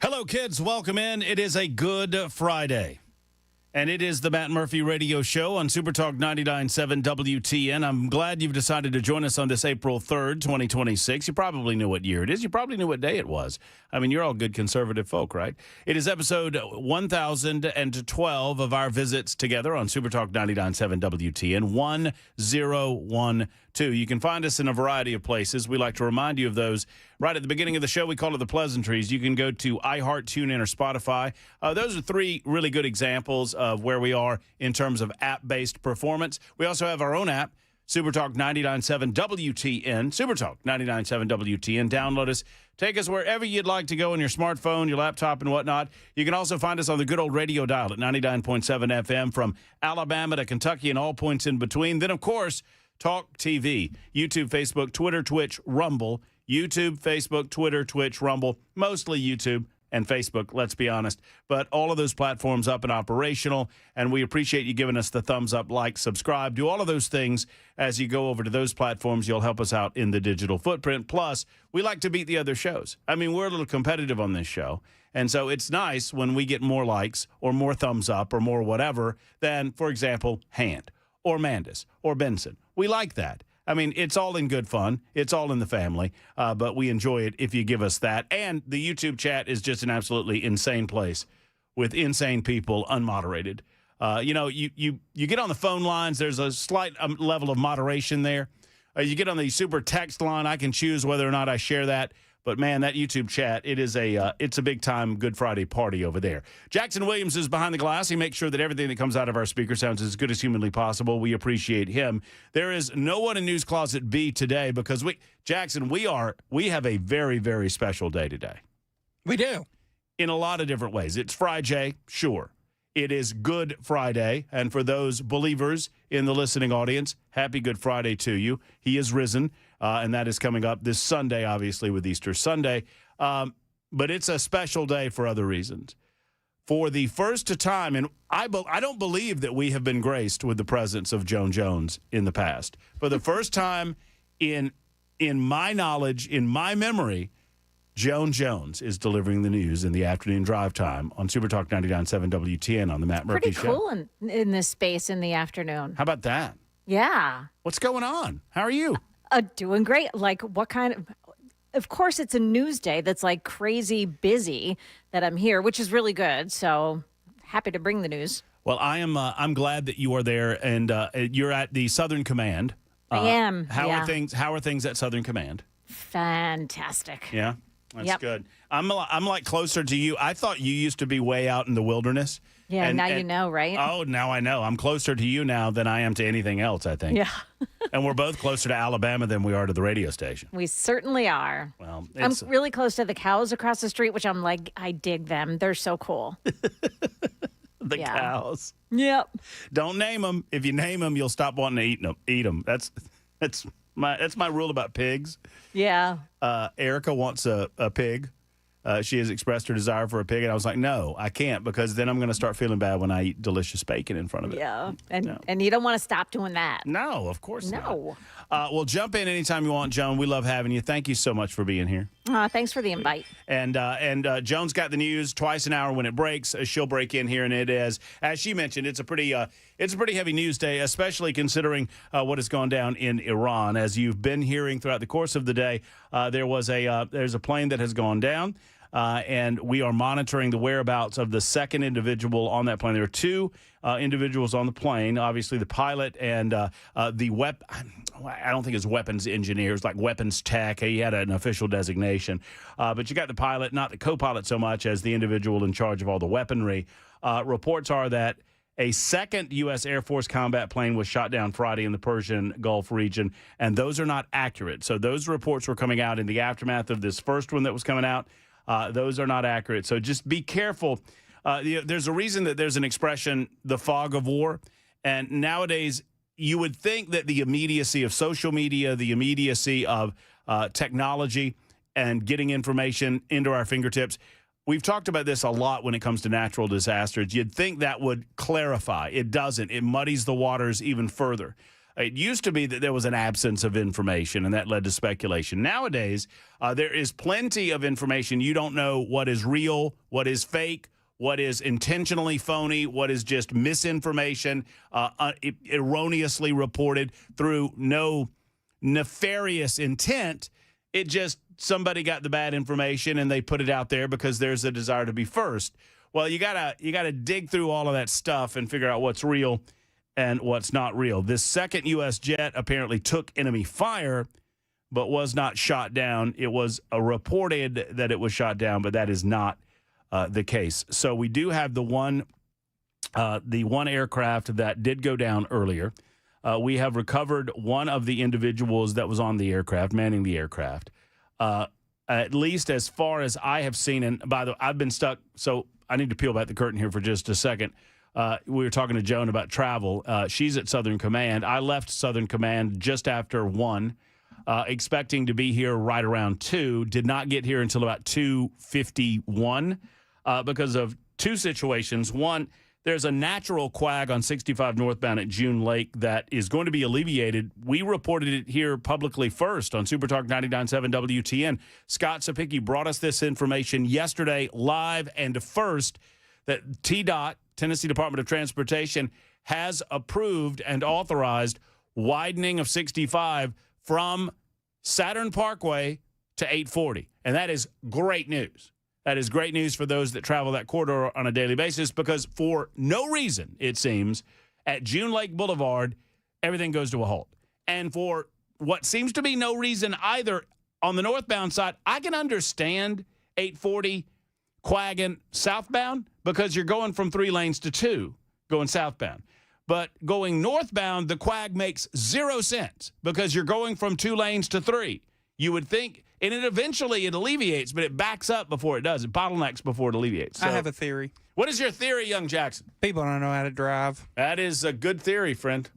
Hello, kids. Welcome in. It is a Good Friday, and it is the Matt Murphy Radio Show on Super Talk 99.7 WTN. I'm glad you've decided to join us on this April 3rd, 2026. You probably knew what year it is. You probably knew what day it was. I mean, you're all good conservative folk, right? It is episode 1012 of our visits together on Super Talk 99.7 WTN, 1012. You can find us in a variety of places. We like to remind you of those. Right at the beginning of the show, we call it the pleasantries. You can go to iHeart, TuneIn, or Spotify. Those are three really good examples of where we are in terms of app-based performance. We also have our own app, SuperTalk 99.7 WTN, SuperTalk 99.7 WTN. Download us. Take us wherever you'd like to go on your smartphone, your laptop, and whatnot. You can also find us on the good old radio dial at 99.7 FM from Alabama to Kentucky and all points in between. Then, of course, Talk TV, YouTube, Facebook, Twitter, Twitch, Rumble. YouTube, Facebook, Twitter, Twitch, Rumble. Mostly YouTube and Facebook, let's be honest. But all of those platforms up and operational, and we appreciate you giving us the thumbs up, like, subscribe. Do all of those things as you go over to those platforms. You'll help us out in the digital footprint. Plus, we like to beat the other shows. I mean, we're a little competitive on this show. And so it's nice when we get more likes or more thumbs up or more whatever than, for example, Hand or Mandis or Benson. We like that. I mean, it's all in good fun. It's all in the family, but we enjoy it if you give us that. And the YouTube chat is just an absolutely insane place with insane people, unmoderated. You get on the phone lines. There's a slight level of moderation there. You get on the super text line. I can choose whether or not I share that. But, man, that YouTube chat, it's a big-time Good Friday party over there. Jackson Williams is behind the glass. He makes sure that everything that comes out of our speaker sounds as good as humanly possible. We appreciate him. There is no one in News Closet B today because, we have a very, very special day today. We do. In a lot of different ways. It's FriJay, sure. It is Good Friday, and for those believers in the listening audience, happy Good Friday to you. He is risen. And that is coming up this Sunday, obviously, with Easter Sunday. But it's a special day for other reasons. For the first time, and I don't believe that we have been graced with the presence of Joan Jones in the past. For the first time in my knowledge, in my memory, Joan Jones is delivering the news in the afternoon drive time on Super Talk 99.7 WTN on the Matt Murphy Show. Pretty cool in this space in the afternoon. How about that? Yeah. What's going on? How are you? Doing great. Like, what kind of course, it's a news day that's like crazy busy that I'm here, which is really good. So happy to bring the news. Well, I'm glad that you are there, and you're at the Southern Command. I am. How are things at Southern Command? Fantastic. Yeah, that's good. I'm like closer to you. I thought you used to be way out in the wilderness. Yeah, now you know, right? Oh, now I know. I'm closer to you now than I am to anything else, I think. Yeah. And we're both closer to Alabama than we are to the radio station. We certainly are. Well, I'm really close to the cows across the street, which I'm like, I dig them. They're so cool. The cows. Yep. Don't name them. If you name them, you'll stop wanting to eat them. That's my rule about pigs. Yeah. Erica wants a pig. She has expressed her desire for a pig, and I was like, no, I can't, because then I'm going to start feeling bad when I eat delicious bacon in front of it. Yeah, and you don't want to stop doing that. No, of course not. No. Well, jump in anytime you want, Joan. We love having you. Thank you so much for being here. Thanks for the invite. And Joan's got the news twice an hour when it breaks. She'll break in here, and it is, as she mentioned, it's a pretty heavy news day, especially considering what has gone down in Iran. As you've been hearing throughout the course of the day, there's a plane that has gone down. And we are monitoring the whereabouts of the second individual on that plane. There are two individuals on the plane, obviously the pilot and the I don't think it's weapons engineers, like weapons tech. He had an official designation. But you got the pilot, not the co-pilot so much as the individual in charge of all the weaponry. Reports are that a second U.S. Air Force combat plane was shot down Friday in the Persian Gulf region, and those are not accurate. So those reports were coming out in the aftermath of this first one that was coming out. Those are not accurate. So just be careful. There's a reason that there's an expression, the fog of war. And nowadays, you would think that the immediacy of social media, the immediacy of technology and getting information into our fingertips, we've talked about this a lot when it comes to natural disasters. You'd think that would clarify. It doesn't. It muddies the waters even further. It used to be that there was an absence of information, and that led to speculation. Nowadays, there is plenty of information. You don't know what is real, what is fake, what is intentionally phony, what is just misinformation, erroneously reported through no nefarious intent. It just somebody got the bad information and they put it out there because there's a desire to be first. Well, you gotta dig through all of that stuff and figure out what's real and what's not real. This second U.S. jet apparently took enemy fire, but was not shot down. It was reported that it was shot down, but that is not the case. So we do have the one aircraft that did go down earlier. We have recovered one of the individuals that was on the aircraft, manning the aircraft. At least as far as I have seen, and by the way, I've been stuck, so I need to peel back the curtain here for just a second. We were talking to Joan about travel. She's at Southern Command. I left Southern Command just after 1, expecting to be here right around 2. Did not get here until about 2:51 because of two situations. One, there's a natural quag on 65 northbound at June Lake that is going to be alleviated. We reported it here publicly first on Super Talk 99.7 WTN. Scott Sapicki brought us this information yesterday live and first that TDOT, Tennessee Department of Transportation, has approved and authorized widening of 65 from Saturn Parkway to 840. And that is great news. That is great news for those that travel that corridor on a daily basis because for no reason, it seems, at June Lake Boulevard, everything goes to a halt. And for what seems to be no reason either on the northbound side, I can understand 840 quagging southbound because you're going from 3 lanes to 2 going southbound. But going northbound, the quag makes 0 sense because you're going from 2 lanes to 3. You would think, and eventually it alleviates, but it backs up before it does. It bottlenecks before it alleviates. So, I have a theory. what is your theory, young Jackson? People don't know how to drive. That is a good theory, friend.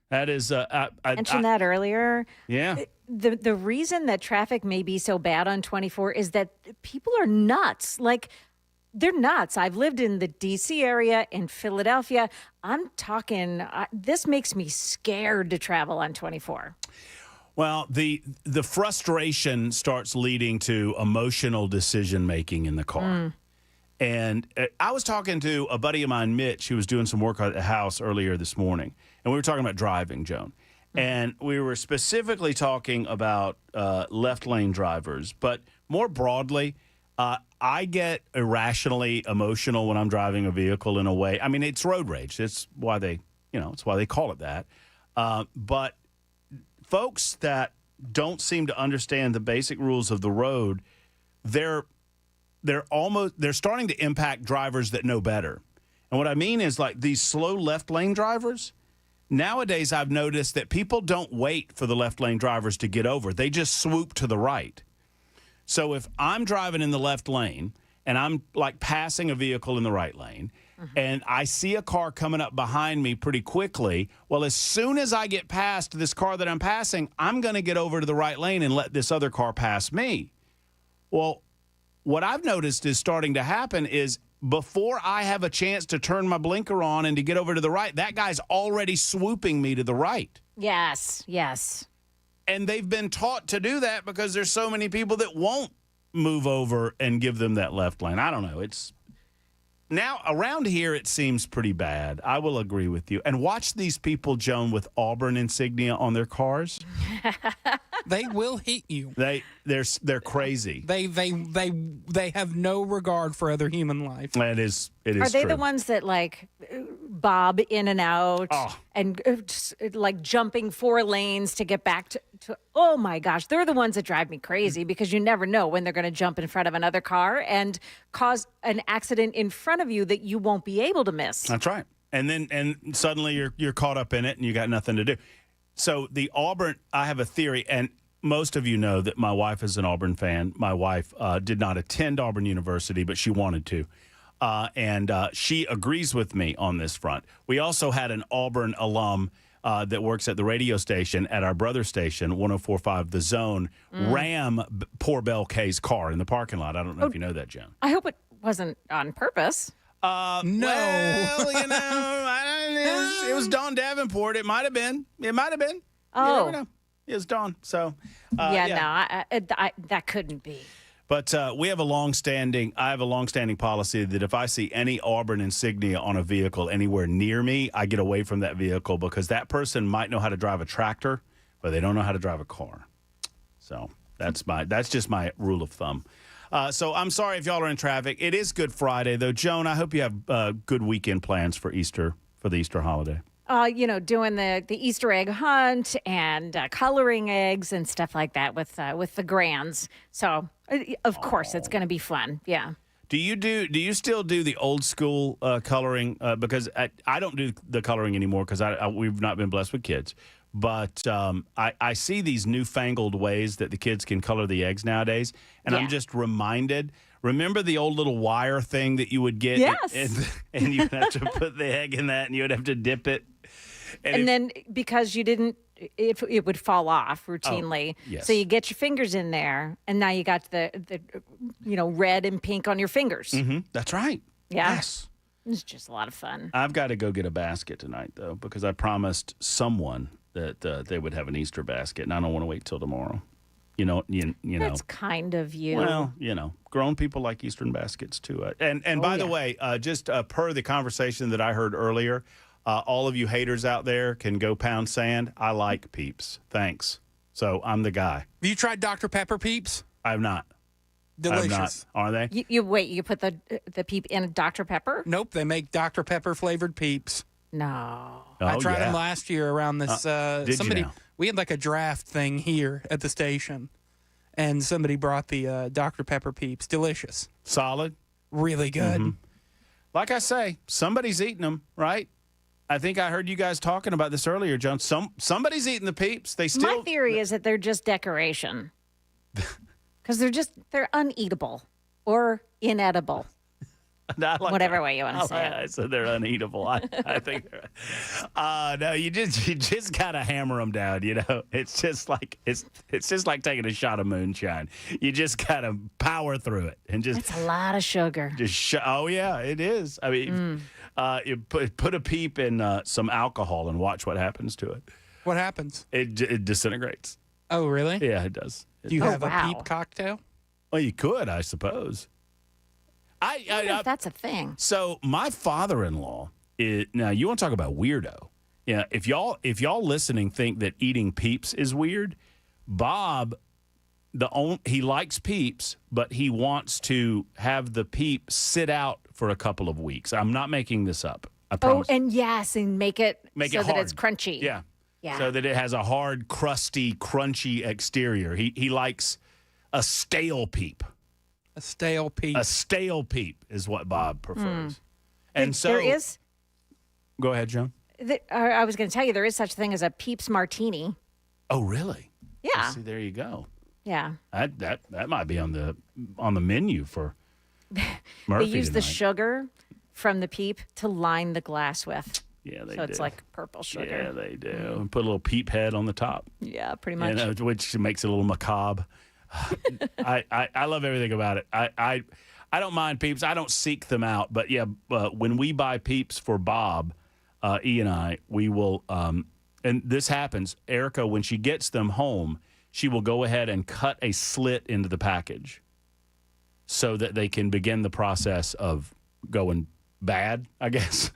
That is I mentioned that earlier. Yeah. The reason that traffic may be so bad on 24 is that people are nuts. Like, they're nuts. I've lived in the D.C. area, in Philadelphia. I'm talking, this makes me scared to travel on 24. Well, the frustration starts leading to emotional decision-making in the car. And I was talking to a buddy of mine, Mitch, who was doing some work at the house earlier this morning. And we were talking about driving, Joan. And we were specifically talking about left lane drivers. But more broadly, I get irrationally emotional when I'm driving a vehicle in a way. I mean, it's road rage. It's why they call it that. But folks that don't seem to understand the basic rules of the road, they're starting to impact drivers that know better. And what I mean is, like, these slow left lane drivers, nowadays I've noticed that people don't wait for the left lane drivers to get over. They just swoop to the right. So if I'm driving in the left lane and I'm like passing a vehicle in the right lane and I see a car coming up behind me pretty quickly, well, as soon as I get past this car that I'm passing, I'm going to get over to the right lane and let this other car pass me. Well, what I've noticed is starting to happen is before I have a chance to turn my blinker on and to get over to the right, that guy's already swooping me to the right. Yes, yes. And they've been taught to do that because there's so many people that won't move over and give them that left lane. I don't know. It's now around here, it seems pretty bad. I will agree with you. And watch these people, Joan, with Auburn insignia on their cars. They will hit you. They're crazy. They have no regard for other human life. It is Are they true. the ones that like bob in and out and just, like jumping 4 lanes to get back to? Oh my gosh, they're the ones that drive me crazy because you never know when they're going to jump in front of another car and cause an accident in front of you that you won't be able to miss. That's right. And suddenly you're caught up in it and you got nothing to do. So the Auburn, I have a theory, and most of you know that my wife is an Auburn fan. My wife did not attend Auburn University, but she wanted to. And she agrees with me on this front. We also had an Auburn alum that works at the radio station at our brother station, 104.5 The Zone, ram poor Belle Kay's car in the parking lot. I don't know if you know that, Jen. I hope it wasn't on purpose. No. Well, it was Dawn Davenport. It might have been. It might have been. Oh. You never know. It was Dawn. So, No, that couldn't be. But I have a long-standing policy that if I see any Auburn insignia on a vehicle anywhere near me, I get away from that vehicle because that person might know how to drive a tractor, but they don't know how to drive a car. So that's just my rule of thumb. So I'm sorry if y'all are in traffic. It is Good Friday, though. Joan, I hope you have good weekend plans for Easter, for the Easter holiday. Doing the Easter egg hunt and coloring eggs and stuff like that with the grands. So, of course, it's going to be fun. Yeah. Do you still do the old school coloring? Because I don't do the coloring anymore because we've not been blessed with kids. But I see these newfangled ways that the kids can color the eggs nowadays, and I'm just reminded. Remember the old little wire thing that you would get? Yes. And you'd have to put the egg in that, and you would have to dip it. And then because you didn't, it would fall off routinely. Oh, yes. So you get your fingers in there, and now you got the red and pink on your fingers. Mm-hmm. That's right. Yeah. Yes. It's just a lot of fun. I've got to go get a basket tonight, though, because I promised someone that they would have an Easter basket, and I don't want to wait till tomorrow. You know. That's kind of you. Well, grown people like Eastern baskets too. And by the way, just per the conversation that I heard earlier, all of you haters out there can go pound sand. I like Peeps. Thanks. So I'm the guy. Have you tried Dr. Pepper Peeps? I have not. Delicious. I have not. Are they? You put the Peep in Dr. Pepper? Nope, they make Dr. Pepper flavored Peeps. No. I tried them last year around this. Did you now? We had like a draft thing here at the station, and somebody brought the Dr. Pepper Peeps. Delicious. Solid. Really good. Mm-hmm. Like I say, somebody's eating them, right? I think I heard you guys talking about this earlier, John. Somebody's eating the Peeps. My theory is that they're just decoration. Because they're uneatable or inedible. Whatever way you want to say it. I said they're uneatable. I think they're. No, you just gotta hammer them down. It's just like taking a shot of moonshine. You just gotta power through it and just. It's a lot of sugar. Oh yeah, it is. I mean, you put a Peep in some alcohol and watch what happens to it. What happens? It disintegrates. Oh really? Yeah, it does. Do you have a Peep cocktail? Well, you could, I suppose. I wonder if that's a thing. So my father-in-law is now. You want to talk about weirdo? Yeah. If y'all listening think that eating Peeps is weird, Bob, he likes Peeps, but he wants to have the Peep sit out for a couple of weeks. I'm not making this up. I promise. Oh, and make it so hard. that it's crunchy. Yeah. Yeah. So that it has a hard, crusty, crunchy exterior. He likes a stale Peep. A stale Peep. A stale Peep is what Bob prefers. And so there is. Go ahead, Joan. I was going to tell you there is such a thing as a Peeps martini. Oh, really? Yeah. See, there you go. Yeah. That might be on the menu for Murphy They use the tonight. sugar from the Peep to line the glass with. Yeah, they so do. it's like purple sugar. Yeah, they do. And put a little Peep head on the top. Yeah, pretty much. Which makes it a little macabre. I love everything about it. I don't mind Peeps. I don't seek them out. But yeah, when we buy Peeps for Bob, E and I, we will. And this happens. Erica, when she gets them home, she will go ahead and cut a slit into the package, so that they can begin the process of going bad, I guess,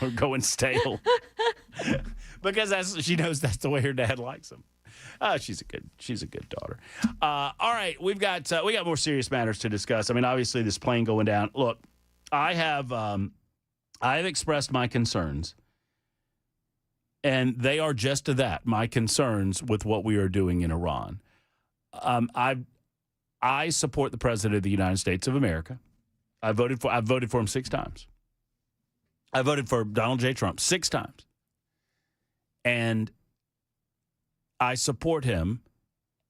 or going stale, because she knows that's the way her dad likes them. She's a good daughter. All right, we got more serious matters to discuss. I mean, obviously, this plane going down. Look, I have expressed my concerns, and they are just to my concerns with what we are doing in Iran. I support the President of the United States of America. I've voted for him 6 times. I voted for Donald J. Trump 6 times, and I support him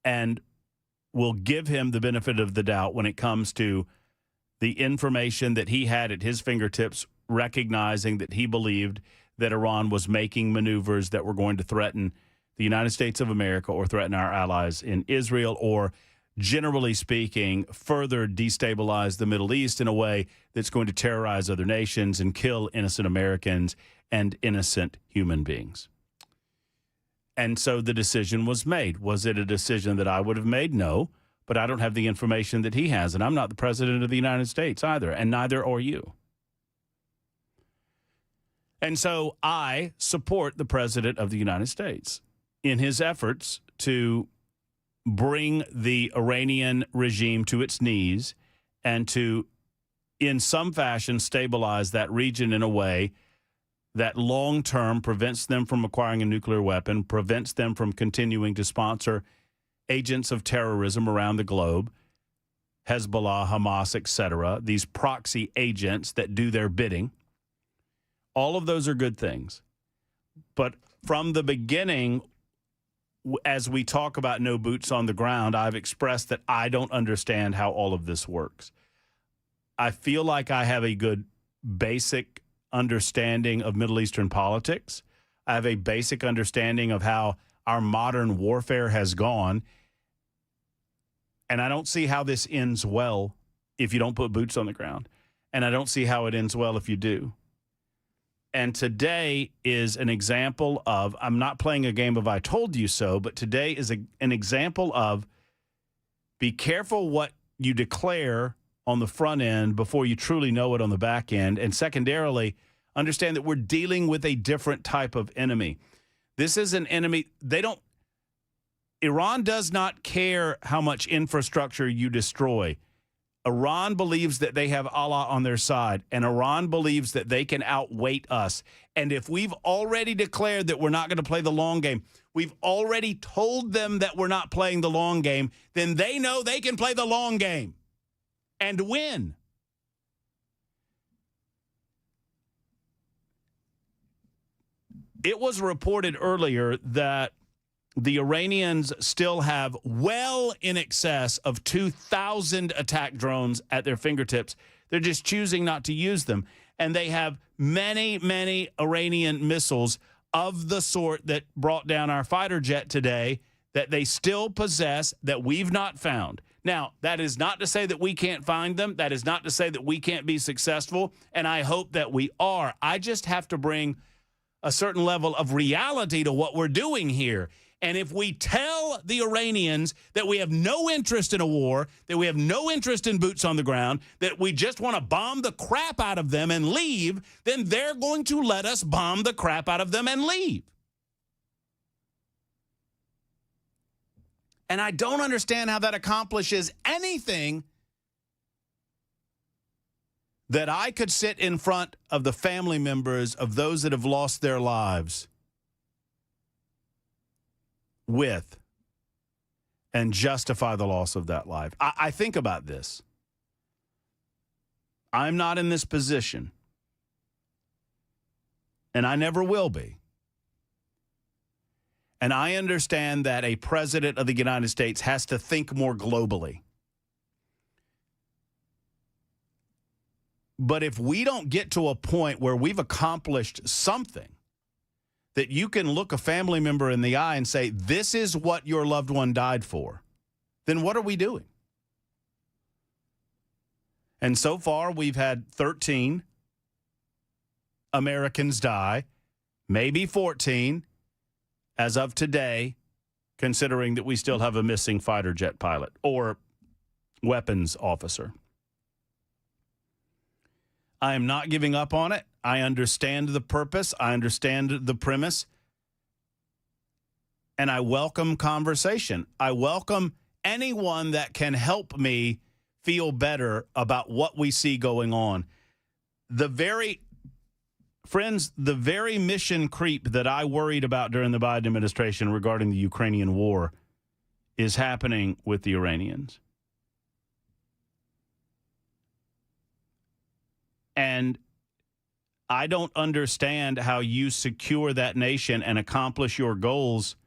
and will give him the benefit of the doubt when it comes to the information that he had at his fingertips, recognizing that he believed that Iran was making maneuvers that were going to threaten the United States of America or threaten our allies in Israel, or generally speaking, further destabilize the Middle East in a way that's going to terrorize other nations and kill innocent Americans and innocent human beings. And so the decision was made. Was it a decision that I would have made? No, but I don't have the information that he has, and I'm not the president of the United States either, and neither are you. And so I support the president of the United States in his efforts to bring the Iranian regime to its knees and to, in some fashion, stabilize that region in a way that long-term prevents them from acquiring a nuclear weapon, prevents them from continuing to sponsor agents of terrorism around the globe, Hezbollah, Hamas, etc., these proxy agents that do their bidding. All of those are good things. But from the beginning, as we talk about no boots on the ground, I've expressed that I don't understand how all of this works. I feel like I have a good basic understanding of Middle Eastern politics. I have a basic understanding of how our modern warfare has gone. And I don't see how this ends well if you don't put boots on the ground. And I don't see how it ends well if you do. And today is an example of, I'm not playing a game of I told you so, but today is an example of be careful what you declare on the front end before you truly know it on the back end. And secondarily, understand that we're dealing with a different type of enemy. This is an enemy. Iran does not care how much infrastructure you destroy. Iran believes that they have Allah on their side, and Iran believes that they can outweight us. And if we've already declared that we're not going to play the long game, we've already told them that we're not playing the long game, then they know they can play the long game and win. It was reported earlier that the Iranians still have well in excess of 2,000 attack drones at their fingertips. They're just choosing not to use them. And they have many, many Iranian missiles of the sort that brought down our fighter jet today that they still possess that we've not found. Now, that is not to say that we can't find them. That is not to say that we can't be successful. And I hope that we are. I just have to bring a certain level of reality to what we're doing here. And if we tell the Iranians that we have no interest in a war, that we have no interest in boots on the ground, that we just want to bomb the crap out of them and leave, then they're going to let us bomb the crap out of them and leave. And I don't understand how that accomplishes anything that I could sit in front of the family members of those that have lost their lives with and justify the loss of that life. I think about this. I'm not in this position, and I never will be. And I understand that a president of the United States has to think more globally. But if we don't get to a point where we've accomplished something, that you can look a family member in the eye and say, this is what your loved one died for, then what are we doing? And so far, we've had 13 Americans die, maybe 14 as of today, considering that we still have a missing fighter jet pilot or weapons officer. I am not giving up on it. I understand the purpose. I understand the premise. And I welcome conversation. I welcome anyone that can help me feel better about what we see going on. The very mission creep that I worried about during the Biden administration regarding the Ukrainian war is happening with the Iranians. And I don't understand how you secure that nation and accomplish your goals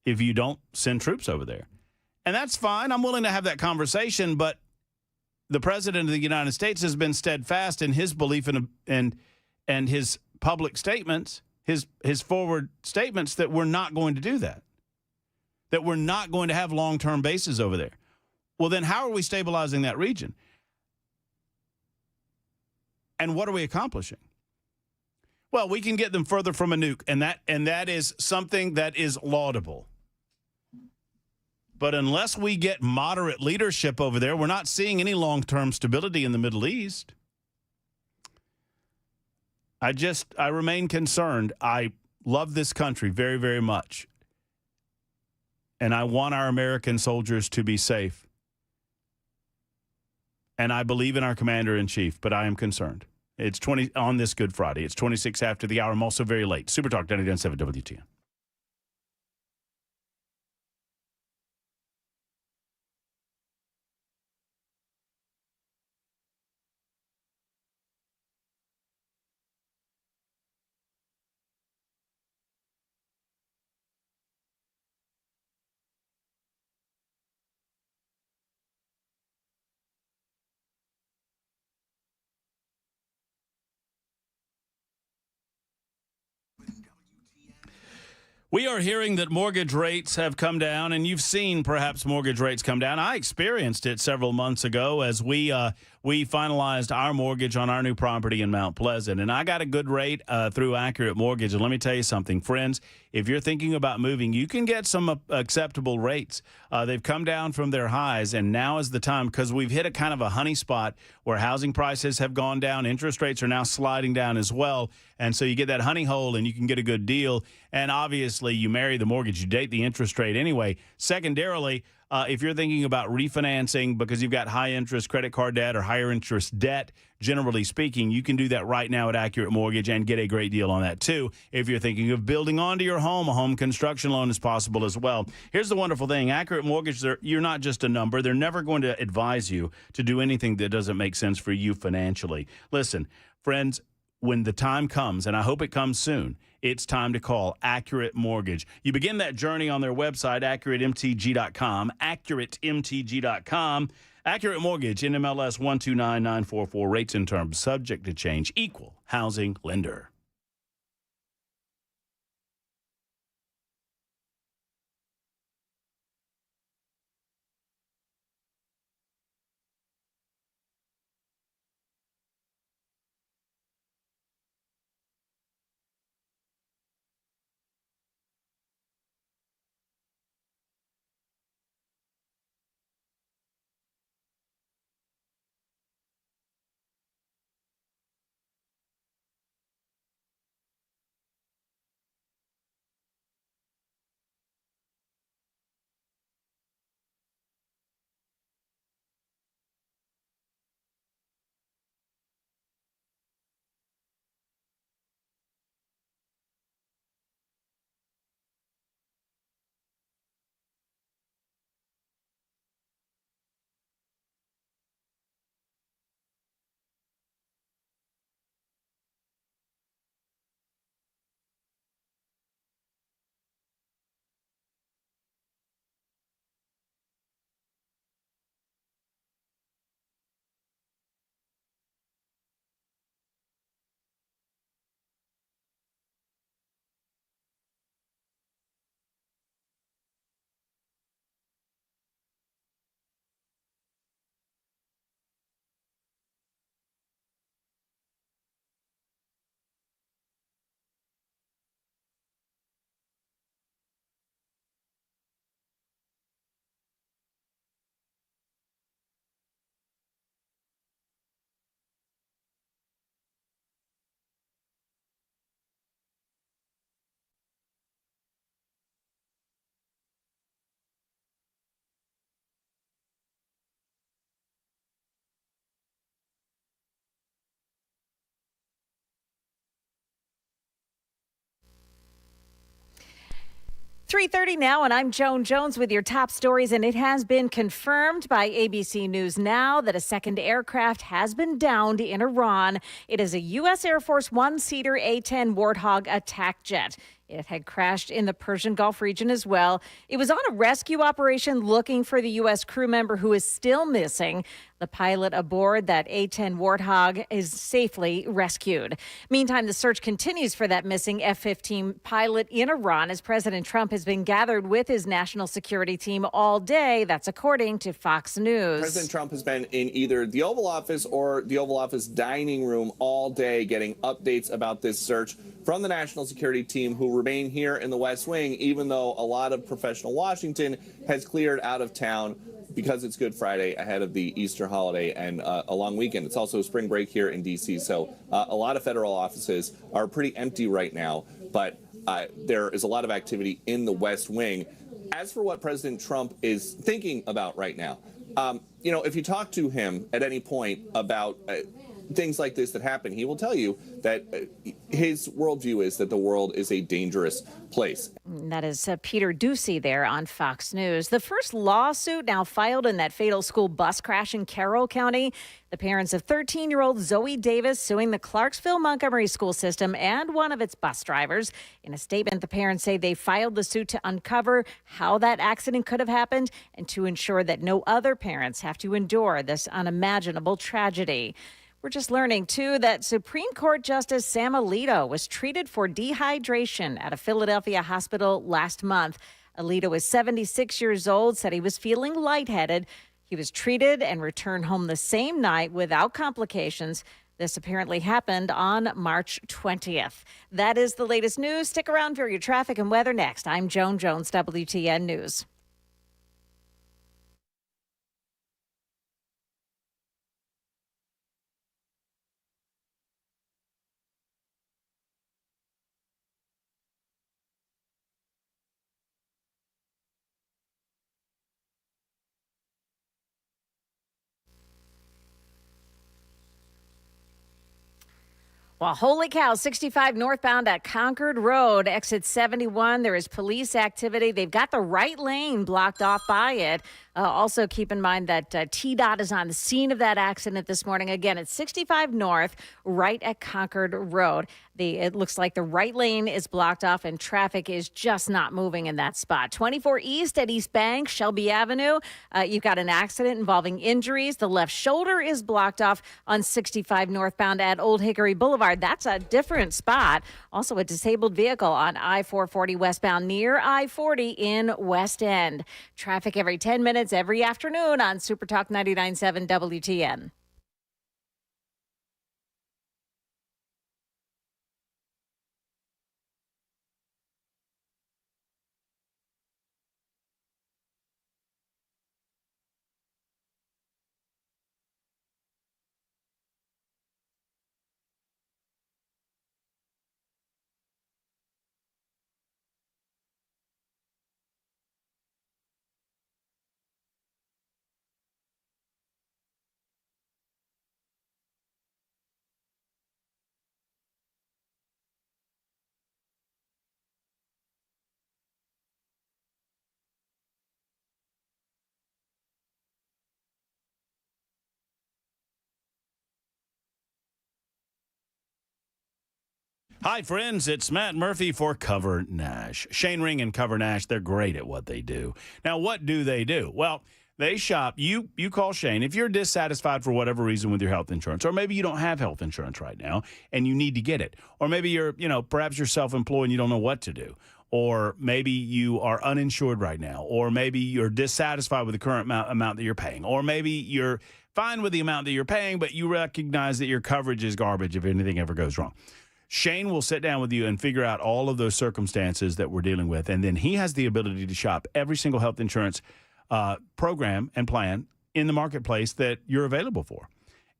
if you don't send troops over there. And that's fine. I'm willing to have that conversation, but the president of the United States has been steadfast in his belief and his public statements, his forward statements that we're not going to do that we're not going to have long-term bases over there. Well, then how are we stabilizing that region? And what are we accomplishing? Well, we can get them further from a nuke, and that is something that is laudable. But unless we get moderate leadership over there, we're not seeing any long-term stability in the Middle East. I remain concerned. I love this country very, very much. And I want our American soldiers to be safe. And I believe in our commander-in-chief, but I am concerned. It's 20 on this Good Friday. It's 26 after the hour. I'm also very late. Super Talk 99.7 WTN. We are hearing that mortgage rates have come down, and you've seen perhaps mortgage rates come down. I experienced it several months ago as we finalized our mortgage on our new property in Mount Pleasant, and I got a good rate through Accurate Mortgage. And let me tell you something, friends, if you're thinking about moving, you can get some acceptable rates. They've come down from their highs, and now is the time because we've hit a kind of a honey spot where housing prices have gone down. Interest rates are now sliding down as well, and so you get that honey hole and you can get a good deal. And obviously, you marry the mortgage, you date the interest rate anyway. Secondarily, if you're thinking about refinancing because you've got high interest credit card debt or higher interest debt, generally speaking, you can do that right now at Accurate Mortgage and get a great deal on that too. If you're thinking of building onto your home, a home construction loan is possible as well. Here's the wonderful thing. Accurate Mortgage, you're not just a number. They're never going to advise you to do anything that doesn't make sense for you financially. Listen, friends, when the time comes, and I hope it comes soon, it's time to call Accurate Mortgage. You begin that journey on their website, AccurateMTG.com, AccurateMTG.com. Accurate Mortgage, NMLS 129944, rates and terms subject to change, equal housing lender. .30 now, and I'm Joan Jones with your top stories, and it has been confirmed by ABC News Now that a second aircraft has been downed in Iran. It is a U.S. Air Force one-seater A-10 Warthog attack jet. It had crashed in the Persian Gulf region as well. It was on a rescue operation looking for the U.S. crew member who is still missing. The pilot aboard that A-10 Warthog is safely rescued. Meantime, the search continues for that missing F-15 pilot in Iran as President Trump has been gathered with his national security team all day. That's according to Fox News. President Trump has been in either the Oval Office or the Oval Office dining room all day getting updates about this search from the national security team who remain here in the West Wing, even though a lot of professional Washington has cleared out of town because it's Good Friday ahead of the Easter holiday and a long weekend. It's also spring break here in D.C., so a lot of federal offices are pretty empty right now, but there is a lot of activity in the West Wing. As for what President Trump is thinking about right now, if you talk to him at any point about things like this that happen, he will tell you that his worldview is that the world is a dangerous place. That is Peter Ducey there on Fox News. The first lawsuit now filed in that fatal school bus crash in Carroll County. The parents of 13-year-old Zoe Davis suing the Clarksville-Montgomery school system and one of its bus drivers. In a statement, the parents say they filed the suit to uncover how that accident could have happened and to ensure that no other parents have to endure this unimaginable tragedy. We're just learning, too, that Supreme Court Justice Sam Alito was treated for dehydration at a Philadelphia hospital last month. Alito was 76 years old, said he was feeling lightheaded. He was treated and returned home the same night without complications. This apparently happened on March 20th. That is the latest news. Stick around for your traffic and weather next. I'm Joan Jones, WTN News. Well, holy cow, 65 northbound at Concord Road, exit 71. There is police activity. They've got the right lane blocked off by it. Also, keep in mind that TDOT is on the scene of that accident this morning. Again, it's 65 north, right at Concord Road. It looks like the right lane is blocked off and traffic is just not moving in that spot. 24 east at East Bank, Shelby Avenue. You've got an accident involving injuries. The left shoulder is blocked off on 65 northbound at Old Hickory Boulevard. That's a different spot. Also, a disabled vehicle on I-440 westbound near I-40 in West End. Traffic every 10 minutes every afternoon on Super Talk 99.7 WTN. Hi, friends. It's Matt Murphy for Cover Nash. Shane Ring and Cover Nash, they're great at what they do. Now, what do they do? Well, they shop. You call Shane if you're dissatisfied for whatever reason with your health insurance, or maybe you don't have health insurance right now and you need to get it. Or maybe perhaps you're self-employed and you don't know what to do. Or maybe you are uninsured right now. Or maybe you're dissatisfied with the current amount that you're paying. Or maybe you're fine with the amount that you're paying, but you recognize that your coverage is garbage if anything ever goes wrong. Shane will sit down with you and figure out all of those circumstances that we're dealing with. And then he has the ability to shop every single health insurance program and plan in the marketplace that you're available for.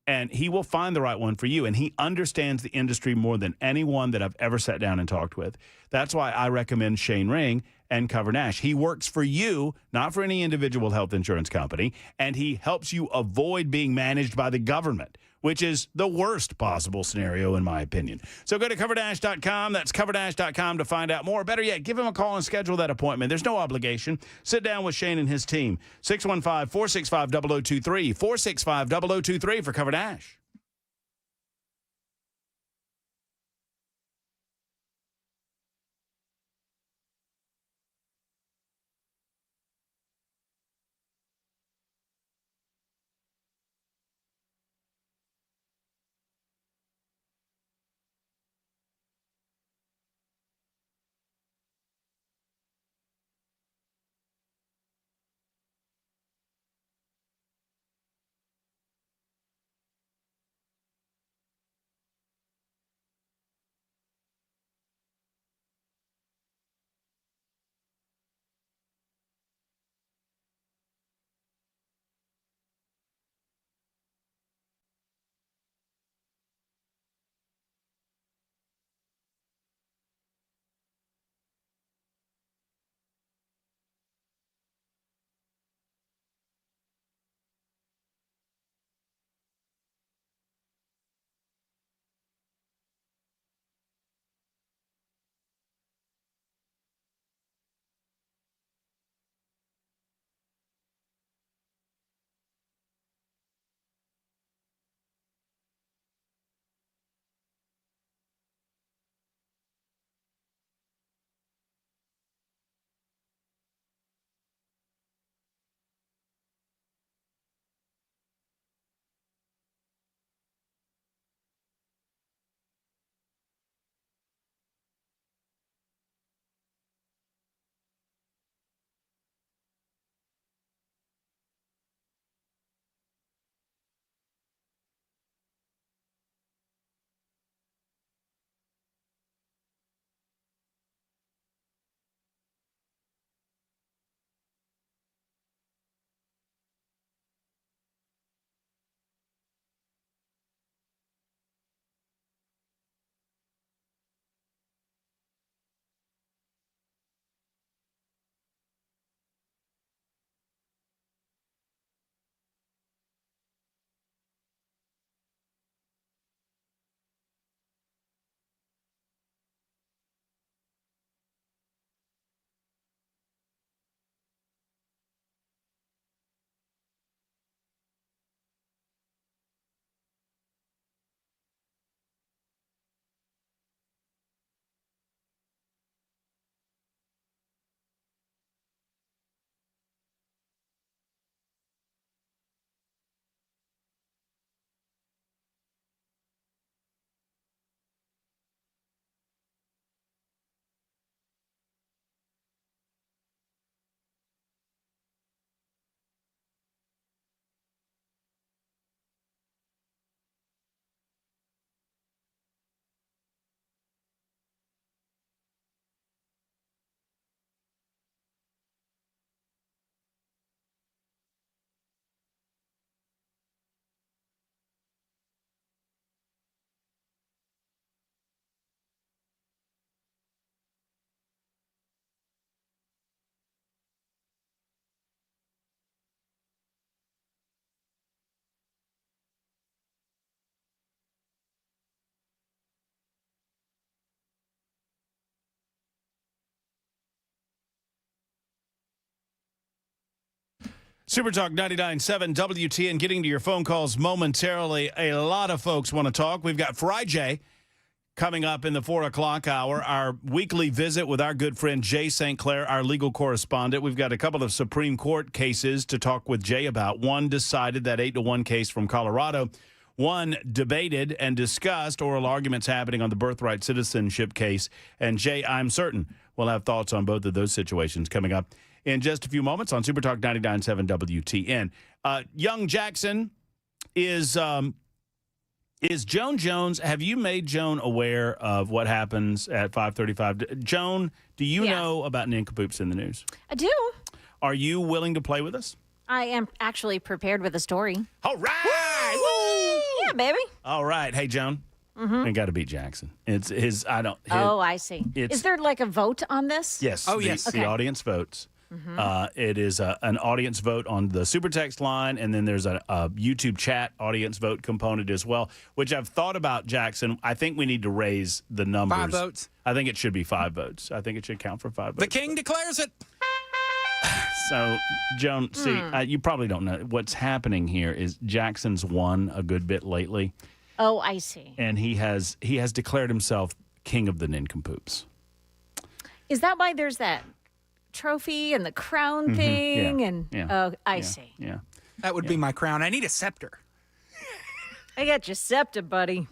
And he will find the right one for you. And he understands the industry more than anyone that I've ever sat down and talked with. That's why I recommend Shane Ring and Cover Nash. He works for you, not for any individual health insurance company. And he helps you avoid being managed by the government, which is the worst possible scenario, in my opinion. So go to CoverDash.com. That's CoverDash.com to find out more. Better yet, give him a call and schedule that appointment. There's no obligation. Sit down with Shane and his team. 615-465-0023. 465-0023 for Cover Dash. Super Talk 99.7 WTN, getting to your phone calls momentarily. A lot of folks want to talk. We've got FriJay coming up in the 4 o'clock hour, our weekly visit with our good friend Jay St. Clair, our legal correspondent. We've got a couple of Supreme Court cases to talk with Jay about. One decided, that 8-1 case from Colorado. One debated and discussed, oral arguments happening on the birthright citizenship case. And Jay, I'm certain we'll have thoughts on both of those situations coming up in just a few moments on Super Talk 99.7 WTN. Young Jackson is Joan Jones. Have you made Joan aware of what happens at 5:35? Joan, do you know about nincompoops in the news? I do. Are you willing to play with us? I am actually prepared with a story. All right. Woo! Yeah, baby. All right. Hey, Joan. I got to beat Jackson. It's his. I don't. I see. Is there like a vote on this? Yes. Oh, yes. The audience votes. It is an audience vote on the super text line, and then there's a YouTube chat audience vote component as well, which I've thought about, Jackson. I think we need to raise the numbers. 5 votes. I think it should be 5 votes. I think it should count for 5 votes. The king declares it. So, Joan, see, you probably don't know. What's happening here is Jackson's won a good bit lately, Oh, I see. and he has declared himself king of the nincompoops. Is that why there's that trophy and the crown thing? Yeah. Oh, I see. Yeah. That would be my crown. I need a scepter. I got your scepter, buddy.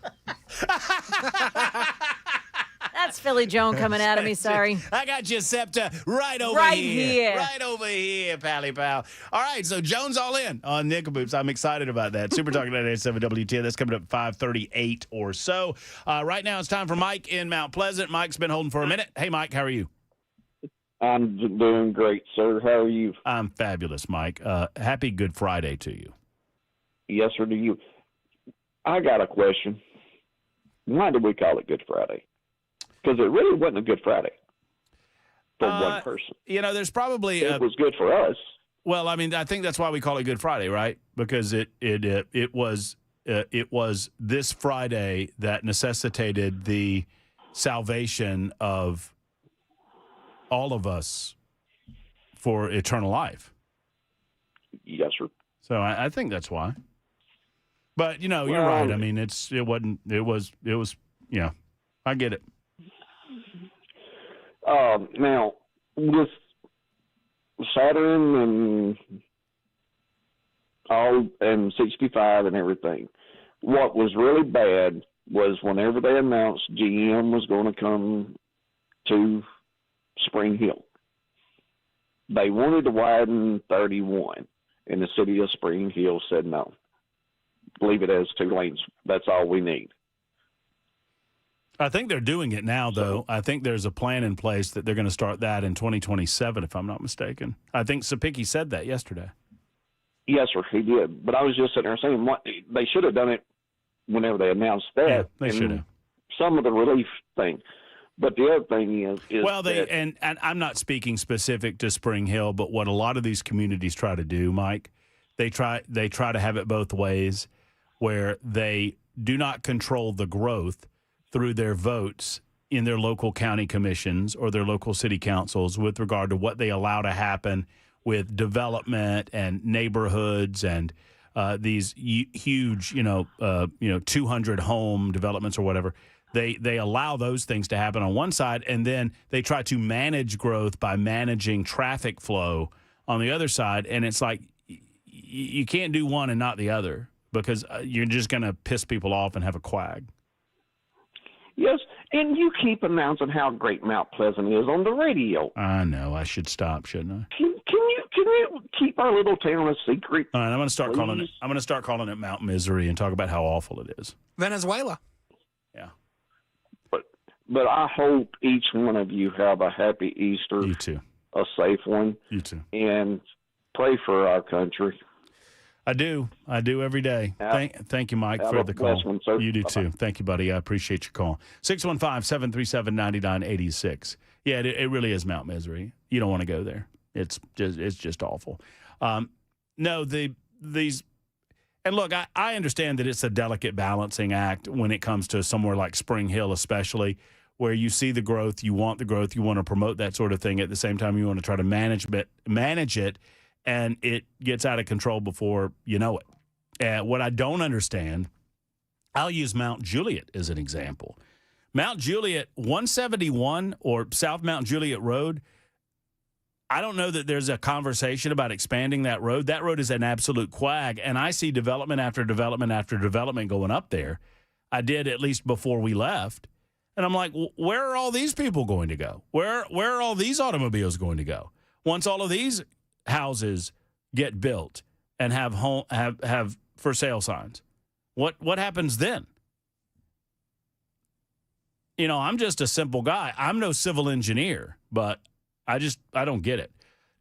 That's Philly Joan coming out of me. Sorry. I got your scepter right over Right here. here. Right over here, pally pal. All right, so Joan's all in on nincompoops. I'm excited about that. Super Talk 98.7 WTN. That's coming up at 5:38 or so. Right now it's time for Mike in Mount Pleasant. Mike's been holding for a minute. Hey, Mike, how are you? I'm doing great, sir. How are you? I'm fabulous, Mike. Happy Good Friday to you. Yes, sir, to you. I got a question. Why do we call it Good Friday? Because it really wasn't a Good Friday for one person. You know, there's probably It was good for us. well, I mean, I think that's why we call it Good Friday, right? Because it was this Friday that necessitated the salvation of all of us for eternal life. Yes, sir. So I think that's why. But you're right. I mean, it was. Yeah, I get it. Now, with Saturn and all and 65 and everything, what was really bad was whenever they announced GM was going to come to Spring Hill. They wanted to widen 31, and the city of Spring Hill said no. Leave it as 2 lanes. That's all we need. I think they're doing it now, though. I think there's a plan in place that they're going to start that in 2027, if I'm not mistaken. I think Sapicki said that yesterday. Yes, sir, he did. But I was just sitting there saying they should have done it whenever they announced that. Yeah, they should have. Some of the relief thing. But the other thing is well, and I'm not speaking specific to Spring Hill, but what a lot of these communities try to do, Mike, they try to have it both ways, where they do not control the growth through their votes in their local county commissions or their local city councils with regard to what they allow to happen with development and neighborhoods and these huge, 200 home developments or whatever. They allow those things to happen on one side, and then they try to manage growth by managing traffic flow on the other side. And it's like you can't do one and not the other, because you're just going to piss people off and have a quag. Yes, and you keep announcing how great Mount Pleasant is on the radio. I know. I should stop, shouldn't I? Can you keep our little town a secret? All right, I'm going to start calling it. Please? I'm going to start calling it Mount Misery and talk about how awful it is. Venezuela. Yeah. But I hope each one of you have a happy Easter, You too. a safe one, You too. and pray for our country. I do every day. Thank you, Mike, have for a the call. blessed one, sir. You do Bye-bye. too. Thank you, buddy. I appreciate your call. 615-737-9986. Yeah, it really is Mount Misery. You don't want to go there. It's just awful. No, these. And look, I understand that it's a delicate balancing act when it comes to somewhere like Spring Hill, especially, where you see the growth, you want to promote that sort of thing. At the same time, you want to try to manage it and it gets out of control before you know it. What I don't understand, I'll use Mount Juliet as an example. Mount Juliet, 171 or South Mount Juliet Road, I don't know that there's a conversation about expanding that road. That road is an absolute quag, and I see development after development after development going up there. I did at least before we left. And I'm like, where are all these people going to go? Where are all these automobiles going to go? Once all of these houses get built and have for sale signs, what happens then? You know, I'm just a simple guy. I'm no civil engineer, but I don't get it.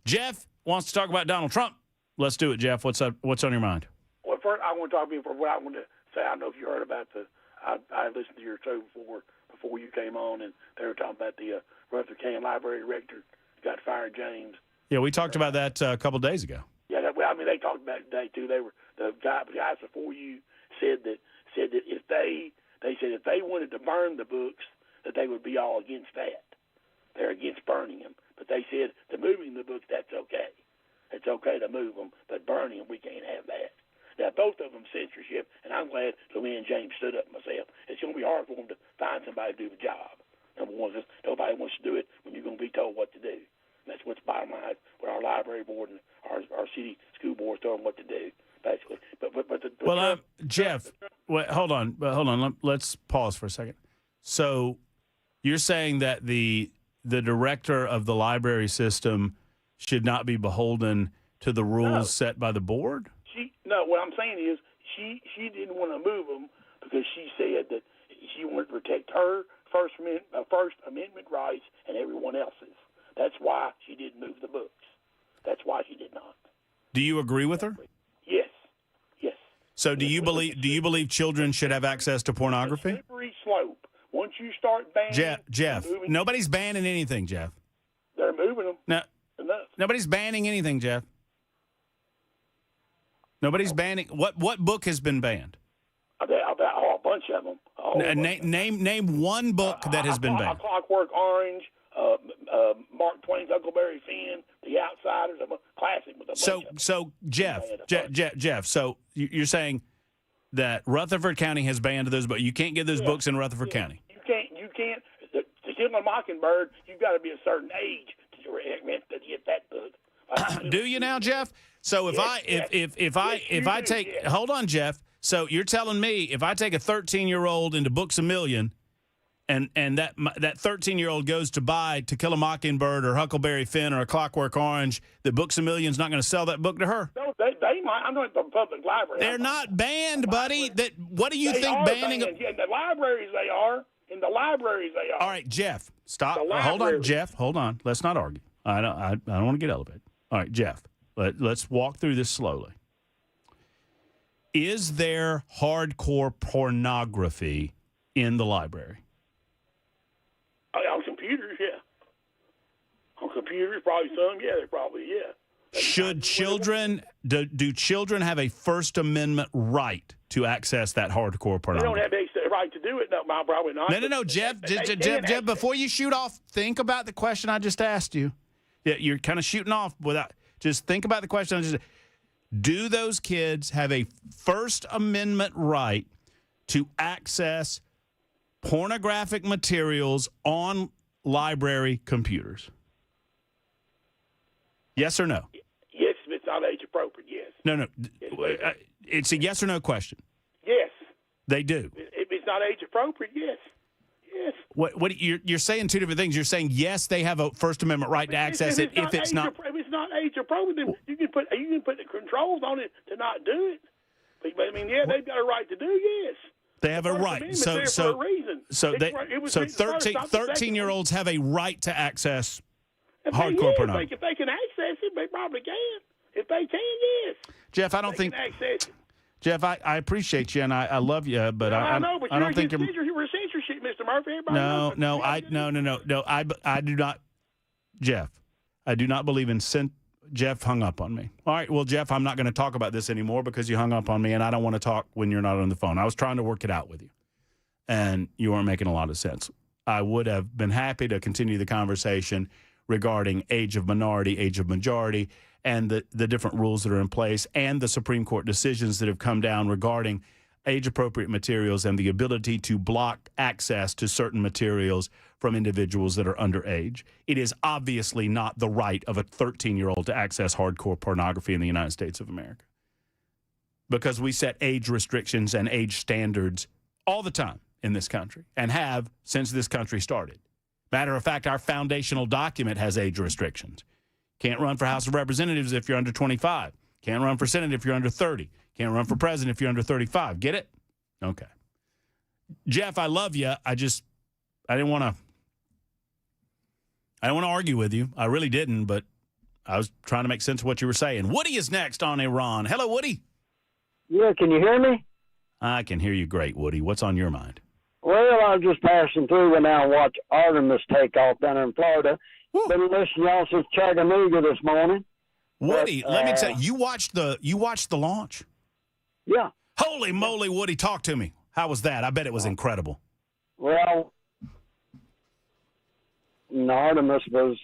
Jeff wants to talk about Donald Trump. Let's do it, Jeff. What's on your mind? Well, first, I want to talk to you for what I want to say. I don't know if you heard about I listened to your show before you came on, and they were talking about the Rutherford County Library director got fired, James. Yeah, we talked about that a couple of days ago. Yeah, they talked about it today too. The guys before you said that if they wanted to burn the books, that they would be all against that. They're against burning them, but they said to moving the books, that's okay. It's okay to move them, but burning them, we can't have that. Now, both of them censorship, and I'm glad Louis and James stood up myself. It's going to be hard for them to find somebody to do the job. Number one, because nobody wants to do it when you're going to be told what to do. And that's what's bottom line with our library board and our city school boards telling them what to do, basically. Jeff, wait, hold on. Let's pause for a second. So you're saying that the director of the library system should not be beholden to the rules set by the board? No, what I'm saying is she didn't want to move them because she said that she wanted to protect her First Amendment rights and everyone else's. That's why she didn't move the books. That's why she did not. Do you agree with her? Yes. So do you believe children should have access to pornography? It's a slippery slope. Once you start banning, Jeff, nobody's banning anything, Jeff. They're moving them. No, enough. Nobody's banning anything, Jeff. Nobody's banning. What book has been banned? A bunch of them. Name one book that has been banned. Clockwork Orange, Mark Twain's Huckleberry Finn, The Outsiders, a classic with a bunch of them. So Jeff, so you're saying that Rutherford County has banned those books. You can't get those books in Rutherford County. You can't. To kill a mockingbird, you've got to be a certain age to get that book. Do you now, Jeff? So if I take hold on, Jeff. So you're telling me if I take a 13-year-old into Books A Million, and that 13-year-old goes to Kill a Mockingbird or Huckleberry Finn or A Clockwork Orange, that Books A Million's not going to sell that book to her? No, they might. I'm not the public library. They're not banned, buddy. What do you think banning? Banned. Yeah, in the libraries they are. In the libraries they are. All right, Jeff, stop. Hold on, Jeff. Hold on. Let's not argue. I don't want to get elevated. All right, Jeff. Let's walk through this slowly. Is there hardcore pornography in the library? On computers, yeah. On computers, probably some. Yeah, there probably, yeah. Should children do children have a First Amendment right to access that hardcore pornography? They don't have the right to do it. No, probably not. No, Jeff. Jeff, before you shoot off, think about the question I just asked you. Yeah, you're kind of shooting off without. Just think about the question. Do those kids have a First Amendment right to access pornographic materials on library computers? Yes or no? Yes, if it's not age appropriate, yes. No. It's a yes or no question. Yes. They do. If it's not age appropriate, yes. Yes. What you're saying two different things. You're saying yes, they have a First Amendment right to access it. If it's not age appropriate, then you can put the controls on it to not do it. But I mean, yeah, they've got a right to do. Yes. They have a right. So 13-year-olds have a right to access hardcore pornography. If they can access it, they probably can. If they can, yes. Jeff, I don't think. Access it. Jeff, I appreciate you and I love you, but I know, but I don't think you're censorship, Mr. Murphy. No, I do not, Jeff. I do not believe in Jeff hung up on me. All right, well, Jeff, I'm not going to talk about this anymore because you hung up on me, and I don't want to talk when you're not on the phone. I was trying to work it out with you, and you weren't making a lot of sense. I would have been happy to continue the conversation regarding age of minority, age of majority, and the different rules that are in place, and the Supreme Court decisions that have come down regarding age-appropriate materials and the ability to block access to certain materials from individuals that are underage. It is obviously not the right of a 13-year-old to access hardcore pornography in the United States of America, because we set age restrictions and age standards all the time in this country and have since this country started. Matter of fact, our foundational document has age restrictions. Can't run for House of Representatives if you're under 25. Can't run for Senate if you're under 30. Can't run for president if you're under 35. Get it? Okay. Jeff, I love you. I didn't want to argue with you. I really didn't, but I was trying to make sense of what you were saying. Woody is next on Iran. Hello, Woody. Yeah, can you hear me? I can hear you great, Woody. What's on your mind? Well, I was just passing through and now watch Artemis take off down there in Florida. Woo. Been listening to y'all since Chattanooga this morning. Woody, But, let me tell you, you watched the launch? Yeah. Holy moly, Woody, talk to me. How was that? I bet it was incredible. Well, Artemis was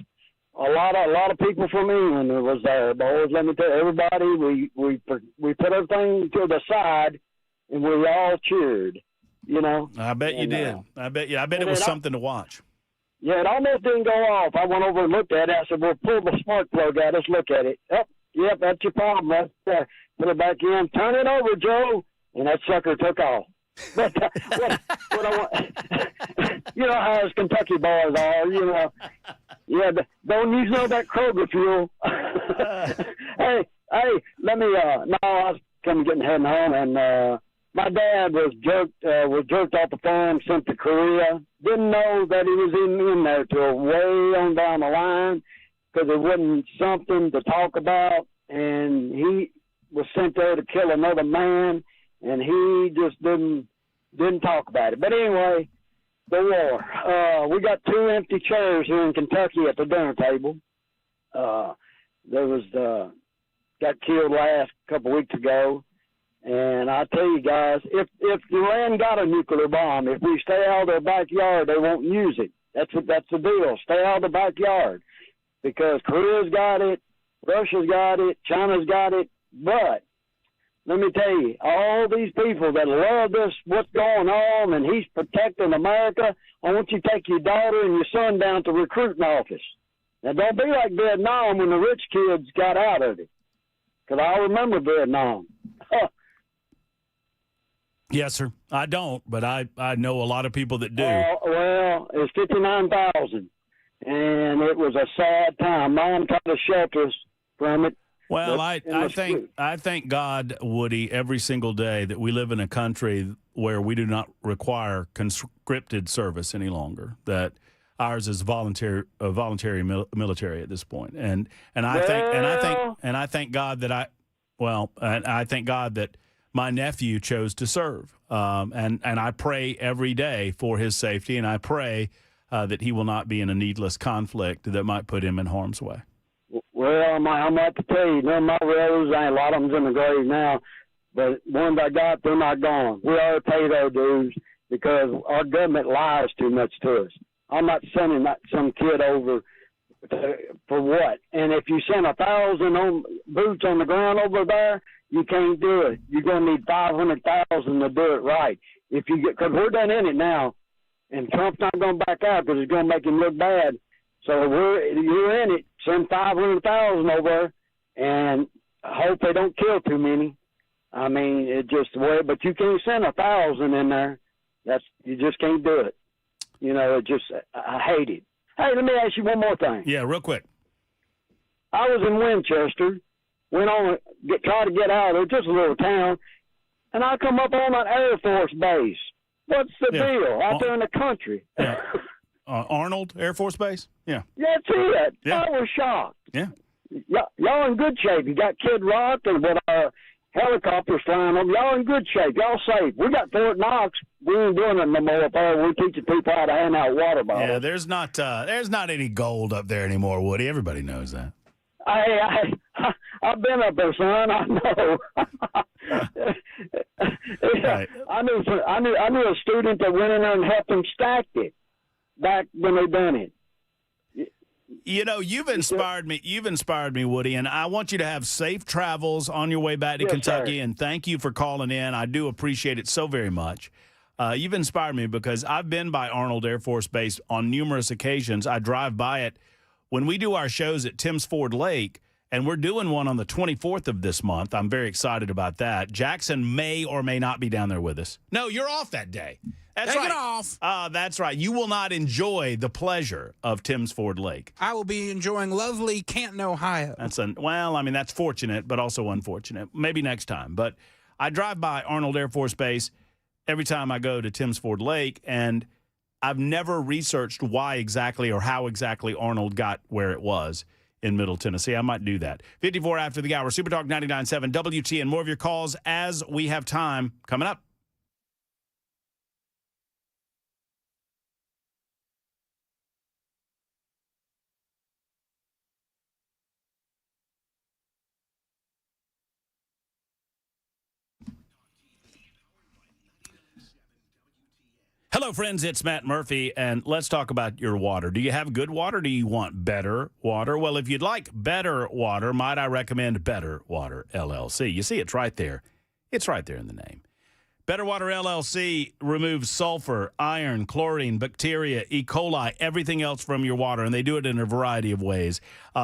a lot of people from England that was there. Boys, let me tell you, everybody, we put everything to the side and we all cheered. You know. I bet you did. I bet it was something to watch. Yeah, it almost didn't go off. I went over and looked at it. I said, well, pull the spark plug out. Let's look at it. Yep, that's your problem right there. Put it back in. Turn it over, Joe. And that sucker took off. But what I want, you know how us Kentucky boys are, you know. Yeah, but don't use no of that Kroger fuel. hey, let me, no, I was heading home, and my dad was jerked off the farm, sent to Korea. Didn't know that he was in there till way on down the line, because it wasn't something to talk about. And he was sent there to kill another man, and he just didn't talk about it. But anyway, the war. We got 2 empty chairs here in Kentucky at the dinner table. There was got killed last couple weeks ago. And I tell you guys, if Iran got a nuclear bomb, if we stay out of their backyard, they won't use it. That's the deal. Stay out of the backyard, because Korea's got it, Russia's got it, China's got it. But let me tell you, all these people that love this, what's going on, and he's protecting America, I want you to take your daughter and your son down to recruiting office. Now, don't be like Vietnam when the rich kids got out of it, because I remember Vietnam. Yes, sir. I don't, but I know a lot of people that do. Well, it's 59,000, and it was a sad time. Mom tried to shelter us from it. Well, I thank God, Woody, every single day that we live in a country where we do not require conscripted service any longer. That ours is voluntary military at this point, and I thank God that I thank God that my nephew chose to serve, and I pray every day for his safety, and I pray that he will not be in a needless conflict that might put him in harm's way. Well, I'm about to tell you, none of my relatives, a lot of them's in the grave now, but ones I got, they're not gone. We already paid our dues because our government lies too much to us. I'm not sending some kid over for what? And if you send 1,000 boots on the ground over there, you can't do it. You're going to need 500,000 to do it right. Because we're done in it now, and Trump's not going to back out because it's going to make him look bad. So you're in it. Send 500,000 over, and hope they don't kill too many. I mean, it just the way. But you can't send 1,000 in there. You just can't do it. You know, I hate it. Hey, let me ask you one more thing. Yeah, real quick. I was in Winchester. Went on try to get out of there, just a little town, and I come up on an Air Force base. What's the deal out there in the country? Yeah. Arnold Air Force Base? Yeah. That's it. Yeah. I was shocked. Yeah. Y'all in good shape. You got Kid Rock and with our helicopters flying them. Y'all in good shape. Y'all safe. We got Fort Knox. We ain't doing it no more up there. We're teaching people how to hand out water bottles. Yeah, there's not any gold up there anymore, Woody. Everybody knows that. I've been up there, son. I know. Right. I knew a student that went in there and helped them stack it back when they done it. You know, you've inspired me. You've inspired me, Woody, and I want you to have safe travels on your way back to Yes, Kentucky. sir. And thank you for calling in. I do appreciate it so very much. You've inspired me because I've been by Arnold Air Force Base on numerous occasions. I drive by it when we do our shows at Timms Ford Lake, and we're doing one on the 24th of this month. I'm very excited about that. Jackson may or may not be down there with us. No, you're off that day. That's Take right. it off. That's right. You will not enjoy the pleasure of Timms Ford Lake. I will be enjoying lovely Canton, Ohio. That's fortunate, but also unfortunate. Maybe next time. But I drive by Arnold Air Force Base every time I go to Timms Ford Lake, and I've never researched why exactly or how exactly Arnold got where it was in Middle Tennessee. I might do that. 54 after the hour. Super Talk 99.7 WTN. More of your calls as we have time coming up. Hello, friends. It's Matt Murphy, and let's talk about your water. Do you have good water? Do you want better water? Well, if you'd like better water, might I recommend Better Water LLC? You see, it's right there. It's right there in the name. Better Water LLC removes sulfur, iron, chlorine, bacteria, E. coli, everything else from your water, and they do it in a variety of ways.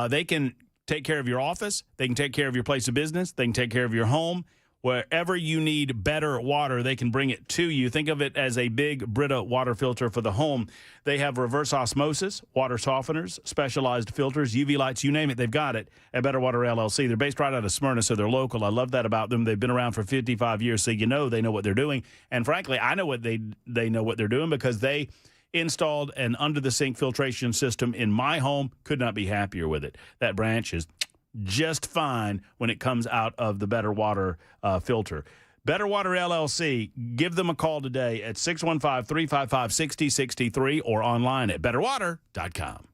They can take care of your office. They can take care of your place of business. They can take care of your home. Wherever you need better water, they can bring it to you. Think of it as a big Brita water filter for the home. They have reverse osmosis, water softeners, specialized filters, UV lights, you name it, they've got it at Better Water LLC. They're based right out of Smyrna, so they're local. I love that about them. They've been around for 55 years, so you know they know what they're doing. And frankly, I know what they know what they're doing because they installed an under-the-sink filtration system in my home. Could not be happier with it. That branch is just fine when it comes out of the Better Water filter. Better Water LLC, give them a call today at 615-355-6063 or online at betterwater.com.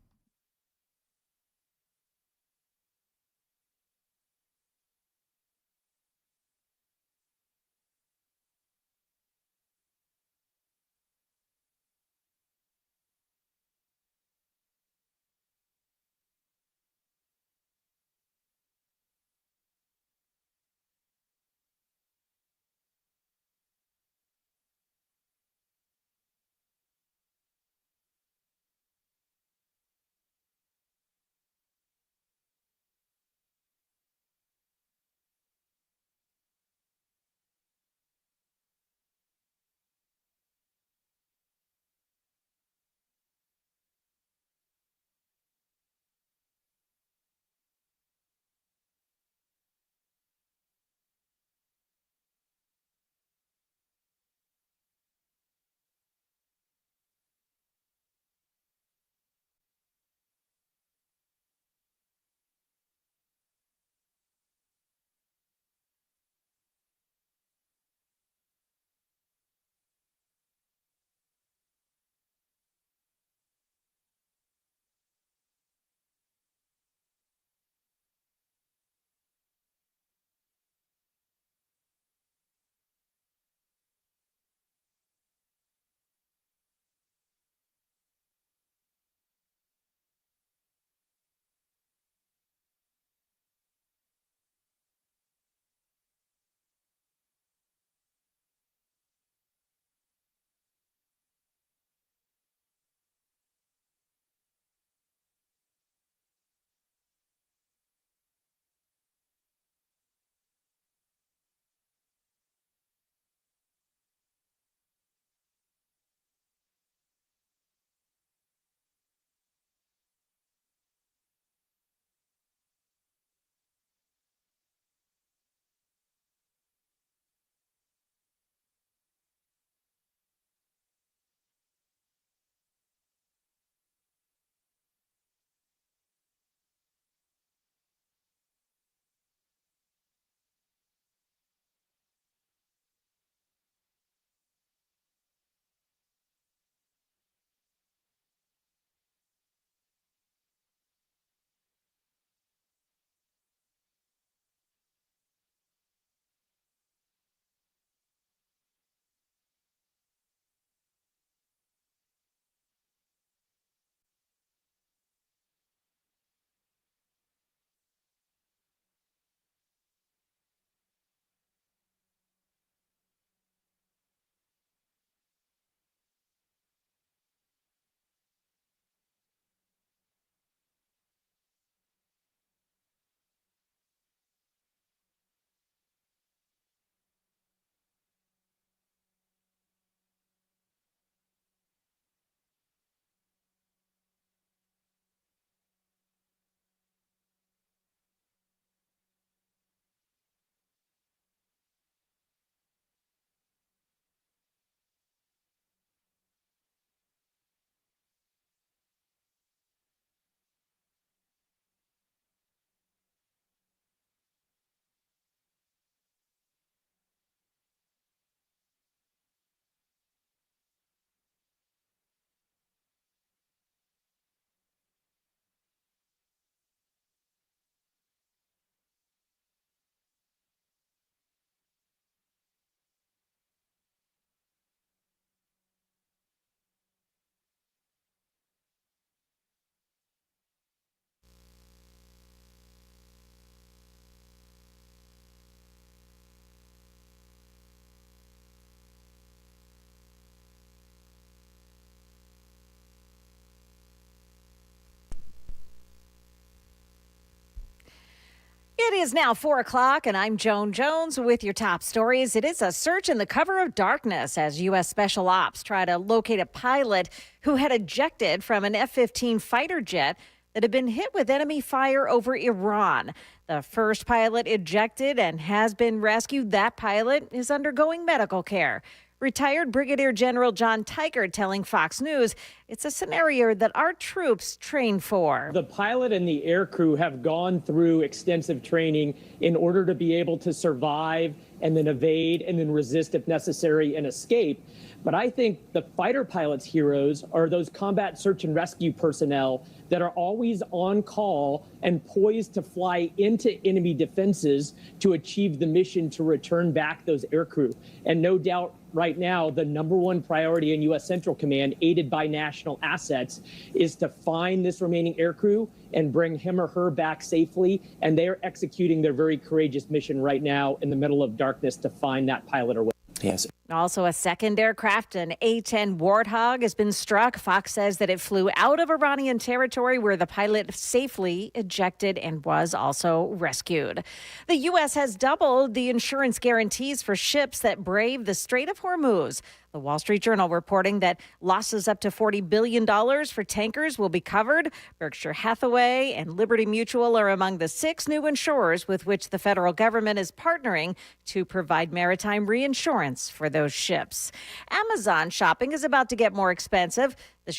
is now 4 o'clock, and I'm Joan Jones with your top stories. It is a search in the cover of darkness as U.S. Special Ops try to locate a pilot who had ejected from an F-15 fighter jet that had been hit with enemy fire over Iran. The first pilot ejected and has been rescued. That pilot is undergoing medical care. Retired Brigadier General John Teichert telling Fox News it's a scenario that our troops train for. The pilot and the aircrew have gone through extensive training in order to be able to survive and then evade and then resist if necessary and escape. But I think the fighter pilots' heroes are those combat search and rescue personnel that are always on call and poised to fly into enemy defenses to achieve the mission to return back those aircrew. And no doubt right now, the number one priority in U.S. Central Command, aided by national assets, is to find this remaining aircrew and bring him or her back safely. And they are executing their very courageous mission right now in the middle of darkness to find that pilot or Yes. Also, a second aircraft, an A-10 Warthog, has been struck. Fox says that it flew out of Iranian territory where the pilot safely ejected and was also rescued. The U.S. has doubled the insurance guarantees for ships that brave the Strait of Hormuz. The Wall Street Journal reporting that losses up to $40 billion for tankers will be covered. Berkshire Hathaway and Liberty Mutual are among the 6 new insurers with which the federal government is partnering to provide maritime reinsurance for those ships. Amazon shopping is about to get more expensive. The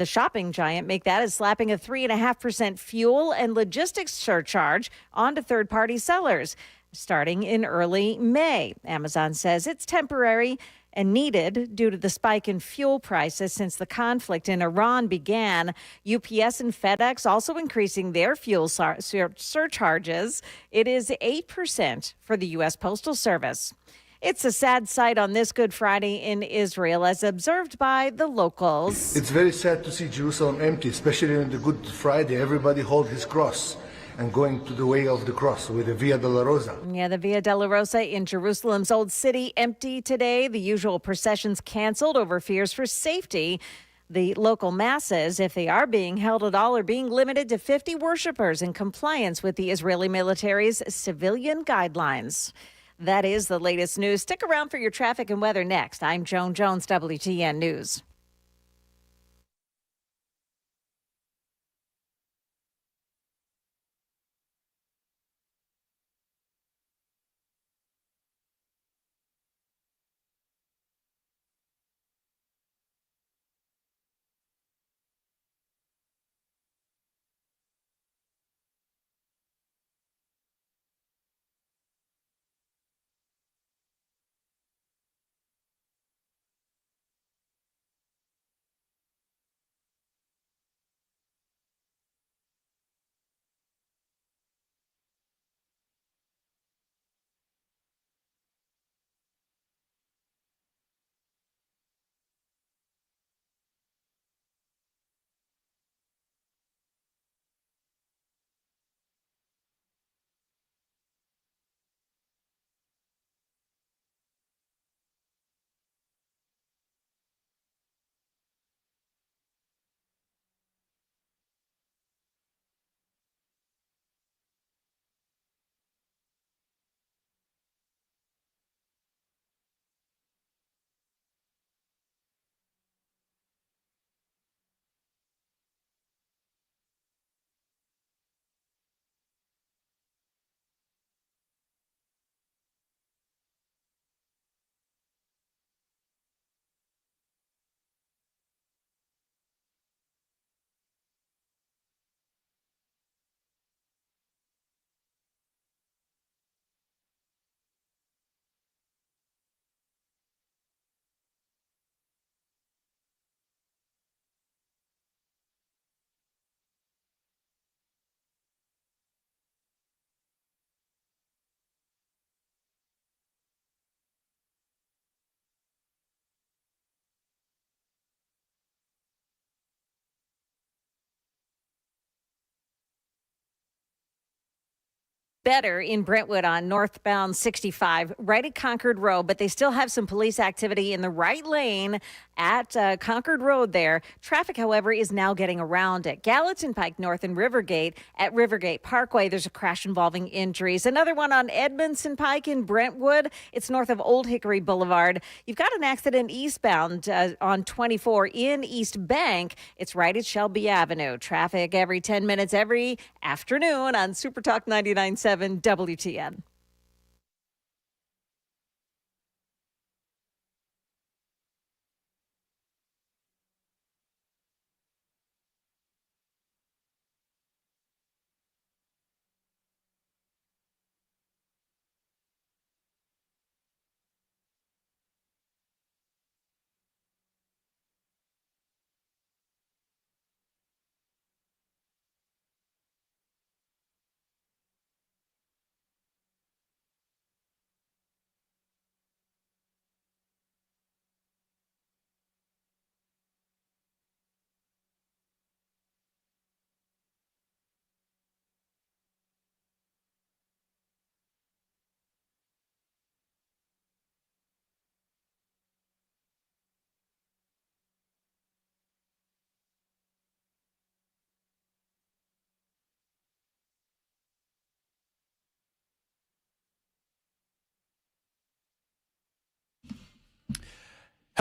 shopping giant make that is slapping a 3.5% fuel and logistics surcharge onto third-party sellers starting in early May. Amazon says it's temporary and needed due to the spike in fuel prices since the conflict in Iran began. UPS and FedEx also increasing their fuel surcharges. It is 8% for the U.S. Postal Service. It's a sad sight on this Good Friday in Israel, as observed by the locals. It's very sad to see Jerusalem empty, especially on the Good Friday. Everybody hold his cross and going to the way of the cross with the Via Dolorosa. Yeah, the Via Dolorosa in Jerusalem's Old City empty today. The usual processions canceled over fears for safety. The local masses, if they are being held at all, are being limited to 50 worshipers in compliance with the Israeli military's civilian guidelines. That is the latest news. Stick around for your traffic and weather next. I'm Joan Jones, WTN News. Better in Brentwood on northbound 65, right at Concord Road, but they still have some police activity in the right lane at Concord Road there. Traffic, however, is now getting around at Gallatin Pike North and Rivergate. At Rivergate Parkway, there's a crash involving injuries. Another one on Edmondson Pike in Brentwood. It's north of Old Hickory Boulevard. You've got an accident eastbound on 24 in East Bank. It's right at Shelby Avenue. Traffic every 10 minutes every afternoon on Super Talk 99.7 WTN.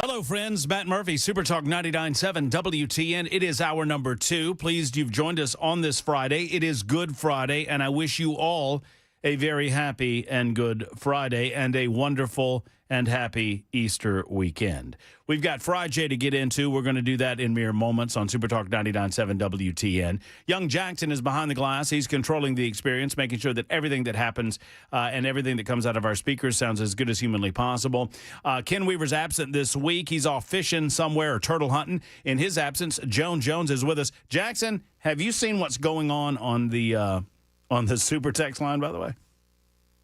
Hello, friends. Matt Murphy, Super Talk 99.7 WTN. It is hour number 2. Pleased you've joined us on this Friday. It is Good Friday, and I wish you all a very happy and good Friday and a wonderful and happy Easter weekend. We've got FriJay to get into. We're going to do that in mere moments on Super Talk 99.7 WTN. Young Jackson is behind the glass. He's controlling the experience, making sure that everything that happens and everything that comes out of our speakers sounds as good as humanly possible. Ken Weaver's absent this week. He's off fishing somewhere or turtle hunting. In his absence, Joan Jones is with us. Jackson, have you seen what's going on the Super Text line, by the way?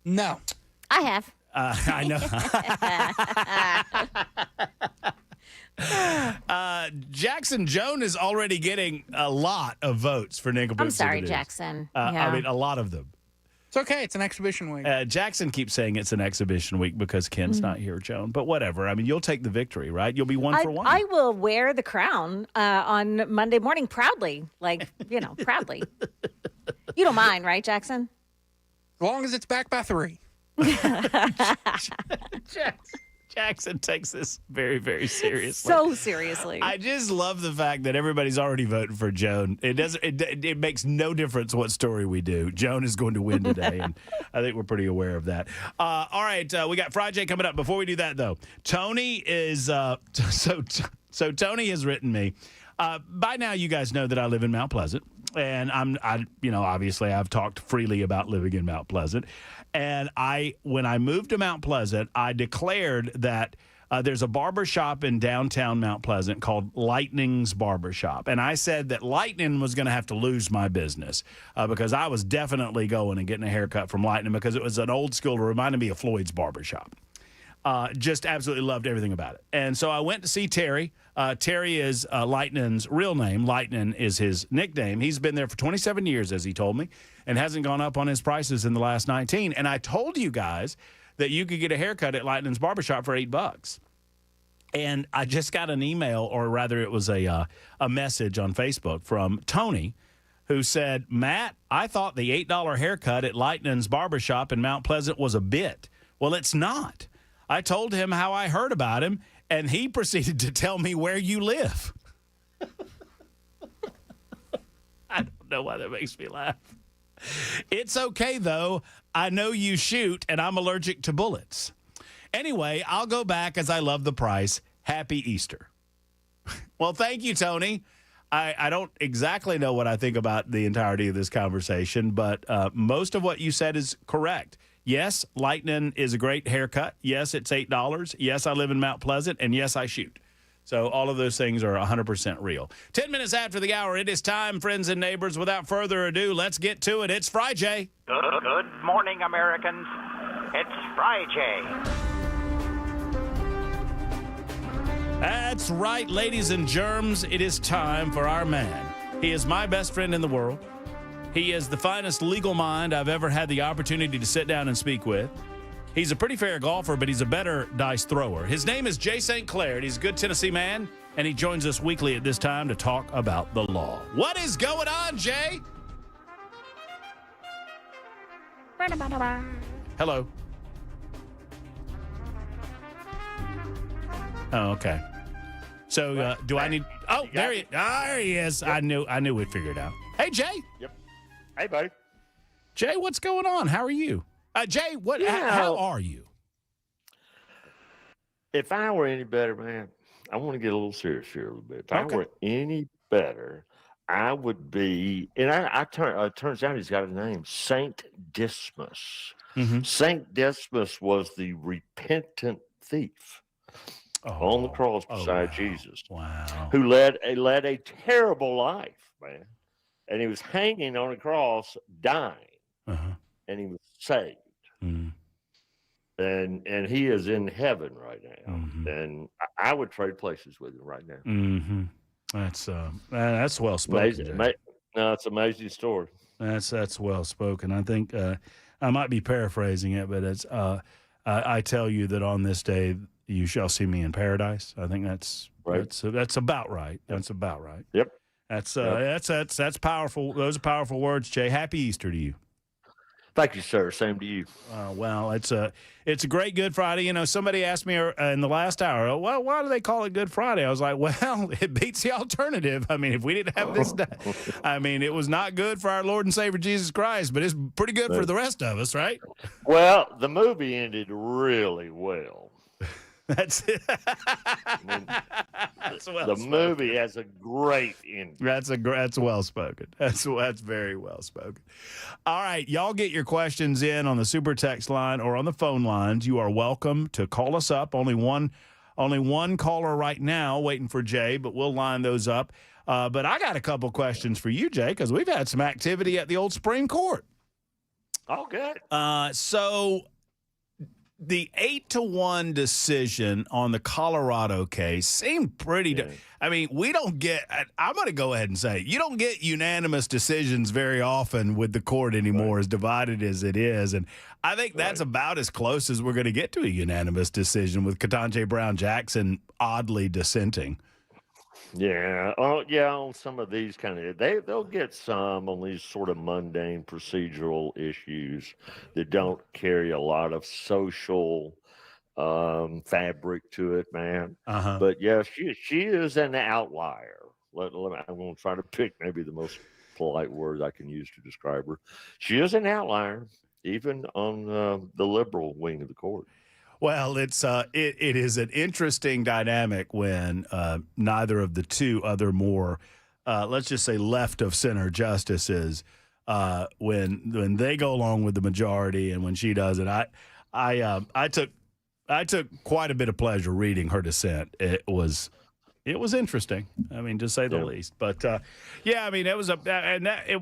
No. I have. I know. Jackson Joan is already getting a lot of votes for Ninkham. I'm sorry, Jackson. I mean, a lot of them. It's okay. It's an exhibition week. Jackson keeps saying it's an exhibition week because Ken's not here, Joan. But whatever. I mean, you'll take the victory, right? You'll be one for one. I will wear the crown on Monday morning proudly. Proudly. You don't mind, right, Jackson? As long as it's back by 3. Jackson takes this very, very seriously. So seriously. I just love the fact that everybody's already voting for Joan. It makes no difference what story we do. Joan is going to win today, and I think we're pretty aware of that. All right, we got FriJay coming up. Before we do that, though, Tony is so Tony has written me. By now, you guys know that I live in Mount Pleasant, and obviously I've talked freely about living in Mount Pleasant. And when I moved to Mount Pleasant, I declared that there's a barber shop in downtown Mount Pleasant called Lightning's Barbershop. And I said that Lightning was going to have to lose my business because I was definitely going and getting a haircut from Lightning because it was an old school, it reminded me of Floyd's Barbershop. Just absolutely loved everything about it. And so I went to see Terry. Terry is Lightning's real name. Lightning is his nickname. He's been there for 27 years, as he told me, and hasn't gone up on his prices in the last 19. And I told you guys that you could get a haircut at Lightning's Barbershop for $8. And I just got an email, or rather it was a message on Facebook from Tony, who said, Matt, I thought the $8 haircut at Lightning's Barbershop in Mount Pleasant was a bit. Well, it's not. I told him how I heard about him, and he proceeded to tell me where you live. I don't know why that makes me laugh. It's okay, though. I know you shoot, and I'm allergic to bullets. Anyway, I'll go back as I love the price. Happy Easter. Well, thank you, Tony. I don't exactly know what I think about the entirety of this conversation, but most of what you said is correct. Yes, Lightning is a great haircut. Yes, it's $8. Yes, I live in Mount Pleasant. And yes, I shoot. So all of those things are 100% real. 10 minutes after the hour, it is time, friends and neighbors. Without further ado, let's get to it. It's FriJay. Good morning, Americans. It's FriJay. That's right, ladies and germs. It is time for our man. He is my best friend in the world. He is the finest legal mind I've ever had the opportunity to sit down and speak with. He's a pretty fair golfer, but he's a better dice thrower. His name is Jay St. Clair, and he's a good Tennessee man, and he joins us weekly at this time to talk about the law. What is going on, Jay? Hello. Oh, okay. So, do I need? Oh, there he is. Yep. I knew we'd figure it out. Hey, Jay. Yep. Hey, buddy. Jay, what's going on? How are you? Jay, how are you? If I were any better, man, I want to get a little serious here a little bit. If I were any better, I would be, and it turns out he's got a name, Saint Dismas. Mm-hmm. Saint Dismas was the repentant thief on the cross beside Jesus. Wow. Who led a terrible life, man. And he was hanging on a cross, dying. Uh-huh. And he was saved. Mm-hmm. And he is in heaven right now. Mm-hmm. And I would trade places with him right now. Mm-hmm. That's well spoken. No, it's an amazing story. That's well spoken. I think I might be paraphrasing it, but it's I tell you that on this day you shall see me in paradise. I think that's right. That's about right. That's about right. Yep. That's powerful. Those are powerful words, Jay. Happy Easter to you. Thank you, sir. Same to you. Well, it's a great Good Friday. You know, somebody asked me in the last hour, well, why do they call it Good Friday? I was like, well, it beats the alternative. I mean, if we didn't have this, I mean, it was not good for our Lord and Savior Jesus Christ, but it's pretty good for the rest of us, right? Well, the movie ended really well. That's it. The movie has a great ending. That's well spoken. That's very well spoken. All right, y'all get your questions in on the super text line or on the phone lines. You are welcome to call us up. Only one caller right now waiting for Jay, but we'll line those up. But I got a couple questions for you, Jay, because we've had some activity at the old Supreme Court. Oh, good. So the 8-1 decision on the Colorado case seemed pretty. I mean, we don't get. I'm going to go ahead and say you don't get unanimous decisions very often with the court anymore, as divided as it is, and I think that's about as close as we're going to get to a unanimous decision with Ketanji Brown Jackson oddly dissenting. Yeah. Oh, yeah. On some of these they'll get some on these sort of mundane procedural issues that don't carry a lot of social fabric to it, man. Uh-huh. But yeah, she is an outlier. I'm going to try to pick maybe the most polite words I can use to describe her. She is an outlier, even on the liberal wing of the court. Well, it is an interesting dynamic when neither of the two other more, let's just say, left of center justices, when they go along with the majority and when she doesn't, I took quite a bit of pleasure reading her dissent. It was interesting. I mean, to say the least. But yeah, I mean, it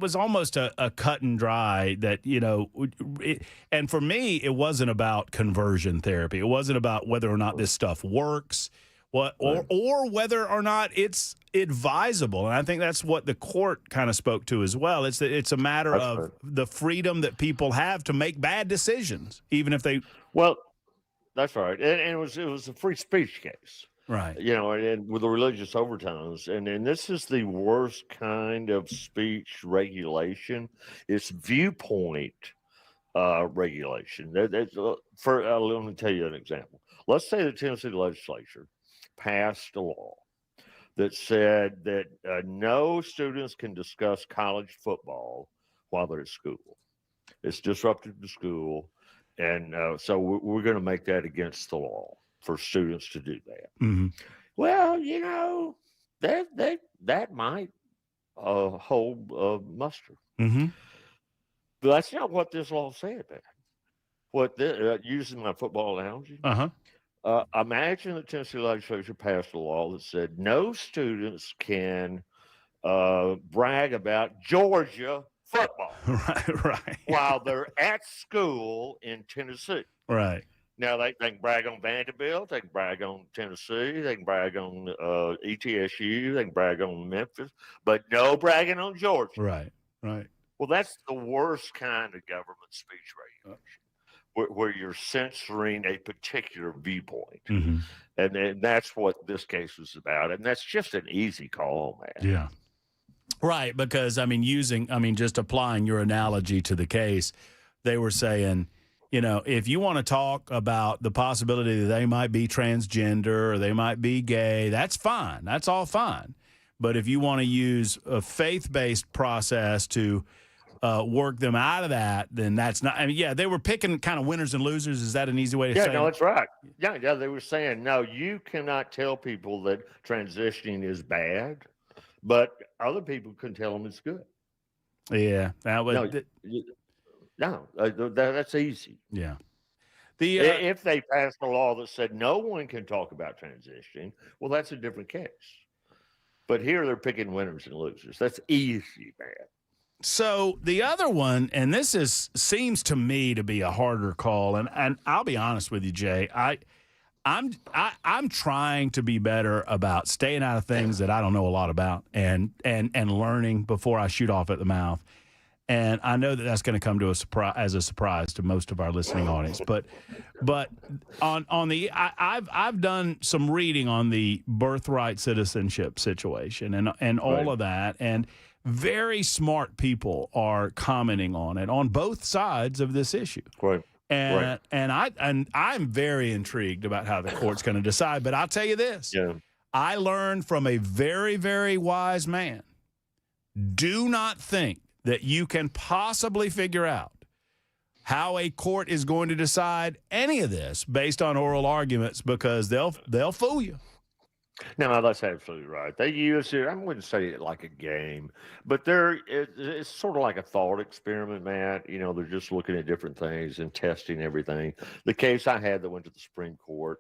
was almost a cut and dry that, you know, and for me, it wasn't about conversion therapy. It wasn't about whether or not this stuff works, or whether or not it's advisable. And I think that's what the court kind of spoke to as well. It's a matter of the freedom that people have to make bad decisions, even if they. Well, that's right, and it was a free speech case. Right. You know, and with the religious overtones. And this is the worst kind of speech regulation. It's viewpoint regulation. Let me tell you an example. Let's say the Tennessee legislature passed a law that said that no students can discuss college football while they're at school. It's disruptive to school. And so we're going to make that against the law for students to do that. Mm-hmm. Well, you know, that might hold muster. Mm-hmm. But that's not what this law said, man. Using my football analogy, imagine the Tennessee legislature passed a law that said no students can brag about Georgia football right. while they're at school in Tennessee. Right. Now, they can brag on Vanderbilt, they can brag on Tennessee, they can brag on ETSU, they can brag on Memphis, but no bragging on Georgia. Right. Well, that's the worst kind of government speech regulation. where you're censoring a particular viewpoint. Mm-hmm. And that's what this case was about. And that's just an easy call, man. Yeah. Right. Because, just applying your analogy to the case, they were saying, if you want to talk about the possibility that they might be transgender or they might be gay, that's fine. That's all fine. But if you want to use a faith-based process to work them out of that, then that's not. They were picking kind of winners and losers. Is that an easy way to say it? Yeah, no, that's right. Yeah, they were saying, no, you cannot tell people that transitioning is bad, but other people can tell them it's good. Yeah, that was. That's easy. Yeah. If they passed a law that said no one can talk about transitioning, well, that's a different case. But here they're picking winners and losers. That's easy, man. So the other one, and this seems to me to be a harder call, and I'll be honest with you, Jay, I'm trying to be better about staying out of things that I don't know a lot about and learning before I shoot off at the mouth. And I know that that's going to come to as a surprise to most of our listening audience. But I've done some reading on the birthright citizenship situation and all of that, and very smart people are commenting on it on both sides of this issue. Right. And I'm very intrigued about how the court's going to decide. But I'll tell you this: I learned from a very, very wise man. Do not think that you can possibly figure out how a court is going to decide any of this based on oral arguments, because they'll fool you. No, that's absolutely right. They use it, I wouldn't say it like a game, but it's sort of like a thought experiment, Matt. They're just looking at different things and testing everything. The case I had that went to the Supreme Court,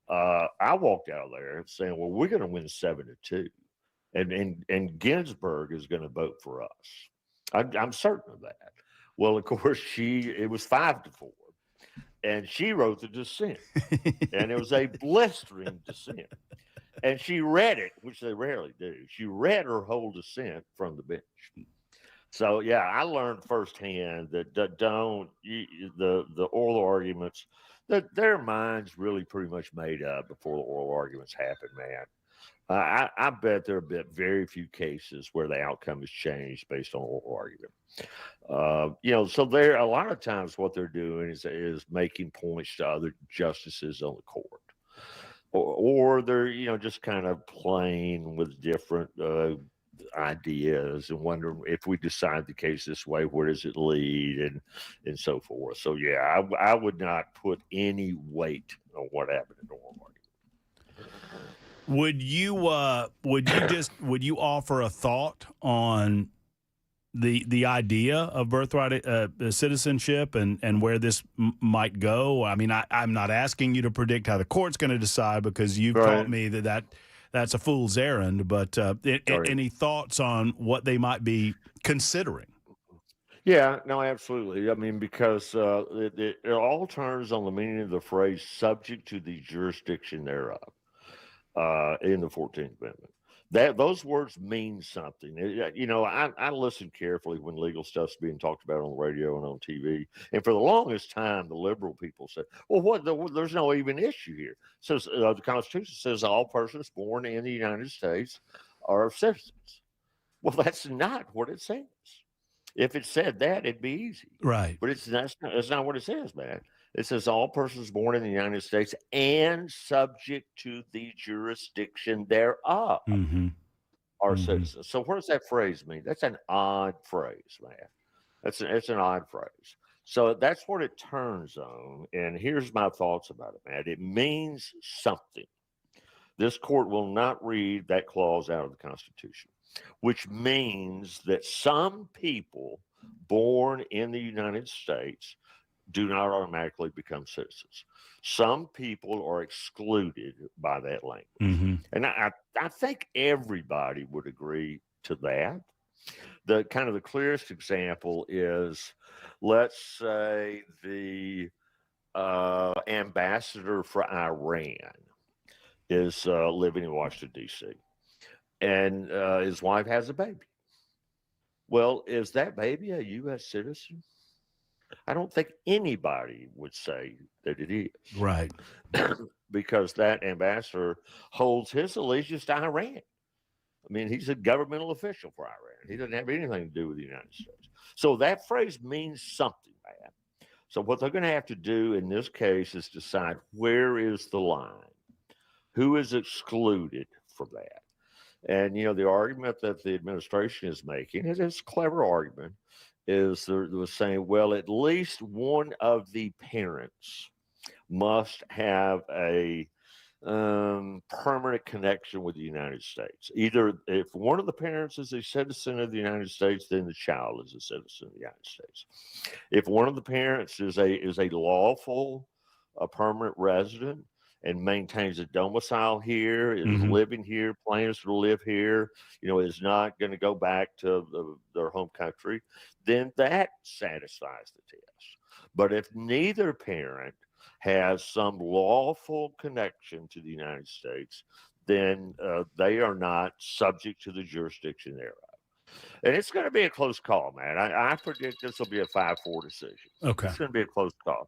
I walked out of there saying, well, we're going to win 7-2. And Ginsburg is going to vote for us. I'm certain of that. Well, of course, it was 5-4, and she wrote the dissent, and it was a blistering dissent. And she read it, which they rarely do. She read her whole dissent from the bench. So, yeah, I learned firsthand that the oral arguments, that their minds really pretty much made up before the oral arguments happen, man. I bet there have been very few cases where the outcome has changed based on oral argument. So they're a lot of times what they're doing is making points to other justices on the court, or they're just kind of playing with different ideas and wondering, if we decide the case this way, where does it lead, and so forth. So yeah, I would not put any weight on what happened in oral argument. Would you offer a thought on the idea of birthright citizenship and where this might go? I'm not asking you to predict how the court's going to decide, because you've taught me that's a fool's errand. But any thoughts on what they might be considering? Yeah, no, absolutely. Because it all turns on the meaning of the phrase "subject to the jurisdiction thereof." In the 14th Amendment. Those words mean something. I listen carefully when legal stuff's being talked about on the radio and on TV. And for the longest time, the liberal people said, well, there's no even issue here. So the Constitution says all persons born in the United States are citizens. Well, that's not what it says. If it said that, it'd be easy. Right. But that's not what it says, man. It says all persons born in the United States and subject to the jurisdiction thereof are citizens. So what does that phrase mean? That's an odd phrase, man. It's an odd phrase. So that's what it turns on. And here's my thoughts about it, man. It means something. This court will not read that clause out of the Constitution, which means that some people born in the United States do not automatically become citizens. Some people are excluded by that language. And I think everybody would agree to that. The clearest example is, let's say the ambassador for Iran is living in Washington, D.C., and his wife has a baby. Well, is that baby a U.S. citizen? I don't think anybody would say that it is. Right. Because that ambassador holds his allegiance to Iran. I mean, he's a governmental official for Iran. He doesn't have anything to do with the United States. So that phrase means something, man. So what they're going to have to do in this case is decide where is the line, who is excluded from that. And the argument that the administration is making, it is a clever argument, is they're saying, well, at least one of the parents must have a permanent connection with the United States. Either if one of the parents is a citizen of the United States, then the child is a citizen of the United States. If one of the parents is a lawful, a permanent resident and maintains a domicile here, is living here, plans to live here, is not going to go back to their home country, then that satisfies the test. But if neither parent has some lawful connection to the United States, then they are not subject to the jurisdiction thereof. And it's going to be a close call, man. I predict this will be a 5-4 decision. Okay. It's going to be a close call.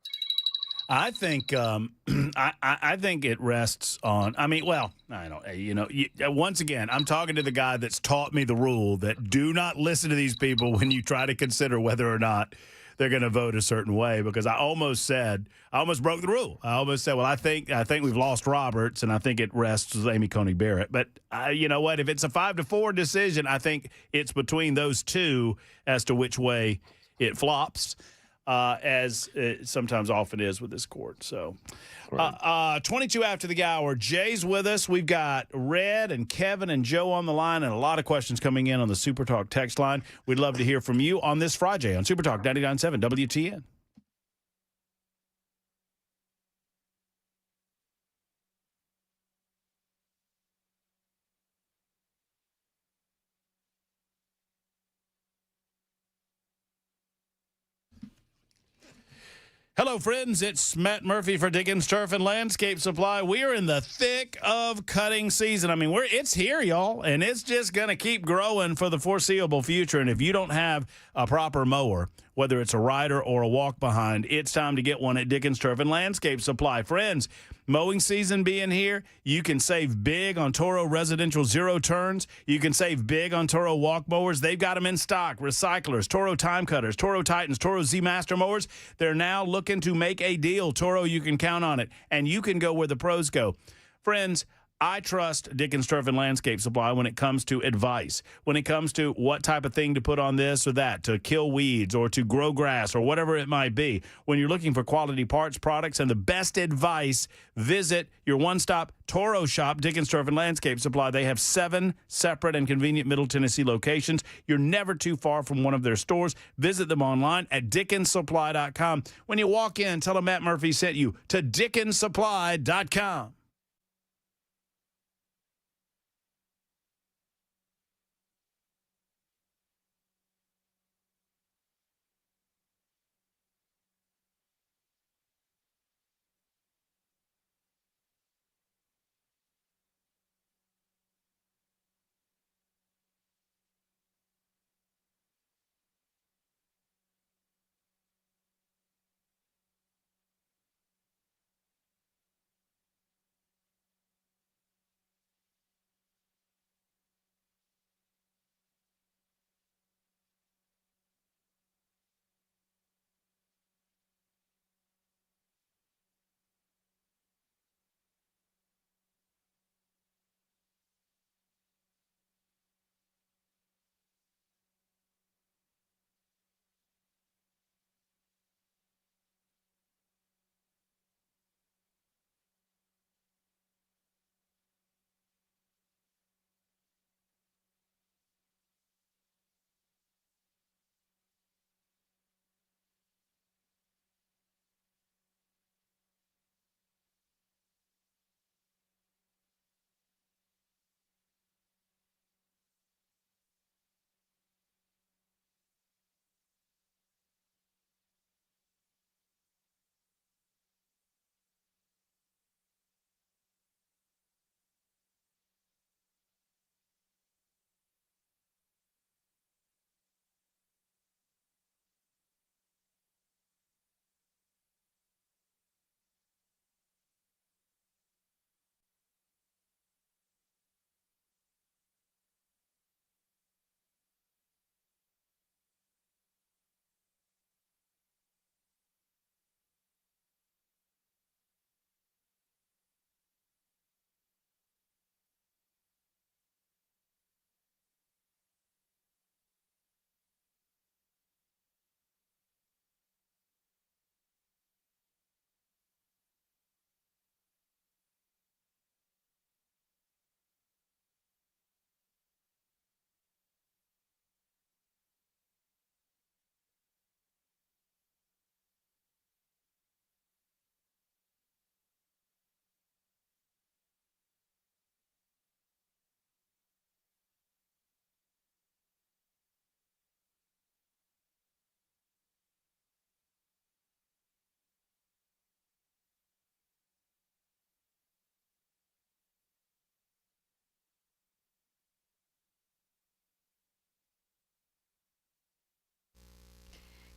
I think I think it rests on. I mean, well, I don't. Once again, I'm talking to the guy that's taught me the rule that do not listen to these people when you try to consider whether or not they're going to vote a certain way. Because I almost broke the rule. I almost said, well, I think we've lost Roberts, and I think it rests with Amy Coney Barrett. But you know what? If it's a 5-4 decision, I think it's between those two as to which way it flops. As it sometimes often is with this court. So, 22 after the hour, Jay's with us. We've got Red and Kevin and Joe on the line, and a lot of questions coming in on the Super Talk text line. We'd love to hear from you on this FriJay on Super Talk 99.7 WTN. Hello, friends. It's Matt Murphy for Dickens Turf and Landscape Supply. We are in the thick of cutting season. I mean, it's here, y'all, and it's just going to keep growing for the foreseeable future. And if you don't have a proper mower, whether it's a rider or a walk behind, it's time to get one at Dickens Turf and Landscape Supply. Friends, mowing season being here, you can save big on Toro residential zero turns. You can save big on Toro walk mowers. They've got them in stock. Recyclers, Toro time cutters, Toro Titans, Toro Z Master mowers. They're now looking to make a deal. Toro, you can count on it, and you can go where the pros go. Friends, I trust Dickens Turf and Landscape Supply when it comes to advice, when it comes to what type of thing to put on this or that, to kill weeds or to grow grass or whatever it might be. When you're looking for quality parts, products, and the best advice, visit your one-stop Toro shop, Dickens Turf and Landscape Supply. They have 7 separate and convenient Middle Tennessee locations. You're never too far from one of their stores. Visit them online at dickenssupply.com. When you walk in, tell them Matt Murphy sent you to dickenssupply.com.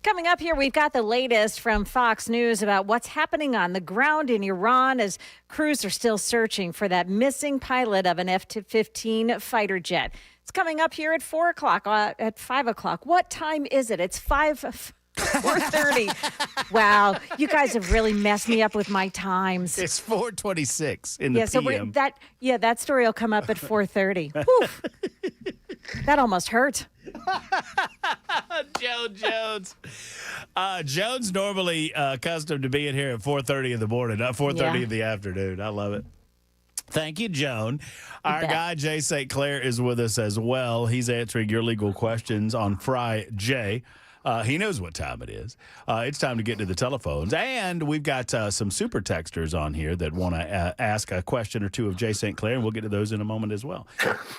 Coming up here, we've got the latest from Fox News about what's happening on the ground in Iran as crews are still searching for that missing pilot of an F-15 fighter jet. It's coming up here at 4 o'clock, at 5 o'clock. What time is it? It's 4:30. Wow, you guys have really messed me up with my times. It's 4:26 in the PM. So that story will come up at 4:30. That almost hurt. Joe Jones. Jones normally accustomed to being here at 4:30 in the morning, not 4:30 in the afternoon. I love it. Thank you, Joan. Our guy, Jay St. Clair, is with us as well. He's answering your legal questions on FriJay. He knows what time it is. It's time to get to the telephones. And we've got some super texters on here that want to ask a question or two of Jay St. Clair, and we'll get to those in a moment as well.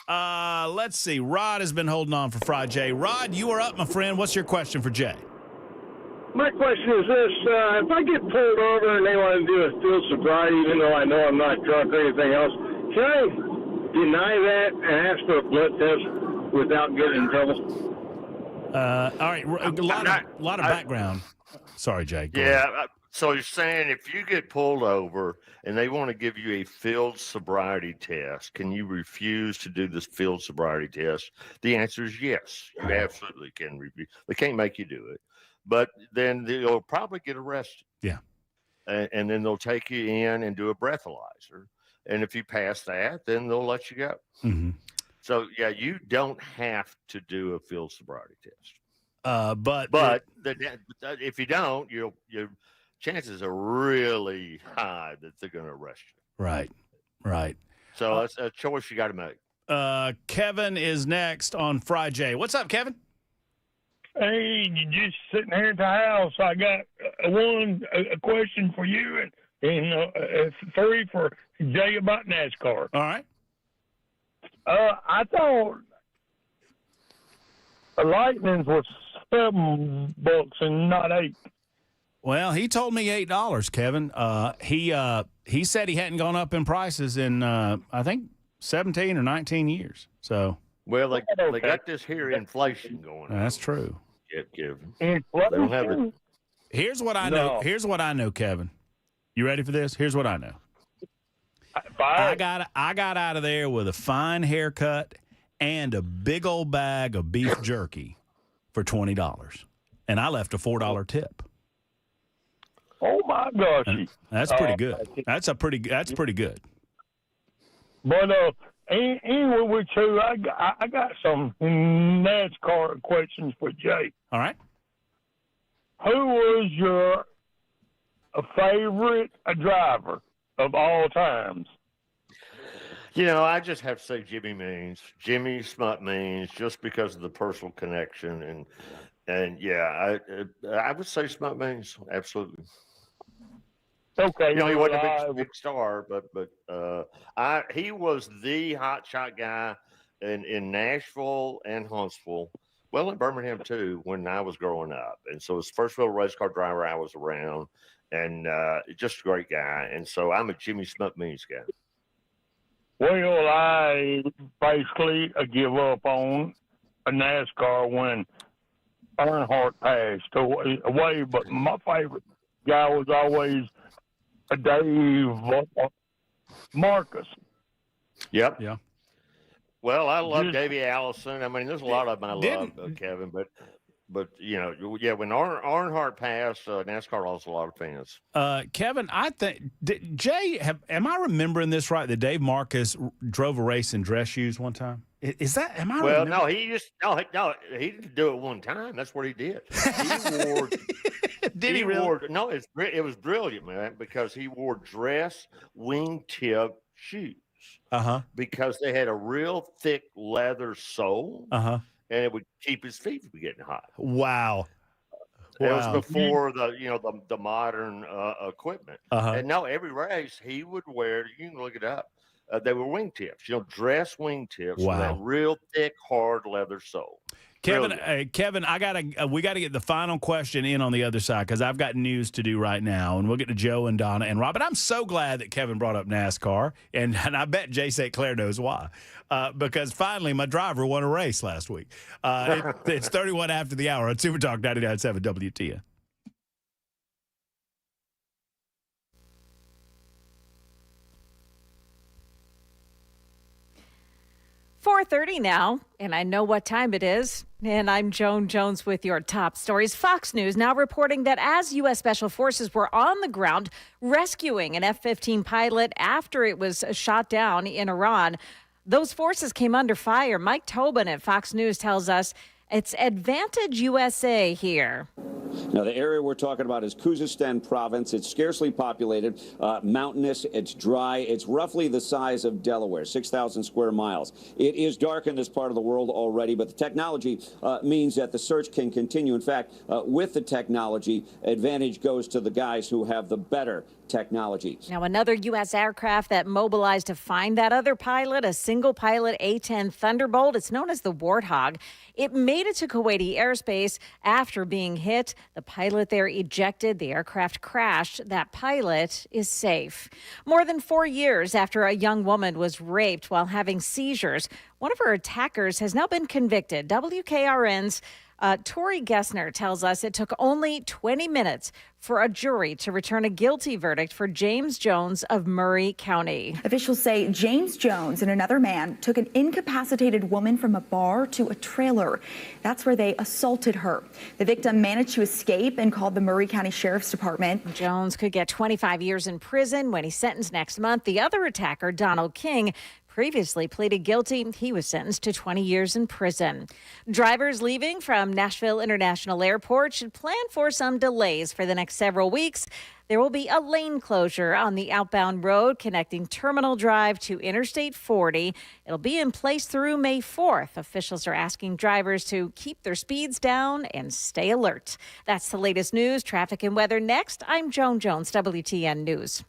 Let's see. Rod has been holding on for FriJay. Rod, you are up, my friend. What's your question for Jay? My question is this. If I get pulled over and they want to do a field sobriety, even though I know I'm not drunk or anything else, can I deny that and ask for a blood test without getting in trouble? All right. A lot of background. Sorry, Jay. Go ahead. So you're saying if you get pulled over and they want to give you a field sobriety test, can you refuse to do this field sobriety test? The answer is yes. You absolutely can refuse. They can't make you do it. But then you'll probably get arrested. Yeah. And then they'll take you in and do a breathalyzer. And if you pass that, then they'll let you go. Mm-hmm. So, you don't have to do a field sobriety test. But if you don't, your chances are really high that they're going to arrest you. Right. So that's a choice you got to make. Kevin is next on FriJay. What's up, Kevin? Hey, you just sitting here at the house. I got a question for you and 3 for Jay about NASCAR. All right. I thought a Lightning was $7 and not $8. Well, he told me $8, Kevin. He said he hadn't gone up in prices in I think 17 or 19 years. So they got this here inflation going on. That's true. Kevin. They don't have it. Here's what I know. Here's what I know, Kevin. You ready for this? Here's what I know. I got out of there with a fine haircut and a big old bag of beef jerky for $20, and I left a $4 tip. Oh my gosh, that's pretty good. That's pretty good. But anyway, with you, I got some NASCAR questions for Jay. All right. Who was your favorite driver of all times? I just have to say Jimmy Smut Means, just because of the personal connection, and I would say Smut Means, absolutely. Okay, he wasn't a big star, but he was the hot shot guy in Nashville and Huntsville. Well, in Birmingham too, when I was growing up, and so it's the first real race car driver I was around, and just a great guy. And so I'm a Jimmy Smut Means guy. Well, I basically give up on a NASCAR when Earnhardt passed away, but my favorite guy was always Dave Marcus. Yep. Yeah. Well, I love Davey Allison. I mean, there's a lot of them I love, Kevin, but when Earnhardt passed, NASCAR lost a lot of fans. Kevin, I think Jay, am I remembering this right? That Dave Marcus drove a race in dress shoes one time. Is that? Am I? Well, no, he didn't do it one time. That's what he did. He wore. Did he really? No, it was brilliant, man, because he wore dress wingtip shoes. Because they had a real thick leather sole. And it would keep his feet from getting hot. Wow. It was before the modern equipment. And no, every race he would wear. You can look it up. They were wingtips, dress wingtips with that real thick, hard leather sole. Kevin, we gotta get the final question in on the other side because I've got news to do right now, and we'll get to Joe and Donna and Rob. But I'm so glad that Kevin brought up NASCAR, and I bet Jay St. Clair knows why. Because finally, my driver won a race last week. It's 31 after the hour on Super Talk 99.7 WTN. .30 now, and I know what time it is. And I'm Joan Jones with your top stories. Fox News now reporting that as U.S. Special Forces were on the ground rescuing an F-15 pilot after it was shot down in Iran, those forces came under fire. Mike Tobin at Fox News tells us it's Advantage USA here. Now, the area we're talking about is Khuzestan province. It's scarcely populated, mountainous, it's dry. It's roughly the size of Delaware, 6,000 square miles. It is dark in this part of the world already, but the technology means that the search can continue. In fact, with the technology, advantage goes to the guys who have the better technology. Now, another U.S. aircraft that mobilized to find that other pilot, a single-pilot A-10 Thunderbolt. It's known as the Warthog. It made it to Kuwaiti airspace after being hit. The pilot there ejected. The aircraft crashed. That pilot is safe. More than 4 years after a young woman was raped while having seizures, one of her attackers has now been convicted. WKRN's Tori Gessner tells us it took only 20 minutes for a jury to return a guilty verdict for James Jones of Murray County. Officials say James Jones and another man took an incapacitated woman from a bar to a trailer. That's where they assaulted her. The victim managed to escape and called the Murray County Sheriff's Department. Jones could get 25 years in prison when he's sentenced next month. The other attacker, Donald King, previously pleaded guilty. He was sentenced to 20 years in prison. Drivers leaving from Nashville International Airport should plan for some delays for the next several weeks. There will be a lane closure on the outbound road connecting Terminal Drive to Interstate 40. It'll be in place through May 4th. Officials are asking drivers to keep their speeds down and stay alert. That's the latest news, traffic, and weather next. I'm Joan Jones, WTN News.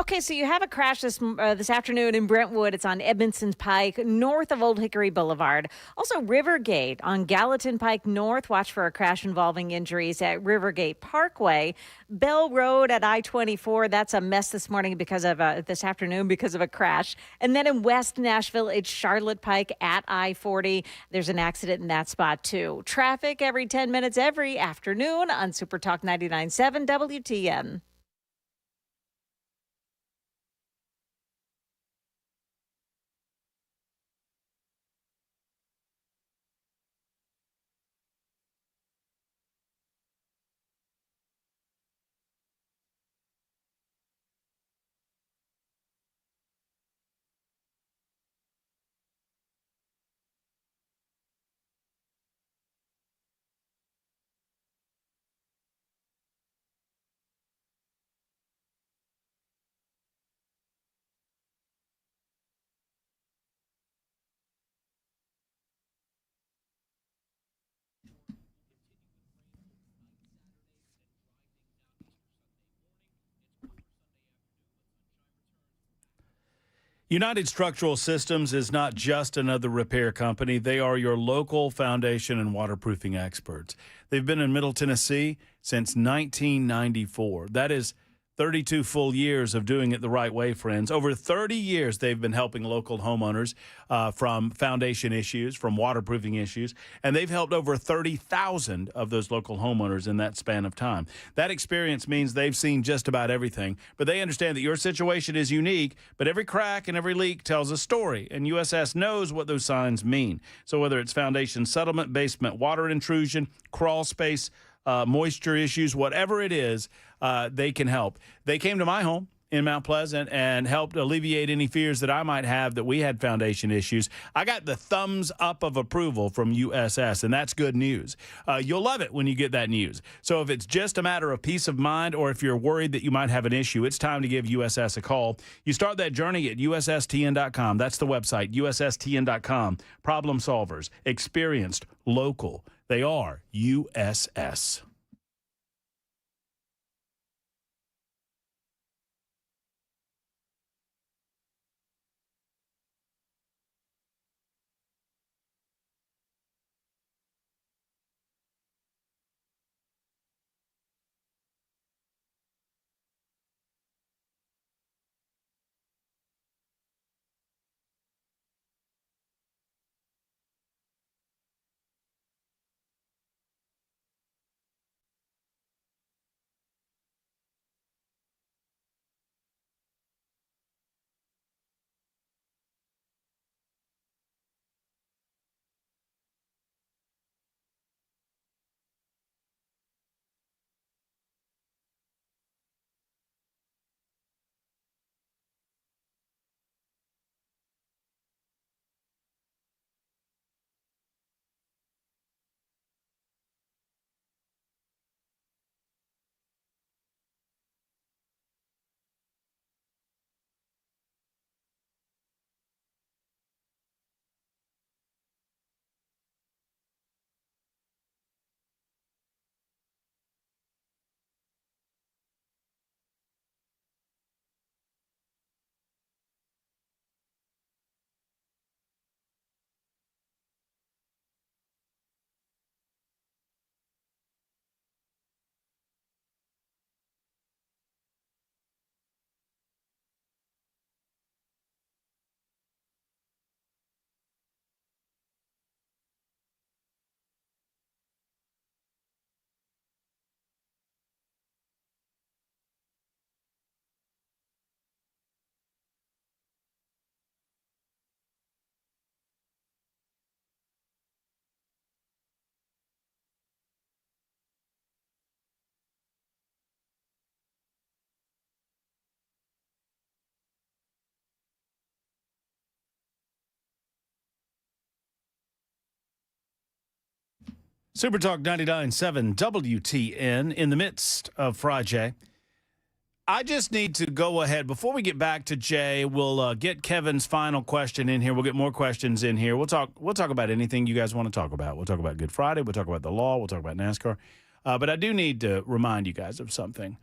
Okay, so you have a crash this afternoon in Brentwood. It's on Edmondson Pike, north of Old Hickory Boulevard. Also, Rivergate on Gallatin Pike North. Watch for a crash involving injuries at Rivergate Parkway. Bell Road at I-24. That's a mess this morning this afternoon because of a crash. And then in West Nashville, it's Charlotte Pike at I-40. There's an accident in that spot, too. Traffic every 10 minutes every afternoon on Super Talk 99.7 WTN. United Structural Systems is not just another repair company. They are your local foundation and waterproofing experts. They've been in Middle Tennessee since 1994. That is 32 full years of doing it the right way, friends. Over 30 years, they've been helping local homeowners from foundation issues, from waterproofing issues, and they've helped over 30,000 of those local homeowners in that span of time. That experience means they've seen just about everything, but they understand that your situation is unique, but every crack and every leak tells a story, and USS knows what those signs mean. So whether it's foundation settlement, basement water intrusion, crawl space, moisture issues, whatever it is, they can help. They came to my home in Mount Pleasant and helped alleviate any fears that I might have that we had foundation issues. I got the thumbs up of approval from USS, and that's good news. You'll love it when you get that news. So if it's just a matter of peace of mind or if you're worried that you might have an issue, it's time to give USS a call. You start that journey at USSTN.com. That's the website, USSTN.com. Problem solvers, experienced, local. They are USS. Super Talk 99.7 WTN in the midst of FriJay. I just need to go ahead. Before we get back to Jay, we'll get Kevin's final question in here. We'll get more questions in here. We'll talk about anything you guys want to talk about. We'll talk about Good Friday. We'll talk about the law. We'll talk about NASCAR. But I do need to remind you guys of something.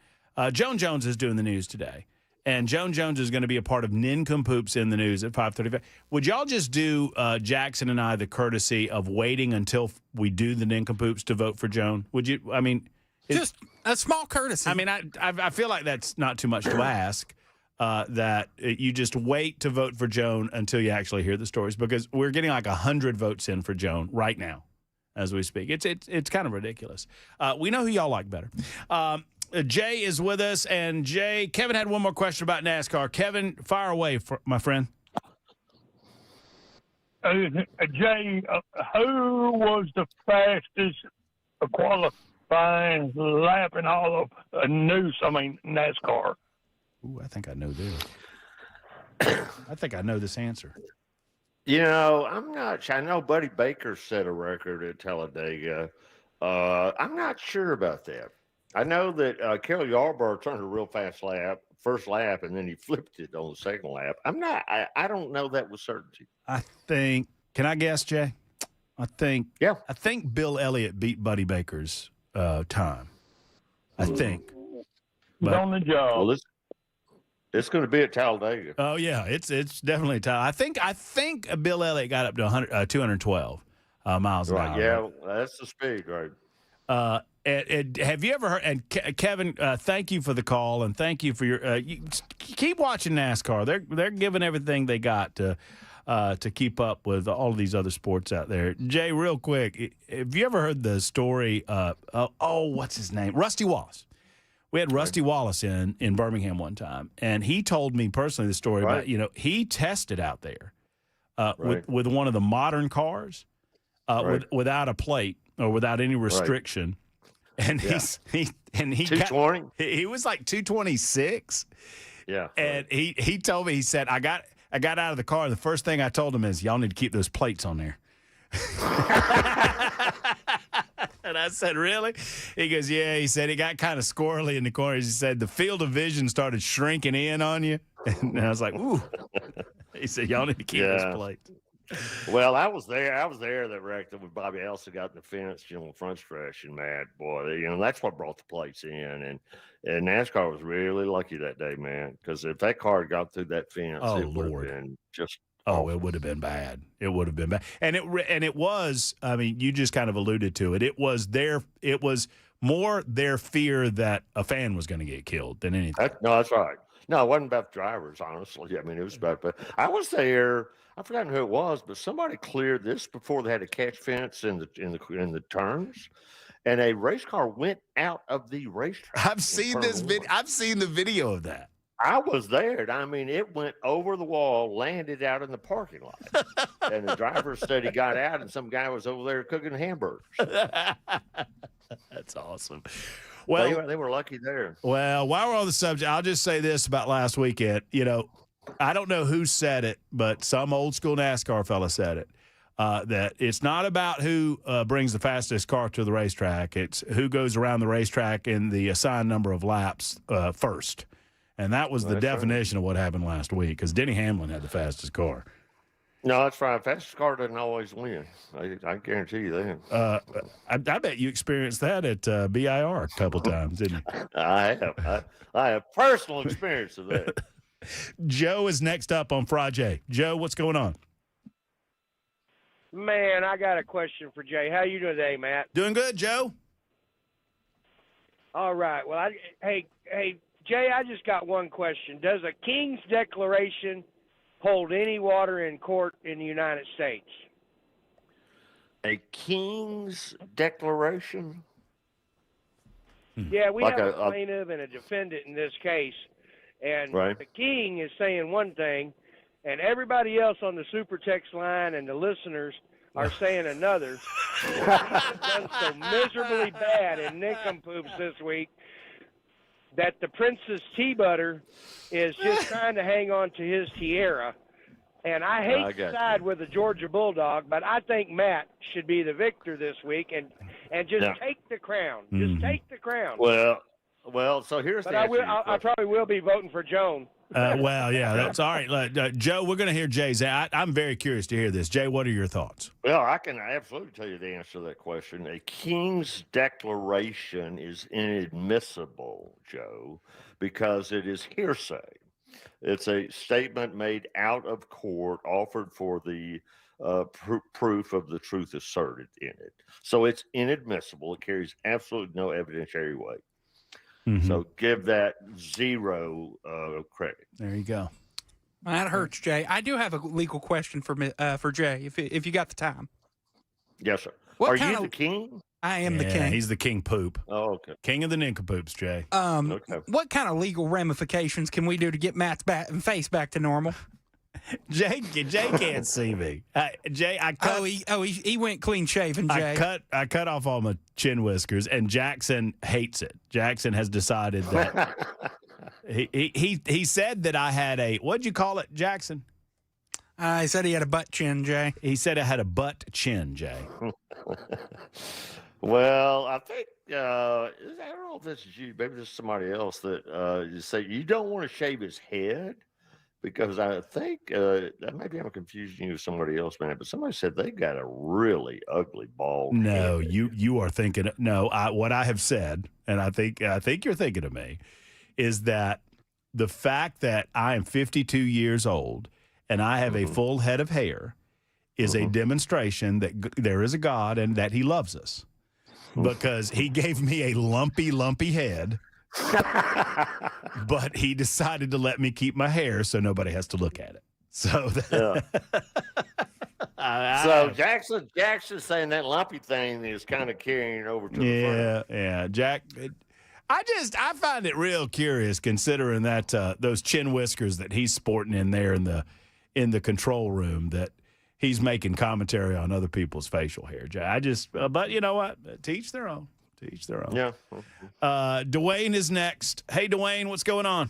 Joan Jones is doing the news today. And Joan Jones is going to be a part of Ninkham Poops in the news at 5:35. Would y'all just do Jackson and I the courtesy of waiting until we do the Ninkham Poops to vote for Joan? Would you? I mean, just a small courtesy. I mean, I feel like that's not too much to ask. That you just wait to vote for Joan until you actually hear the stories, because we're getting like 100 votes in for Joan right now as we speak. It's kind of ridiculous. We know who y'all like better. Jay is with us, and Jay, Kevin had one more question about NASCAR. Kevin, fire away, my friend. Jay, who was the fastest qualifying lap in all of NASCAR? Ooh, I think I know this. I think I know this answer. You know, I'm not sure. I know Buddy Baker set a record at Talladega. I'm not sure about that. I know that Kelly Yarborough turned a real fast lap, first lap, and then he flipped it on the second lap. I don't know that with certainty. I think, can I guess, Jay? I think Bill Elliott beat Buddy Baker's time. I think. But on the job. Well, it's going to be at Talladega. Oh yeah, it's definitely Talladega. I think Bill Elliott got up to 212 miles an hour. Yeah, that's the speed, right? Have you ever heard? And Kevin, thank you for the call, and thank you for your. Keep watching NASCAR. They're giving everything they got to keep up with all of these other sports out there. Jay, real quick, have you ever heard the story? What's his name? Rusty Wallace. We had Rusty Wallace in Birmingham one time, and he told me personally the story about he tested out there with one of the modern cars without a plate or without any restriction. And he 220. He was like 226. Yeah. And he told me, he said, I got out of the car. And the first thing I told him is, y'all need to keep those plates on there. And I said, really? He goes, yeah. He said it got kind of squirrely in the corners. He said the field of vision started shrinking in on you. And I was like, ooh. He said, y'all need to keep those plates. Well, I was there that wrecked when Bobby Elsa got in the fence, on the front stretch, and man, boy, that's what brought the plates in. And NASCAR was really lucky that day, man, because if that car had got through that fence, it would have been just awful. It would have been bad. It would have been bad. And it was, I mean, you just kind of alluded to it. It was more their fear that a fan was going to get killed than anything. No, that's right. No, it wasn't about drivers, honestly. I mean, it was about, but I was there. I've forgotten who it was, but somebody cleared this before they had a catch fence in the turns, and a race car went out of the racetrack. I've seen this video. I've seen the video of that. I was there. And I mean, it went over the wall, landed out in the parking lot, and the driver said he got out, and some guy was over there cooking hamburgers. That's awesome. Well, they were lucky there. Well, while we're on the subject, I'll just say this about last weekend. I don't know who said it, but some old school NASCAR fella said it, that it's not about who brings the fastest car to the racetrack. It's who goes around the racetrack in the assigned number of laps first. And that was the definition of what happened last week, because Denny Hamlin had the fastest car. No, that's right. Fastest car doesn't always win. I guarantee you that. I bet you experienced that at BIR a couple times, didn't you? I have personal experience of that. Joe is next up on FriJay. Joe, what's going on? Man, I got a question for Jay. How you doing today, Matt? Doing good, Joe. All right. Well, hey, Jay, I just got one question. Does a King's Declaration hold any water in court in the United States? A King's Declaration? Yeah, we have a plaintiff and a defendant in this case. And the king is saying one thing, and everybody else on the super text line and the listeners are saying another. He's done so miserably bad in Ninkham poops this week that the Princess Tea Butter is just trying to hang on to his tiara. And I hate to side with the Georgia Bulldog, but I think Matt should be the victor this week and just take the crown. Just take the crown. Well, so here's but the answer. I probably will be voting for Joan. Well, yeah, that's all right. Joe, we're going to hear Jay's. I'm very curious to hear this. Jay, what are your thoughts? Well, I can absolutely tell you the answer to that question. A King's Declaration is inadmissible, Joe, because it is hearsay. It's a statement made out of court, offered for the proof of the truth asserted in it. So it's inadmissible. It carries absolutely no evidentiary weight. Mm-hmm. So give that zero credit. There you go. Well, that hurts, Jay. I do have a legal question for Jay, if you got the time. Yes, sir. Are you the king? I am the king. He's the king poop. Oh, okay. King of the nincompoops, Jay. Okay. What kind of legal ramifications can we do to get Matt's face back to normal? Jay can't see me. Jay, I cut. He went clean shaven, Jay. I cut off all my chin whiskers, and Jackson hates it. Jackson has decided that he said that I had a, what'd you call it, Jackson? He said he had a butt chin, Jay. He said I had a butt chin, Jay. Well, I think I don't know if this is you, maybe this is somebody else that you say you don't want to shave his head. Because I think maybe I'm confusing you with somebody else, man. But somebody said they got a really ugly bald. No, head. you are thinking. No, what I have said, and I think you're thinking of me, is that the fact that I am 52 years old and I have a full head of hair is a demonstration that there is a God and that He loves us, because He gave me a lumpy head. But He decided to let me keep my hair so nobody has to look at it. So, so Jackson's saying that lumpy thing is kind of carrying over to the front. Yeah, Jack. I find it real curious considering that those chin whiskers that he's sporting in there in the control room, that he's making commentary on other people's facial hair. But you know what? Teach their own. To each their own. Yeah. Dwayne is next. Hey, Dwayne, what's going on?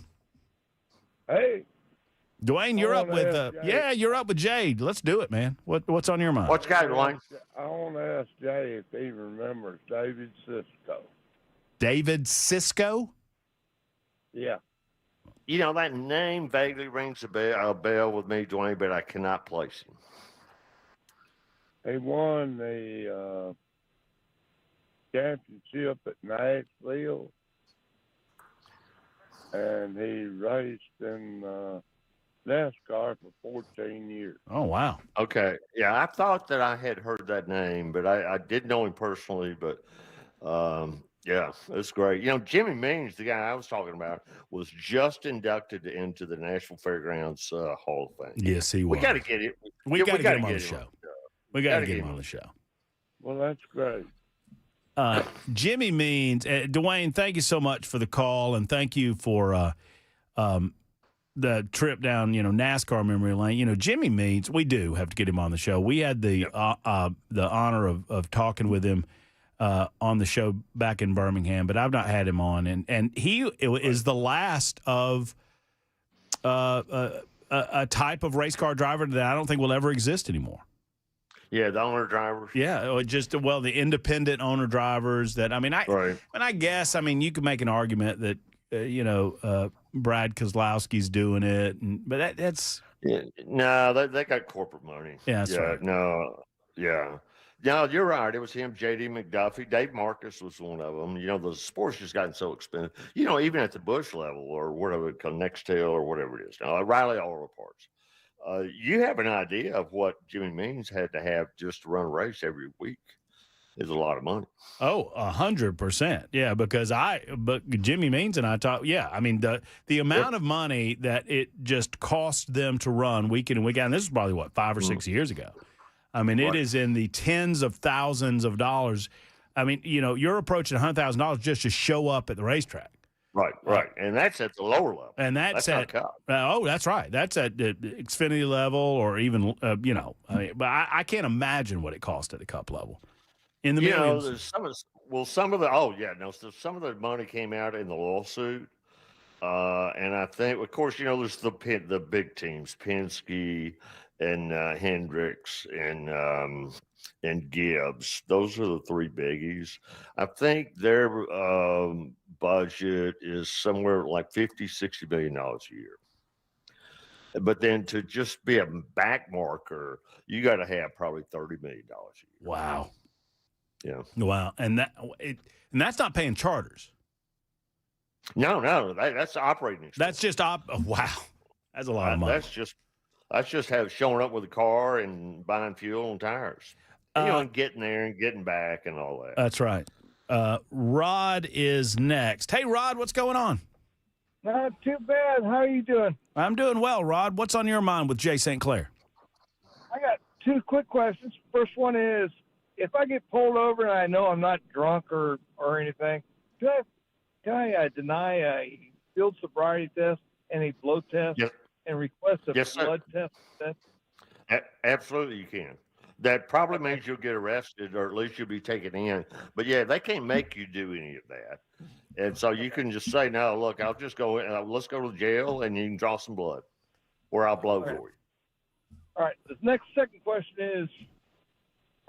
Hey. Dwayne, you're up with you're up with Jay. Let's do it, man. What's on your mind? What's got, Dwayne? I want to ask Jay if he remembers David Cisco. David Cisco? Yeah. You know, that name vaguely rings a bell with me, Dwayne, but I cannot place him. He won the championship at Nashville, and he raced in NASCAR for 14 years. Oh, wow. Okay. Yeah, I thought that I had heard that name, but I did know him personally, but yeah, that's great. You know, Jimmy Means, the guy I was talking about, was just inducted into the Nashville Fairgrounds Hall of Fame. Yes, he was. We got to get it. We got to get him on the show. We got to get him on the show. Well, that's great. Jimmy Means, Dwayne, thank you so much for the call, and thank you for the trip down, NASCAR memory lane. Jimmy Means, we do have to get him on the show. We had the honor of talking with him on the show back in Birmingham, but I've not had him on, and he is the last of a type of race car driver that I don't think will ever exist anymore. Yeah, the owner drivers. Yeah, the independent owner drivers that, I guess, you could make an argument that, Brad Kozlowski's doing it, but that's. Yeah, no, they got corporate money. Yeah, that's right. No, yeah. No, you're right. It was him, J.D. McDuffie. Dave Marcus was one of them. The sports just gotten so expensive. Even at the Bush level or whatever, Nextel or whatever it is. Now, Riley Auto Parts. You have an idea of what Jimmy Means had to have just to run a race every week. Is a lot of money. Oh, 100%. Yeah, but Jimmy Means and I talk. Yeah, the amount of money that it just cost them to run week in and week out. And this is probably 5 or 6 years ago. It is in the tens of thousands of dollars. You're approaching $100,000 just to show up at the racetrack. Right. And that's at the lower level. And that's at that's right. That's at the Xfinity level or even, but I can't imagine what it cost at the Cup level. In the millions. Some of the money came out in the lawsuit. And I think, of course, there's the big teams, Penske and Hendricks and Gibbs. Those are the three biggies. I think their budget is somewhere like $50-60 million a year. But then to just be a back marker, you got to have probably $30 million a year. Wow. Yeah. Wow. And that's not paying charters. No, that's operating expense. That's just wow. That's a lot of money. That's just showing up with a car and buying fuel and tires. And getting there and getting back and all that. That's right. Rod is next. Hey, Rod, what's going on? Not too bad. How are you doing? I'm doing well, Rod. What's on your mind with Jay St. Clair? I got two quick questions. First one is, if I get pulled over and I know I'm not drunk or anything, can I deny a field sobriety test and a blood test and request a blood test? Absolutely, you can. That probably means you'll get arrested or at least you'll be taken in. But, yeah, they can't make you do any of that. And so you can just say, no, look, I'll just go in. Let's go to jail and you can draw some blood or I'll blow for you. All right. The second question is,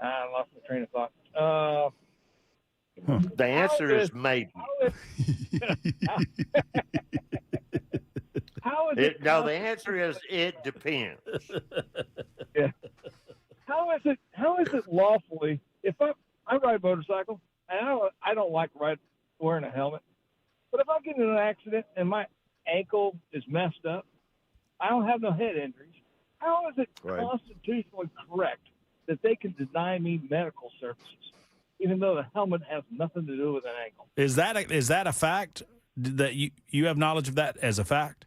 I lost my train of thought. The answer is maybe. No, the answer is it depends. Yeah. How is it lawfully, if I ride a motorcycle and I don't like wearing a helmet, but if I get in an accident and my ankle is messed up, I don't have no head injuries, how is it constitutionally correct that they can deny me medical services, even though the helmet has nothing to do with an ankle? Is that a fact? That you have knowledge of that as a fact?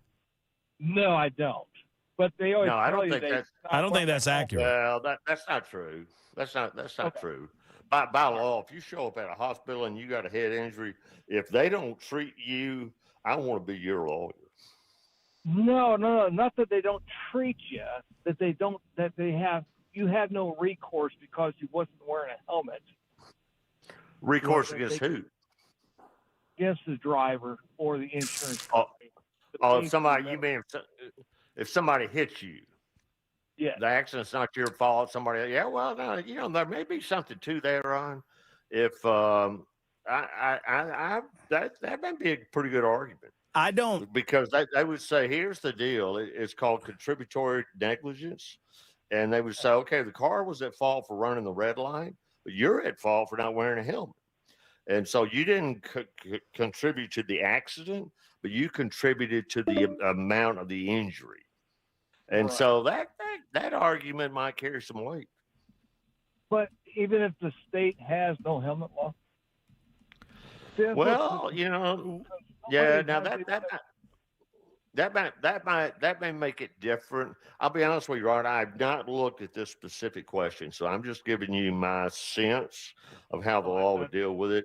No, I don't. But they always I don't think that's accurate. Well, that's not true. That's not true. By law, if you show up at a hospital and you got a head injury, if they don't treat you, I want to be your lawyer. No, not that they don't treat you. You have no recourse because you wasn't wearing a helmet. Recourse against who? Against the driver or the insurance company. Oh, if somebody, you mean if somebody hits you, Yeah. the accident's not your fault. Somebody, yeah, well, no, there may be something to that, Ron. If that may be a pretty good argument. I don't, because they would say, here's the deal. It's called contributory negligence, and they would say, okay, the car was at fault for running the red light, but you're at fault for not wearing a helmet. And so you didn't contribute to the accident, but you contributed to the amount of the injury. And so that argument might carry some weight. But even if the state has no helmet law, well, yeah. Now that may make it different. I'll be honest with you, Rod. I've not looked at this specific question, so I'm just giving you my sense of how the law would deal with it.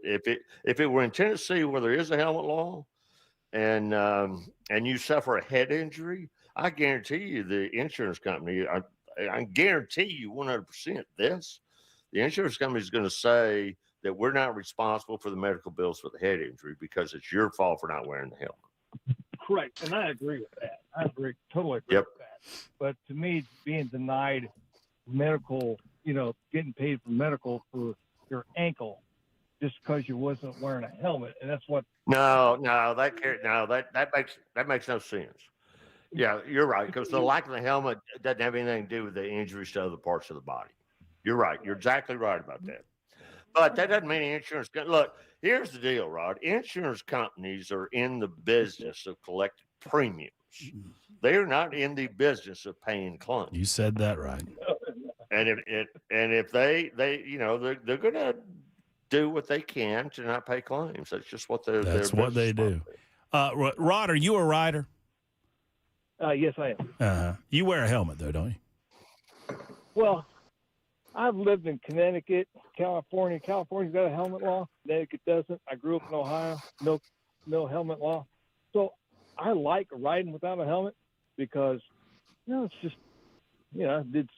If it were in Tennessee, where there is a helmet law, and you suffer a head injury, I guarantee you the insurance company. I guarantee you 100% this. The insurance company is going to say that we're not responsible for the medical bills for the head injury because it's your fault for not wearing the helmet. Correct, and I agree with that. I totally agree with that. But to me, being denied medical, getting paid for medical for your ankle just because you wasn't wearing a helmet, and that's what. That makes no sense. Yeah, you're right, because the lack of the helmet doesn't have anything to do with the injuries to other parts of the body. You're right. You're exactly right about that. But that doesn't mean insurance. Look, here's the deal, Rod. Insurance companies are in the business of collecting premiums. They're not in the business of paying claims. You said that right. And if they're going to do what they can to not pay claims. That's just what they're. That's what they do. Rod, are you a rider? Yes, I am. You wear a helmet, though, don't you? Well, I've lived in Connecticut, California. California's got a helmet law. Connecticut doesn't. I grew up in Ohio. No helmet law. So I like riding without a helmet because, it's just, it's.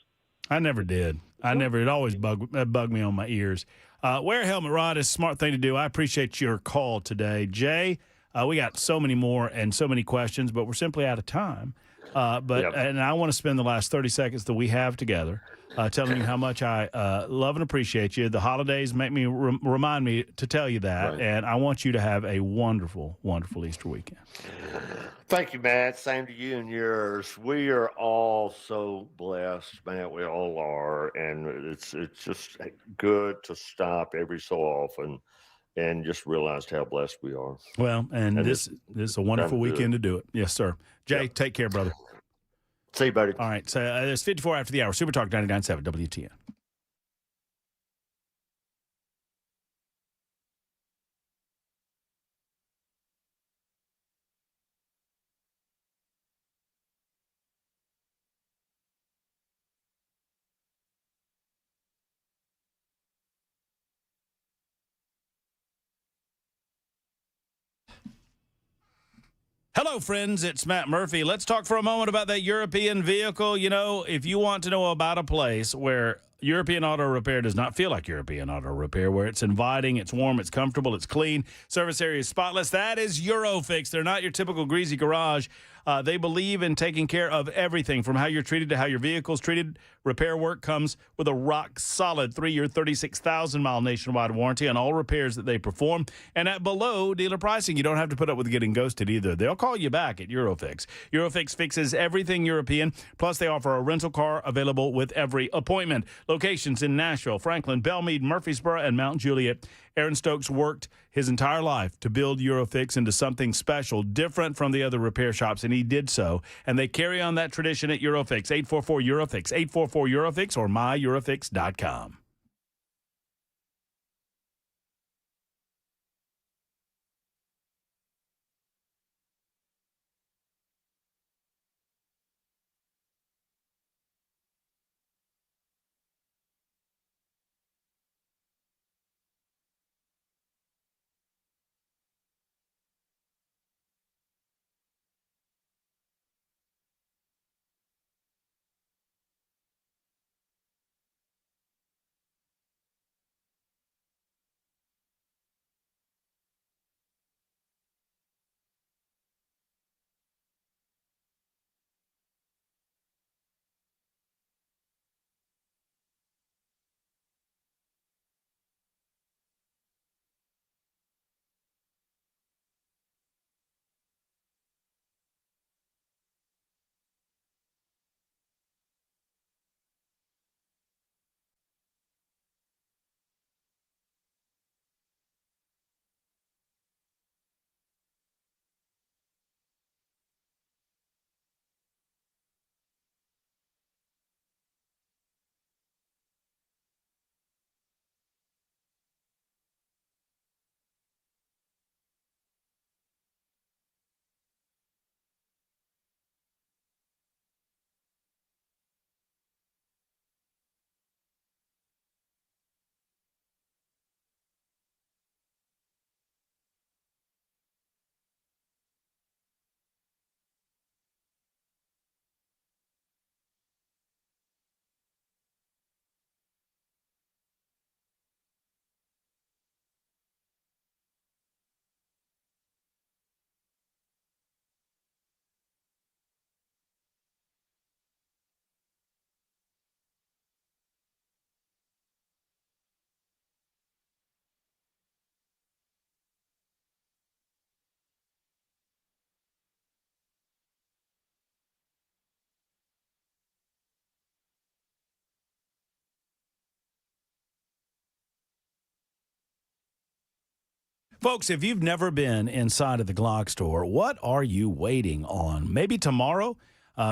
I never did. It always bugged me on my ears. Wear a helmet, Rod, is a smart thing to do. I appreciate your call today. Jay, we got so many more and so many questions, but we're simply out of time. And I want to spend the last 30 seconds that we have together telling you how much I love and appreciate you. The holidays make me remind me to tell you that, and I want you to have a wonderful, wonderful Easter weekend. Thank you, Matt. Same to you and yours. We are all so blessed, Matt. We all are, and it's just good to stop every so often and just realized how blessed we are. Well, and this is a wonderful weekend to do it. Yes, sir. Jay, take care, brother. See you, buddy. All right. So it's 54 after the hour. Super Talk 99.7 WTN. Hello, friends. It's Matt Murphy. Let's talk for a moment about that European vehicle. If you want to know about a place where European Auto Repair does not feel like European Auto Repair, where it's inviting, it's warm, it's comfortable, it's clean, service area is spotless, that is Eurofix. They're not your typical greasy garage. They believe in taking care of everything from how you're treated to how your vehicle's treated. Repair work comes with a rock-solid 3-year, 36,000-mile nationwide warranty on all repairs that they perform. And at below dealer pricing, you don't have to put up with getting ghosted either. They'll call you back at Eurofix. Eurofix fixes everything European, plus they offer a rental car available with every appointment. Locations in Nashville, Franklin, Belmead, Murfreesboro, and Mount Juliet. Aaron Stokes worked his entire life to build Eurofix into something special, different from the other repair shops, and he did so. And they carry on that tradition at Eurofix. 844-EUROFIX, 844-EUROFIX, or myeurofix.com. Folks, if you've never been inside of the Glock store, what are you waiting on? Maybe tomorrow?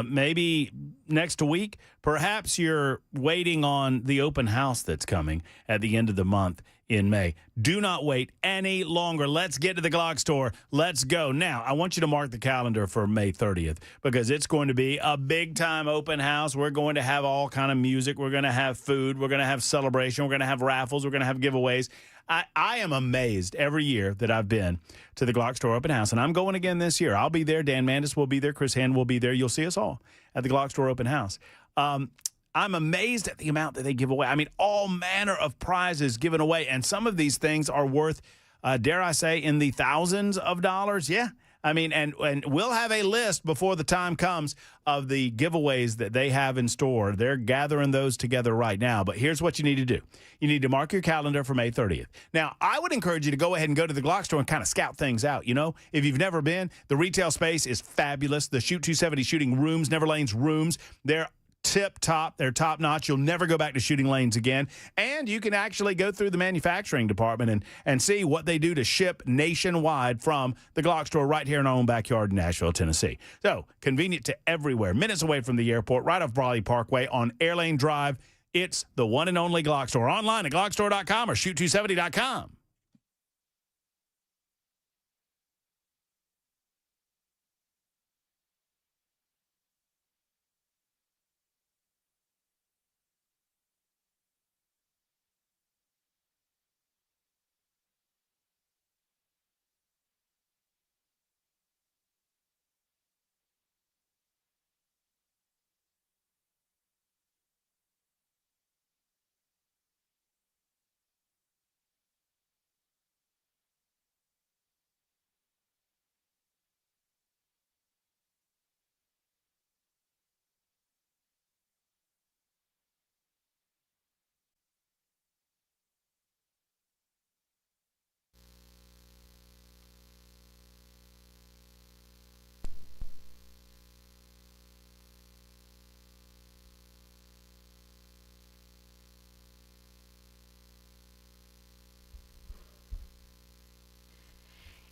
Maybe next week? Perhaps you're waiting on the open house that's coming at the end of the month in May. Do not wait any longer. Let's get to the Glock store. Let's go. Now, I want you to mark the calendar for May 30th because it's going to be a big-time open house. We're going to have all kind of music. We're going to have food. We're going to have celebration. We're going to have raffles. We're going to have giveaways. I am amazed every year that I've been to the Glock store open house, and I'm going again this year. I'll be there. Dan Mandis will be there. Chris Hand will be there. You'll see us all at the Glock store open house. I'm amazed at the amount that they give away. I mean, all manner of prizes given away, and some of these things are worth, dare I say, in the thousands of dollars. Yeah. I mean, and we'll have a list before the time comes of the giveaways that they have in store. They're gathering those together right now. But here's what you need to do. You need to mark your calendar for May 30th. Now, I would encourage you to go ahead and go to the Glock store and kind of scout things out. You know, if you've never been, the retail space is fabulous. The Shoot 270 shooting rooms, Never Lanes rooms, they're tip-top. They're top-notch. You'll never go back to shooting lanes again. And you can actually go through the manufacturing department and see what they do to ship nationwide from the Glock store right here in our own backyard in Nashville, Tennessee. So, convenient to everywhere. Minutes away from the airport, right off Brawley Parkway on Airlane Drive. It's the one and only Glock store. Online at glockstore.com or shoot270.com.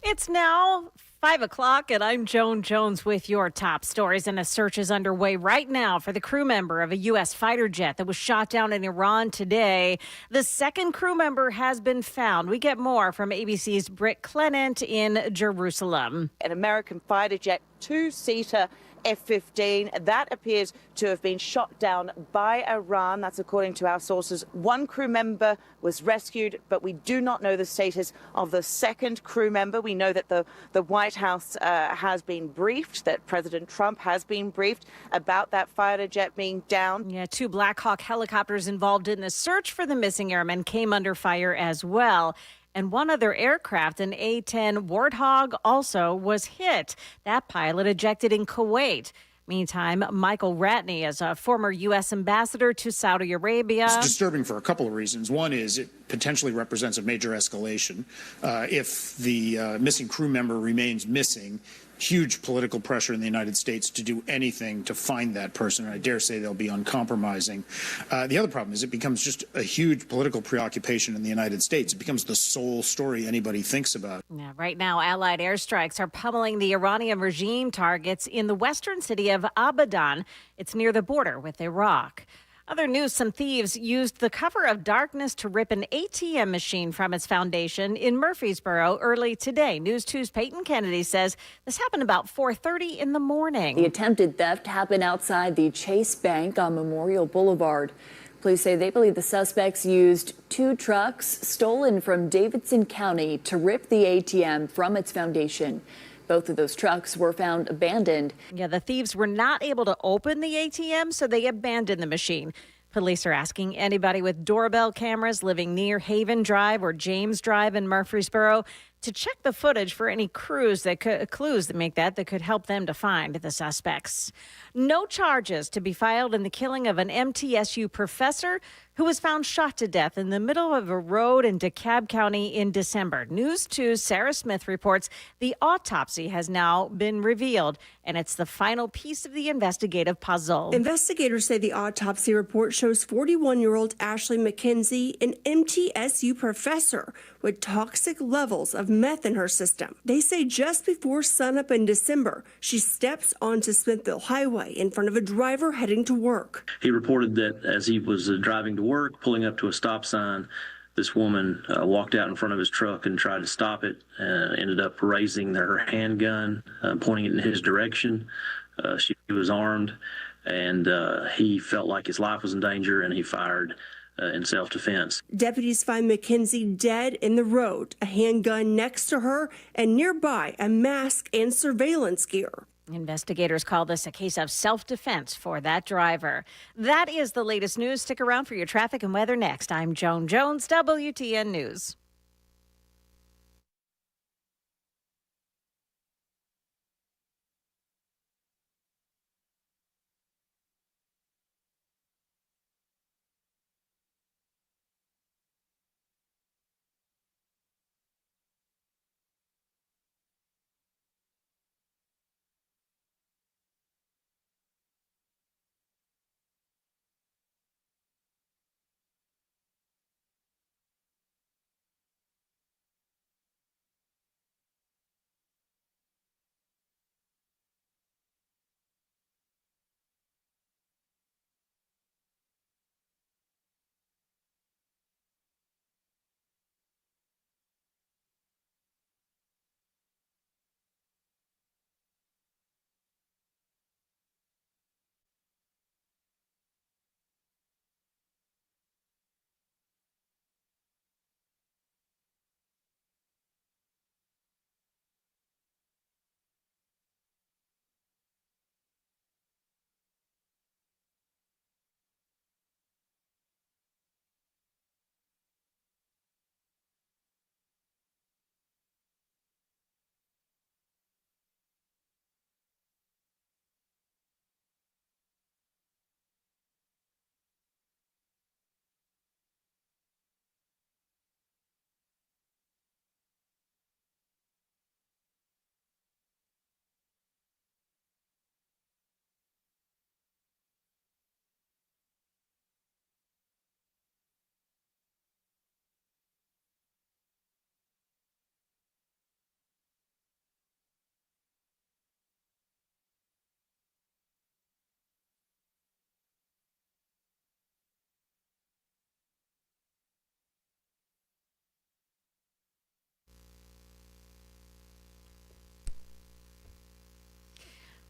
It's now 5 o'clock, and I'm Joan Jones with your top stories. And a search is underway right now for the crew member of a U.S. fighter jet that was shot down in Iran today. The second crew member has been found. We get more from ABC's Britt Clement in Jerusalem. An American fighter jet, two-seater F-15, that appears to have been shot down by Iran. That's according to our sources. One crew member was rescued, but we do not know the status of the second crew member. We know that the White House has been briefed, that President Trump has been briefed about that fighter jet being down. Yeah, 2 Black Hawk helicopters involved in the search for the missing airmen came under fire as well. And one other aircraft, an A-10 Warthog, also was hit. That pilot ejected in Kuwait. Meantime, Michael Ratney is a former U.S. ambassador to Saudi Arabia. It's disturbing for a couple of reasons. One is it potentially represents a major escalation. If the missing crew member remains missing, huge political pressure in the United States to do anything to find that person. And I dare say they'll be uncompromising. The other problem is it becomes just a huge political preoccupation in the United States. It becomes the sole story anybody thinks about. Yeah, right now, Allied airstrikes are pummeling the Iranian regime targets in the western city of Abadan. It's near the border with Iraq. Other news, some thieves used the cover of darkness to rip an ATM machine from its foundation in Murfreesboro early today. News 2's Peyton Kennedy says this happened about 4:30 in the morning. The attempted theft happened outside the Chase Bank on Memorial Boulevard. Police say they believe the suspects used 2 trucks stolen from Davidson County to rip the ATM from its foundation. Both of those trucks were found abandoned. Yeah, the thieves were not able to open the ATM, so they abandoned the machine. Police are asking anybody with doorbell cameras living near Haven Drive or James Drive in Murfreesboro to check the footage for any clues that could help them to find the suspects. No charges to be filed in the killing of an MTSU professor who was found shot to death in the middle of a road in DeKalb County in December. News 2's Sarah Smith reports the autopsy has now been revealed, and it's the final piece of the investigative puzzle. Investigators say the autopsy report shows 41-year-old Ashley McKenzie, an MTSU professor, with toxic levels of meth in her system. They say just before sunup in December, she steps onto Smithville Highway in front of a driver heading to work. He reported that as he was driving to work, pulling up to a stop sign, this woman walked out in front of his truck and tried to stop it, ended up raising her handgun, pointing it in his direction. She was armed, and he felt like his life was in danger, and he fired in self-defense. Deputies find Mackenzie dead in the road, a handgun next to her, and nearby a mask and surveillance gear. Investigators call this a case of self-defense for that driver. That is the latest news. Stick around for your traffic and weather next. I'm Joan Jones, WTN News.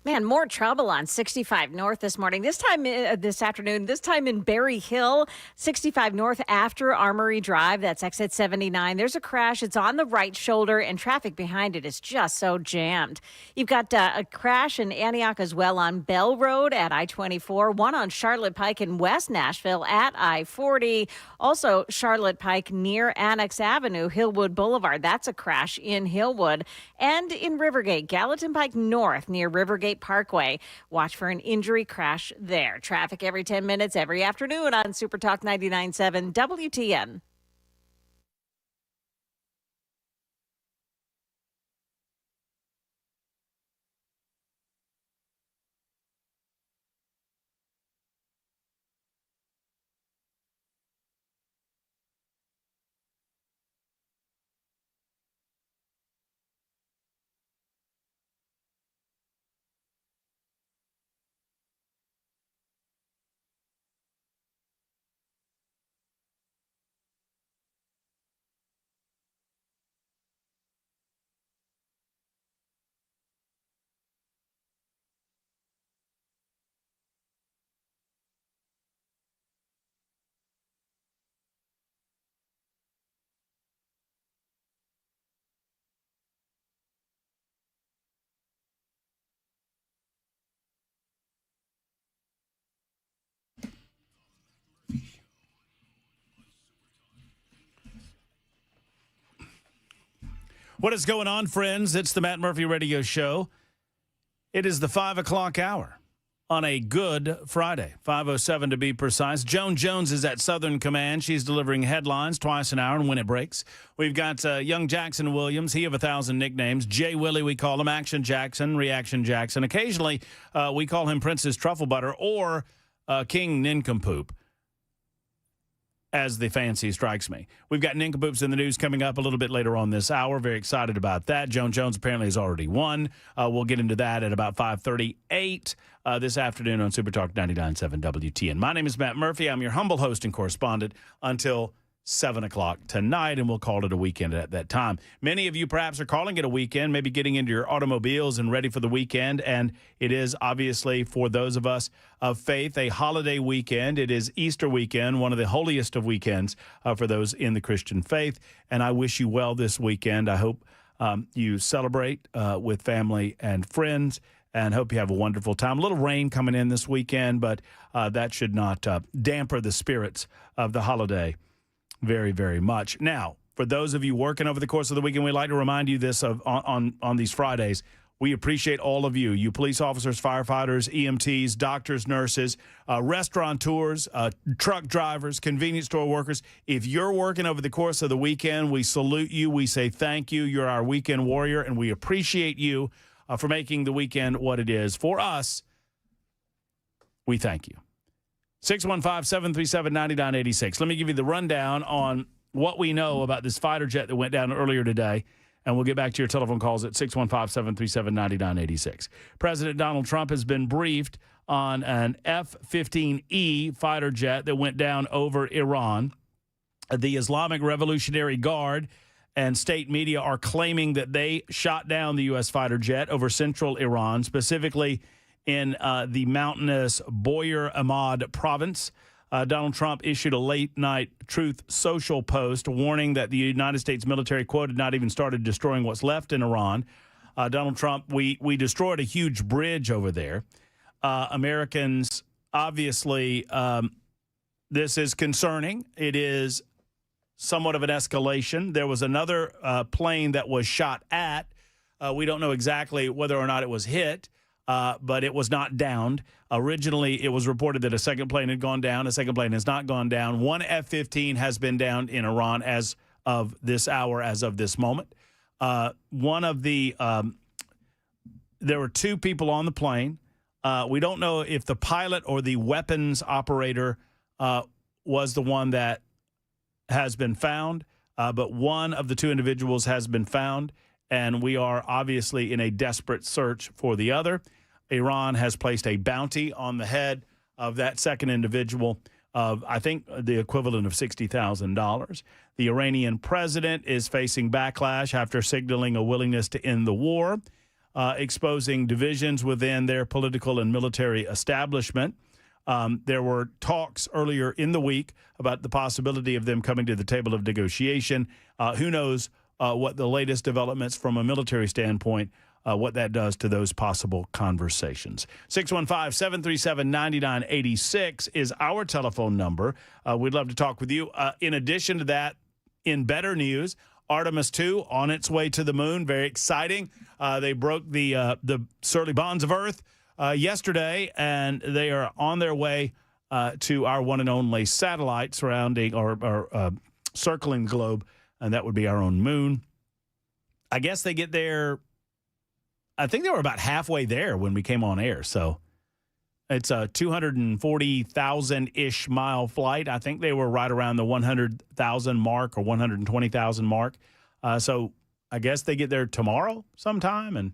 Man, more trouble on 65 North this morning. This afternoon, this time in Berry Hill, 65 North after Armory Drive. That's exit 79. There's a crash. It's on the right shoulder, and traffic behind it is just so jammed. You've got a crash in Antioch as well on Bell Road at I-24, one on Charlotte Pike in West Nashville at I-40. Also, Charlotte Pike near Annex Avenue, Hillwood Boulevard. That's a crash in Hillwood. And in Rivergate, Gallatin Pike North near Rivergate Parkway. Watch for an injury crash there. Traffic every 10 minutes every afternoon on Super Talk 99.7 WTN. What is going on, friends? It's the Matt Murphy Radio Show. It is the 5 o'clock hour on a good Friday, 5:07 to be precise. Joan Jones is at Southern Command. She's delivering headlines twice an hour and when it breaks. We've got young Jackson Williams. He of 1,000 nicknames. Jay Willie, we call him. Action Jackson, Reaction Jackson. Occasionally, we call him Princess Truffle Butter or King Ninkham. as the fancy strikes me. We've got nincompoops in the news coming up a little bit later on this hour. Very excited about that. Joan Jones apparently has already won. We'll get into that at about 5:38 this afternoon on Super Talk 99.7 WTN. My name is Matt Murphy. I'm your humble host and correspondent until 7 o'clock tonight, and we'll call it a weekend at that time. Many of you perhaps are calling it a weekend, maybe getting into your automobiles and ready for the weekend, and it is obviously for those of us of faith a holiday weekend. It is Easter weekend, one of the holiest of weekends for those in the Christian faith, and I wish you well this weekend. I hope you celebrate with family and friends, and hope you have a wonderful time. A little rain coming in this weekend, but that should not damper the spirits of the holiday very, very much. Now, for those of you working over the course of the weekend, we'd like to remind you this on these Fridays. We appreciate all of you, police officers, firefighters, EMTs, doctors, nurses, restaurateurs, truck drivers, convenience store workers. If you're working over the course of the weekend, we salute you. We say thank you. You're our weekend warrior, and we appreciate you for making the weekend what it is. For us, we thank you. 615-737-9986. Let me give you the rundown on what we know about this fighter jet that went down earlier today, and we'll get back to your telephone calls at 615-737-9986. President Donald Trump has been briefed on an F-15E fighter jet that went down over Iran. The Islamic Revolutionary Guard and state media are claiming that they shot down the U.S. fighter jet over central Iran, specifically in the mountainous Boyer Ahmad province. Donald Trump issued a late-night Truth Social post warning that the United States military, quote, had not even started destroying what's left in Iran. Donald Trump, we destroyed a huge bridge over there. Americans, obviously, this is concerning. It is somewhat of an escalation. There was another plane that was shot at. We don't know exactly whether or not it was hit. But it was not downed. Originally, it was reported that a second plane had gone down. A second plane has not gone down. One F-15 has been downed in Iran as of this hour, as of this moment. There were two people on the plane. We don't know if the pilot or the weapons operator was the one that has been found, but one of the two individuals has been found, and we are obviously in a desperate search for the other. Iran has placed a bounty on the head of that second individual of, I think, the equivalent of $60,000. The Iranian president is facing backlash after signaling a willingness to end the war, exposing divisions within their political and military establishment. There were talks earlier in the week about the possibility of them coming to the table of negotiation. Who knows what the latest developments from a military standpoint, what that does to those possible conversations. 615-737-9986 is our telephone number. We'd love to talk with you. In addition to that, in better news, Artemis 2 on its way to the moon. Very exciting. They broke the surly bonds of Earth yesterday, and they are on their way to our one and only satellite surrounding or circling the globe, and that would be our own moon. I guess they get there. I think they were about halfway there when we came on air. So it's a 240,000-ish mile flight. I think they were right around the 100,000 mark or 120,000 mark. So I guess they get there tomorrow sometime, and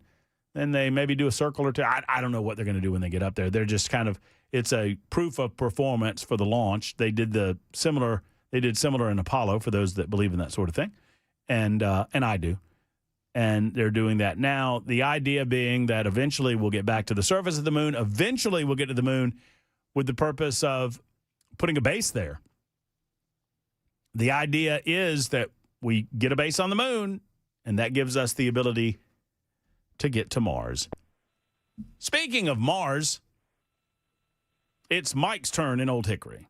then they maybe do a circle or two. I don't know what they're going to do when they get up there. They're just kind of, it's a proof of performance for the launch. They did similar in Apollo, for those that believe in that sort of thing. And I do. And they're doing that now. The idea being that eventually we'll get back to the surface of the moon. Eventually we'll get to the moon with the purpose of putting a base there. The idea is that we get a base on the moon, and that gives us the ability to get to Mars. Speaking of Mars, it's Mike's turn in Old Hickory.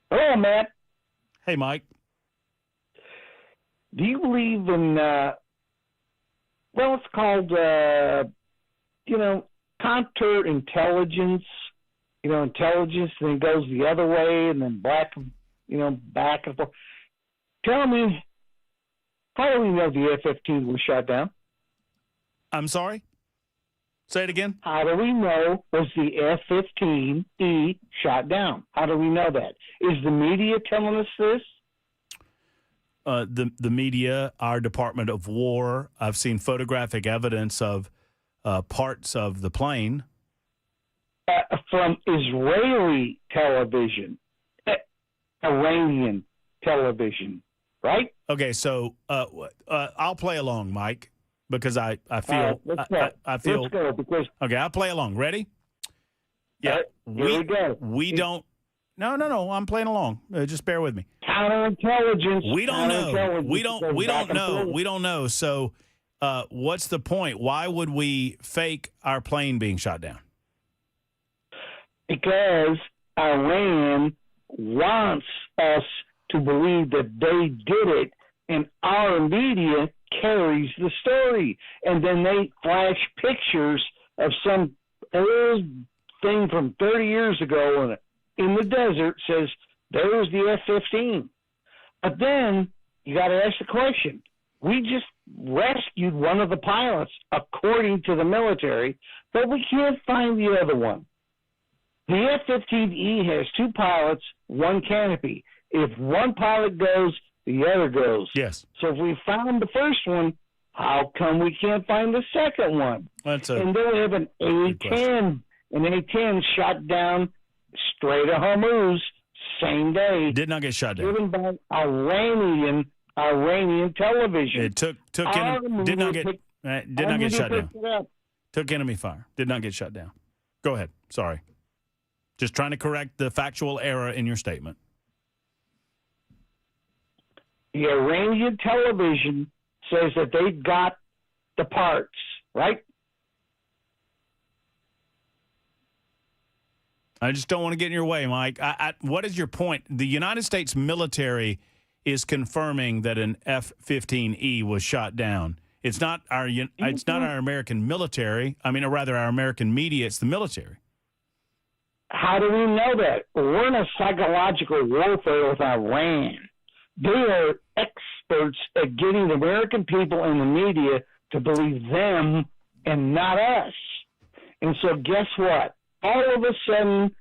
Hello, Matt. Hey, Mike. Do you believe in, it's called, counterintelligence, intelligence, and then goes the other way, and then back and forth. Tell me, how do we know the F-15 was shot down? I'm sorry? Say it again. How do we know was the F-15E shot down? How do we know that? Is the media telling us this? The media, our Department of War. I've seen photographic evidence of parts of the plane. From Israeli television, Iranian television, right? Okay, so I'll play along, Mike, because I feel let's go. I feel Let's go, because okay. I'll play along. Ready? Yeah, here we go. We don't. No. I'm playing along. Just bear with me. Counterintelligence. We don't know. We don't know. We don't know. So, what's the point? Why would we fake our plane being shot down? Because Iran wants us to believe that they did it, and our media carries the story. And then they flash pictures of some old thing from 30 years ago in the desert, says, there's the F-15. But then you got to ask the question. We just rescued one of the pilots, according to the military, but we can't find the other one. The F-15E has two pilots, one canopy. If one pilot goes, the other goes. Yes. So if we found the first one, how come we can't find the second one? And they have an A-10. An A-10 shot down Strait of Hormuz same day. Did not get shot down. Driven by Iranian television. It took did not get shot down. Took enemy fire. Did not get shot down. Go ahead. Sorry. Just trying to correct the factual error in your statement. The Iranian television says that they got the parts, right? I just don't want to get in your way, Mike. What is your point? The United States military is confirming that an F-15E was shot down. It's not our American military. I mean, or rather, our American media. It's the military. How do we know that? We're in a psychological warfare with Iran. They are experts at getting the American people and the media to believe them and not us. And so guess what? All of a sudden,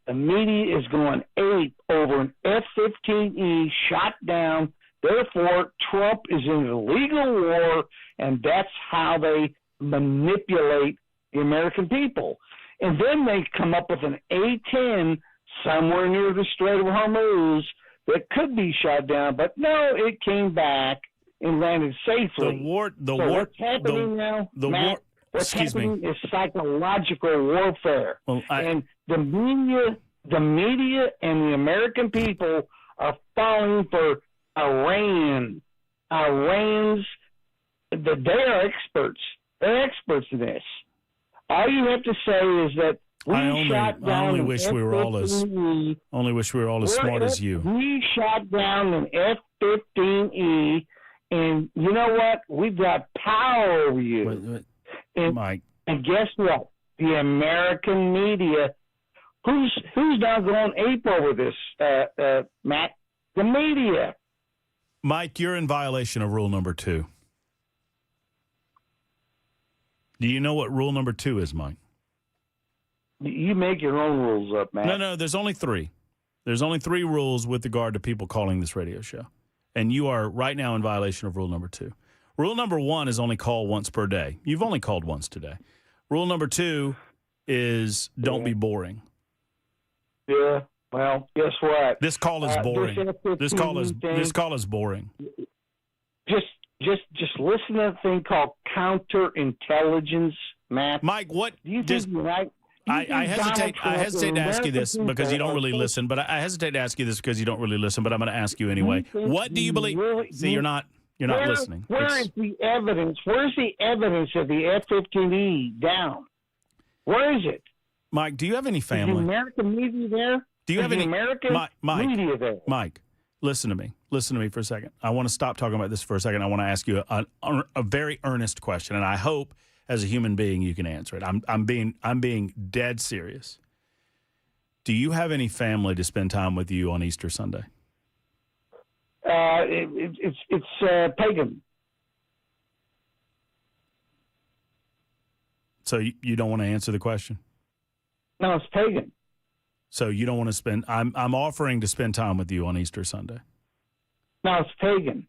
the media is going ape over an F-15E shot down. Therefore, Trump is in a legal war, and that's how they manipulate the American people. And then they come up with an A-10 somewhere near the Strait of Hormuz that could be shot down, but no, it came back and landed safely. What's happening now, Matt? What's happening is psychological warfare. And the media and the American people are falling for Iran. They are experms. They're experts in this. All you have to say is that I only wish we were all as smart as you. We shot down an F-15E, and you know what? We've got power over you. Mike. And guess what? The American media, who's now going ape over this, Matt? The media. Mike, you're in violation of rule number 2. Do you know what rule number 2 is, Mike? You make your own rules up, Matt. No, there's only 3. There's only 3 rules with regard to people calling this radio show. And you are right now in violation of rule number 2. Rule number 1 is only call once per day. You've only called once today. Rule number 2 is don't be boring. Yeah. Well, guess what? This call is boring. This call is boring. Just listen to a thing called counterintelligence, Matt. Mike, what do you think? I hesitate to ask you this because you don't really listen, but I hesitate to ask you this because you don't really listen, but I'm going to ask you anyway. What do you believe? See, you're not listening. Where is the evidence? Where's the evidence of the F-15E down? Where is it? Mike, do you have any family? Is the American media there? Do you have any American media there? Mike, listen to me. Listen to me for a second. I want to stop talking about this for a second. I want to ask you a very earnest question, and I hope as a human being you can answer it. I'm being dead serious. Do you have any family to spend time with you on Easter Sunday? It's pagan. So you don't want to answer the question? No, it's pagan. So you don't want to spend. I'm offering to spend time with you on Easter Sunday. No, it's pagan.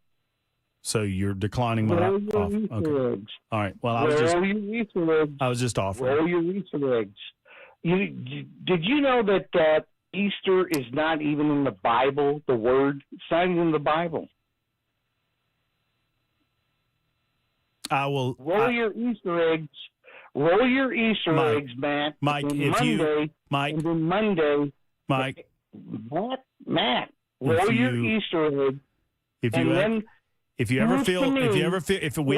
So you're declining my Roll your offer. Easter Okay. eggs. All right. Well, Roll your Easter eggs. I was just offering. Roll your Easter eggs. Did you know that Easter is not even in the Bible? The word, it's not even in the Bible. I will roll your Easter eggs. Roll your Easter eggs, Matt. Mike, and if Monday, Mike, and then Monday, Mike, Matt, roll your Easter egg. If we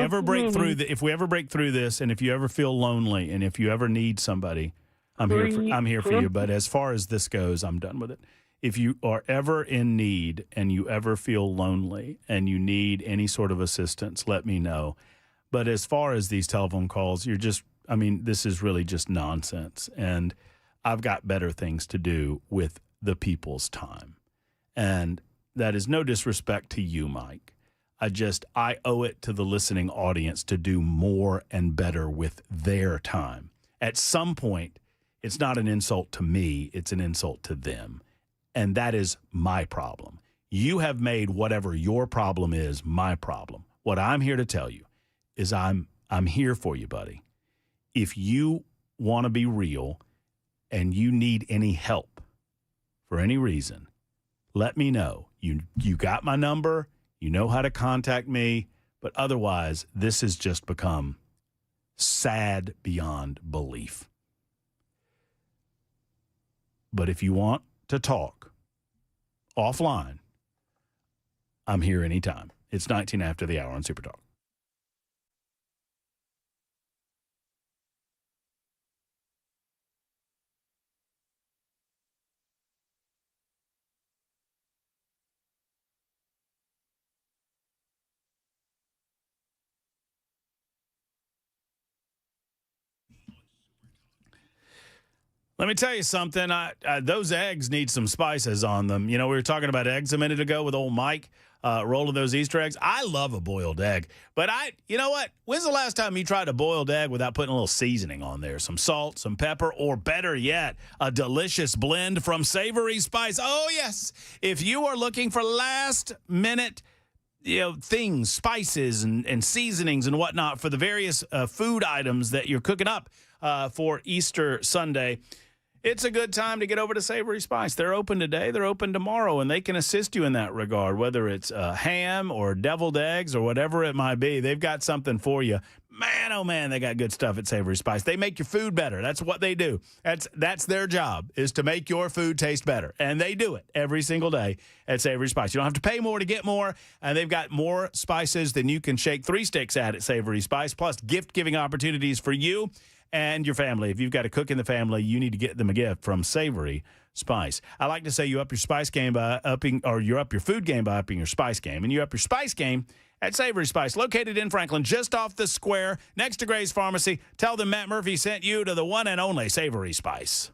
ever break through this, and if you ever feel lonely, and if you ever need somebody, I'm here for you. But as far as this goes, I'm done with it. If you are ever in need and you ever feel lonely and you need any sort of assistance, let me know. But as far as these telephone calls, this is really just nonsense. And I've got better things to do with the people's time. And that is no disrespect to you, Mike. I owe it to the listening audience to do more and better with their time. At some point, it's not an insult to me, it's an insult to them. And that is my problem. You have made whatever your problem is my problem. What I'm here to tell you is I'm here for you, buddy. If you want to be real and you need any help for any reason, let me know. You got my number. You know how to contact me. But otherwise, this has just become sad beyond belief. But if you want to talk offline, I'm here anytime. It's 19 after the hour on Super Talk. Let me tell you something. Those eggs need some spices on them. You know, we were talking about eggs a minute ago with old Mike rolling those Easter eggs. I love a boiled egg. But you know what? When's the last time you tried a boiled egg without putting a little seasoning on there? Some salt, some pepper, or better yet, a delicious blend from Savory Spice. Oh, yes. If you are looking for last-minute things, spices and seasonings and whatnot for the various food items that you're cooking up for Easter Sunday, it's a good time to get over to Savory Spice. They're open today. They're open tomorrow, and they can assist you in that regard, whether it's ham or deviled eggs or whatever it might be. They've got something for you. Man, oh, man, they got good stuff at Savory Spice. They make your food better. That's what they do. That's their job, is to make your food taste better, and they do it every single day at Savory Spice. You don't have to pay more to get more, and they've got more spices than you can shake 3 sticks at Savory Spice, plus gift-giving opportunities for you and your family. If you've got a cook in the family, you need to get them a gift from Savory Spice. I like to say you up your spice game by you up your food game by upping your spice game, and you up your spice game at Savory Spice, located in Franklin, just off the square, next to Gray's Pharmacy. Tell them Matt Murphy sent you to the one and only Savory Spice.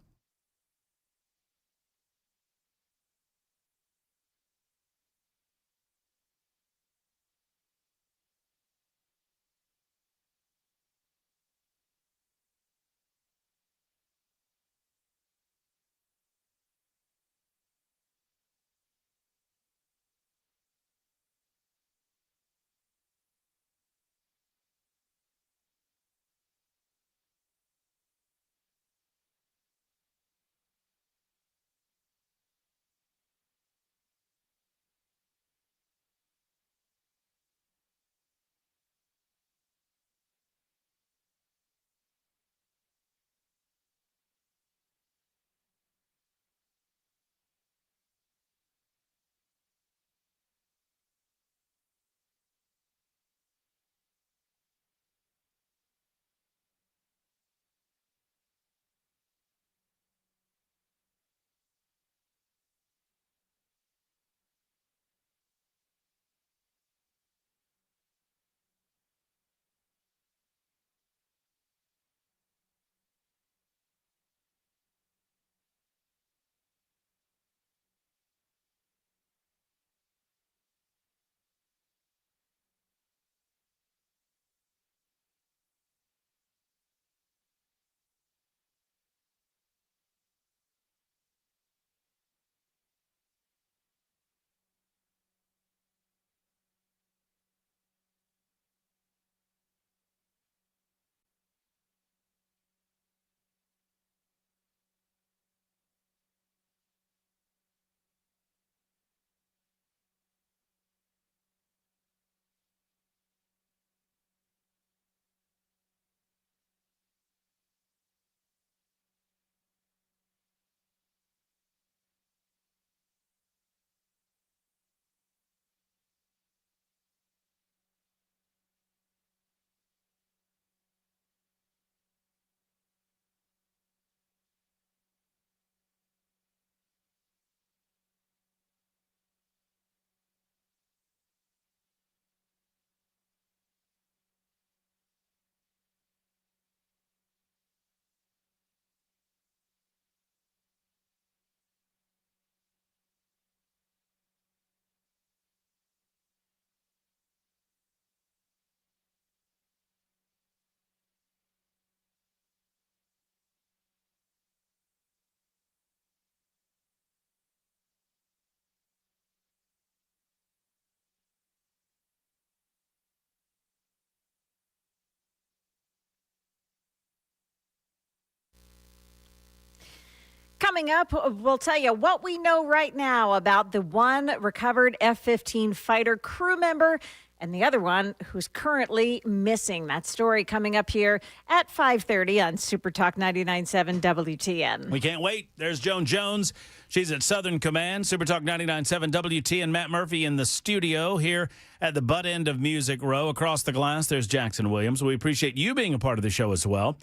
coming up, we'll tell you what we know right now about the one recovered F-15 fighter crew member and the other one who's currently missing. That story coming up here at 5:30 on Super Talk 99.7 WTN. We can't wait. There's Joan Jones. She's at Southern Command. Super Talk 99.7 WTN. Matt Murphy in the studio here at the butt end of Music Row. Across the glass, there's Jackson Williams. We appreciate you being a part of the show as well,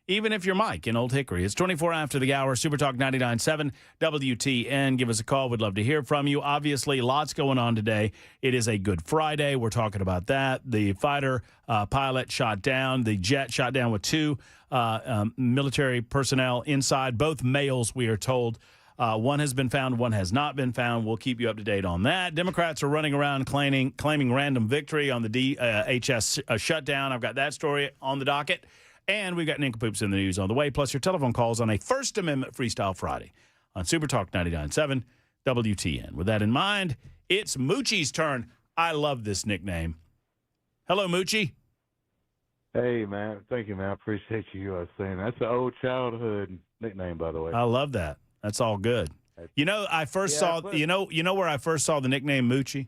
even if you're Mike in Old Hickory. It's 24 after the hour, Super Talk 99.7 WTN. Give us a call. We'd love to hear from you. Obviously, lots going on today. It is a Good Friday. We're talking about that. The fighter pilot shot down. The jet shot down with two military personnel inside, both males, we are told. One has been found, one has not been found. We'll keep you up to date on that. Democrats are running around claiming random victory on the DHS shutdown. I've got that story on the docket. And we've got nincompoops in the news on the way, plus your telephone calls on a First Amendment Freestyle Friday on Super Talk 99.7 WTN. With that in mind, it's Moochie's turn. I love this nickname. Hello, Moochie. Hey, man. Thank you, man. I appreciate you saying that. That's an old childhood nickname, by the way. I love that. That's all good. You know, I first saw, you know where I first saw the nickname Moochie?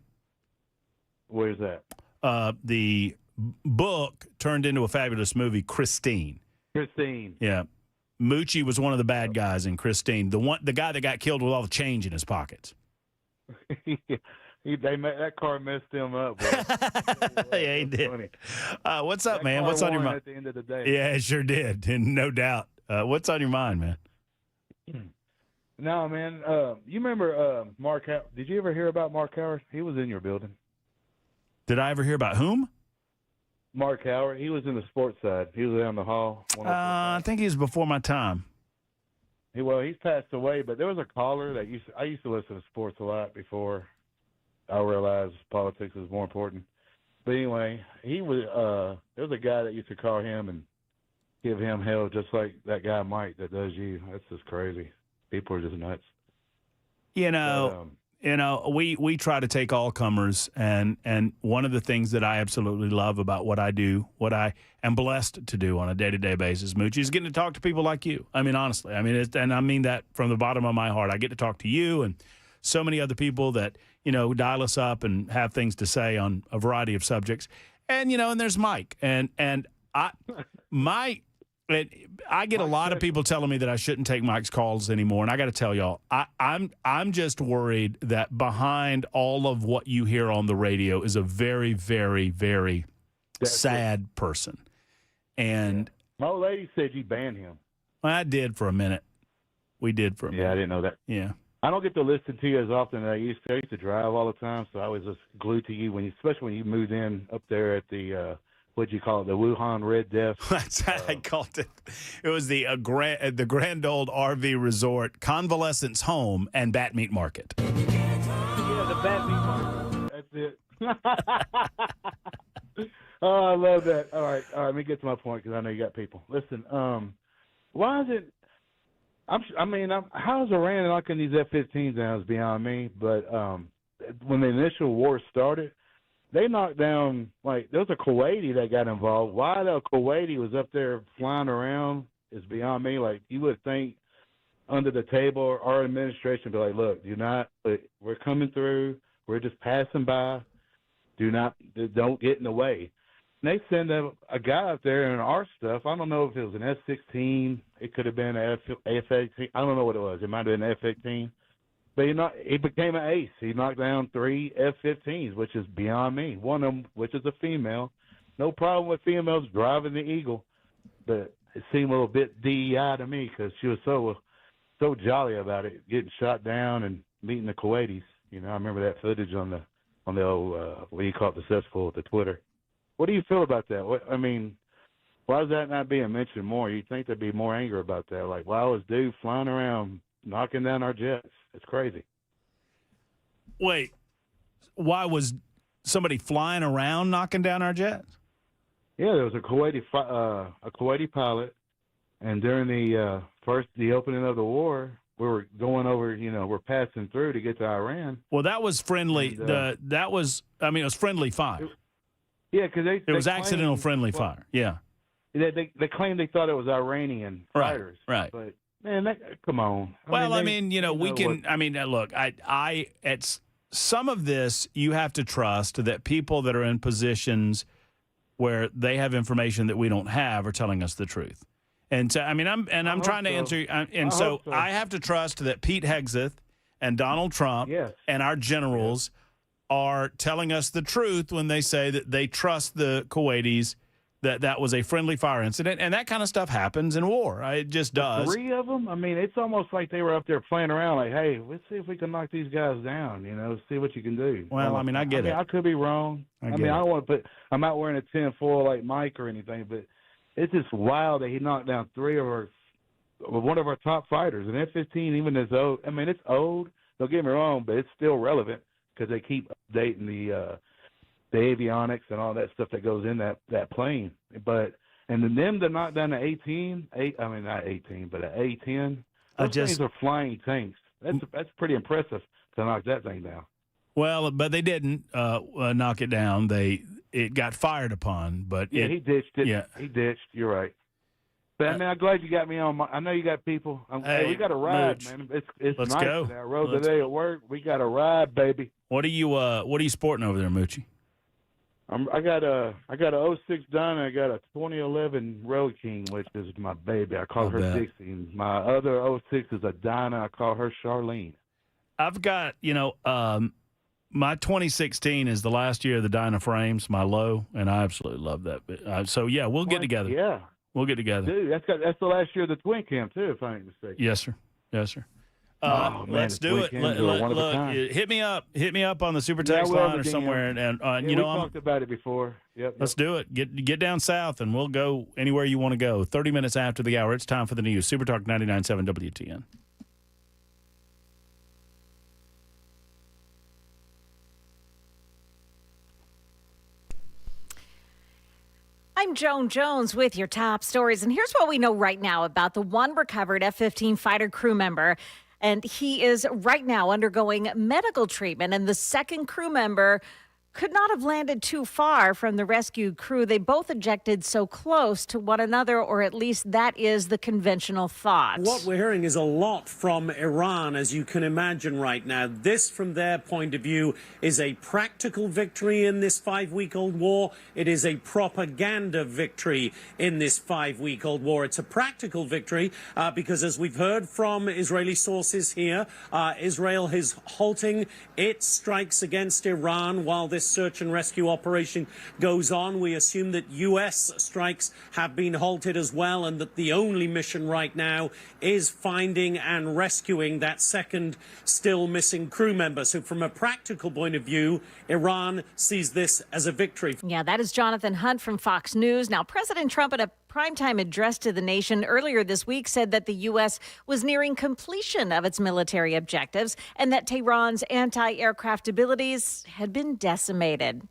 Where's that? The book turned into a fabulous movie, Christine. Christine. Yeah. Moochie was one of the bad guys in Christine. The guy that got killed with all the change in his pockets. That car messed him up. Yeah, he did. What's up, man? What's on your mind? At the end of the day. Yeah, it sure did, and no doubt. What's on your mind, man? No, man. You remember Mark? Did you ever hear about Mark Howard? He was in your building. Did I ever hear about whom? Mark Howard. He was in the sports side. He was down the hall. I think he was before my time. He's passed away, but there was a caller that I used to listen to sports a lot before I realized politics was more important. But anyway, he was there was a guy that used to call him and give him hell just like that guy Mike that does you. That's just crazy. People are just nuts. We try to take all comers, and one of the things that I absolutely love about what I do, what I am blessed to do on a day-to-day basis, Moochie, is getting to talk to people like you. I mean, honestly, and I mean that from the bottom of my heart. I get to talk to you and so many other people that, dial us up and have things to say on a variety of subjects. And, and there's Mike. And I get a lot of people telling me that I shouldn't take Mike's calls anymore, and I got to tell y'all, I'm just worried that behind all of what you hear on the radio is a very, very, very sad person. And my old lady said you banned him. I did for a minute. We did for a minute. Yeah, I didn't know that. Yeah. I don't get to listen to you as often as I used to. I used to drive all the time, so I was just glued to you especially when you moved in up there at the what'd you call it? The Wuhan Red Death. That's what I called it. It was the Grand Old RV Resort, Convalescence Home, and Bat Meat Market. Yeah, the Bat Meat Market. That's it. Oh, I love that. All right. Let me get to my point because I know you got people. Listen, why is it? How's Iran knocking these F-15s down is beyond me. But when the initial war started, they knocked down, there was a Kuwaiti that got involved. Why the Kuwaiti was up there flying around is beyond me. You would think under the table, our administration would be like, look, we're coming through. We're just passing by. Don't get in the way. And they send a guy up there in our stuff. I don't know if it was an F-16. It could have been an F-18. I don't know what it was. It might have been an F-18. But he became an ace. He knocked down 3 F-15s, which is beyond me. One of them, which is a female. No problem with females driving the Eagle, but it seemed a little bit DEI to me because she was so jolly about it, getting shot down and meeting the Kuwaitis. I remember that footage on the old what do you call it, the cesspool, the Twitter. What do you feel about that? Why is that not being mentioned more? You'd think there'd be more anger about that. Why was dude flying around knocking down our jets? It's crazy. Wait, why was somebody flying around knocking down our jets? Yeah, there was a Kuwaiti pilot, and during the opening of the war, we were going over. We're passing through to get to Iran. Well, that was friendly. And, it was friendly fire. Yeah, because it was accidental friendly fire. Yeah. They claimed they thought it was Iranian fighters. Right. But Man, come on. I mean, we can. I mean, look, it's some of this you have to trust that people that are in positions where they have information that we don't have are telling us the truth. And so, I mean, I'm trying to answer. I have to trust that Pete Hegseth and Donald Trump and our generals are telling us the truth when they say that they trust the Kuwaitis, that was a friendly fire incident, and that kind of stuff happens in war. It just does. 3 of them? I mean, it's almost like they were up there playing around like, hey, let's see if we can knock these guys down, see what you can do. Well, I mean, I get it. I could be wrong. I don't want to I'm not wearing a tinfoil like Mike or anything, but it's just wild that he knocked down 3 of one of our top fighters. And F-15, even as old, I mean, it's old, don't get me wrong, but it's still relevant because they keep updating the avionics and all that stuff that goes in that plane. But and then them to knock down the not 18, but an A-10, those things are flying tanks. That's pretty impressive to knock that thing down. Well, but they didn't knock it down. It got fired upon, but he ditched it. Yeah, he ditched. You're right. But I mean, I'm glad you got me on. I know you got people. Hey, we got a ride, man. It's let's nice go. That road today at work. We got a ride, baby. What are you sporting over there, Moochie? I got a 06 Dyna. I got a 2011 Road King, which is my baby. I call her Dixie. And my other 06 is a Dyna. I call her Charlene. I've got my 2016 is the last year of the Dyna frames, my low, and I absolutely love that. So yeah, we'll get together. Yeah, we'll get together. Dude, that's the last year of the Twin Cam too, if I ain't mistaken. Yes, sir. Yes, sir. Man, let's do it. Hit me up on the Super Text line or somewhere, and we talked about it before. Yep. Let's do it. Get down south, and we'll go anywhere you want to go. 30 minutes after the hour, it's time for the news. Super Talk 99.7 WTN. I'm Joan Jones with your top stories, and here's what we know right now about the one recovered F-15 fighter crew member. And he is right now undergoing medical treatment, and the second crew member could not have landed too far from the rescued crew. They both ejected so close to one another, or at least that is the conventional thought. What we're hearing is a lot from Iran, as you can imagine right now. This, from their point of view, is a practical victory in this 5-week-old war. It is a propaganda victory in this 5-week-old war. It's a practical victory because, as we've heard from Israeli sources here, Israel is halting its strikes against Iran while this search and rescue operation goes on. We assume that U.S. strikes have been halted as well, and that the only mission right now is finding and rescuing that second still missing crew member. So from a practical point of view, Iran sees this as a victory. Yeah, that is Jonathan Hunt from Fox News. Now, President Trump, in a primetime address to the nation earlier this week, said that the U.S. was nearing completion of its military objectives and that Tehran's anti-aircraft abilities had been decimated.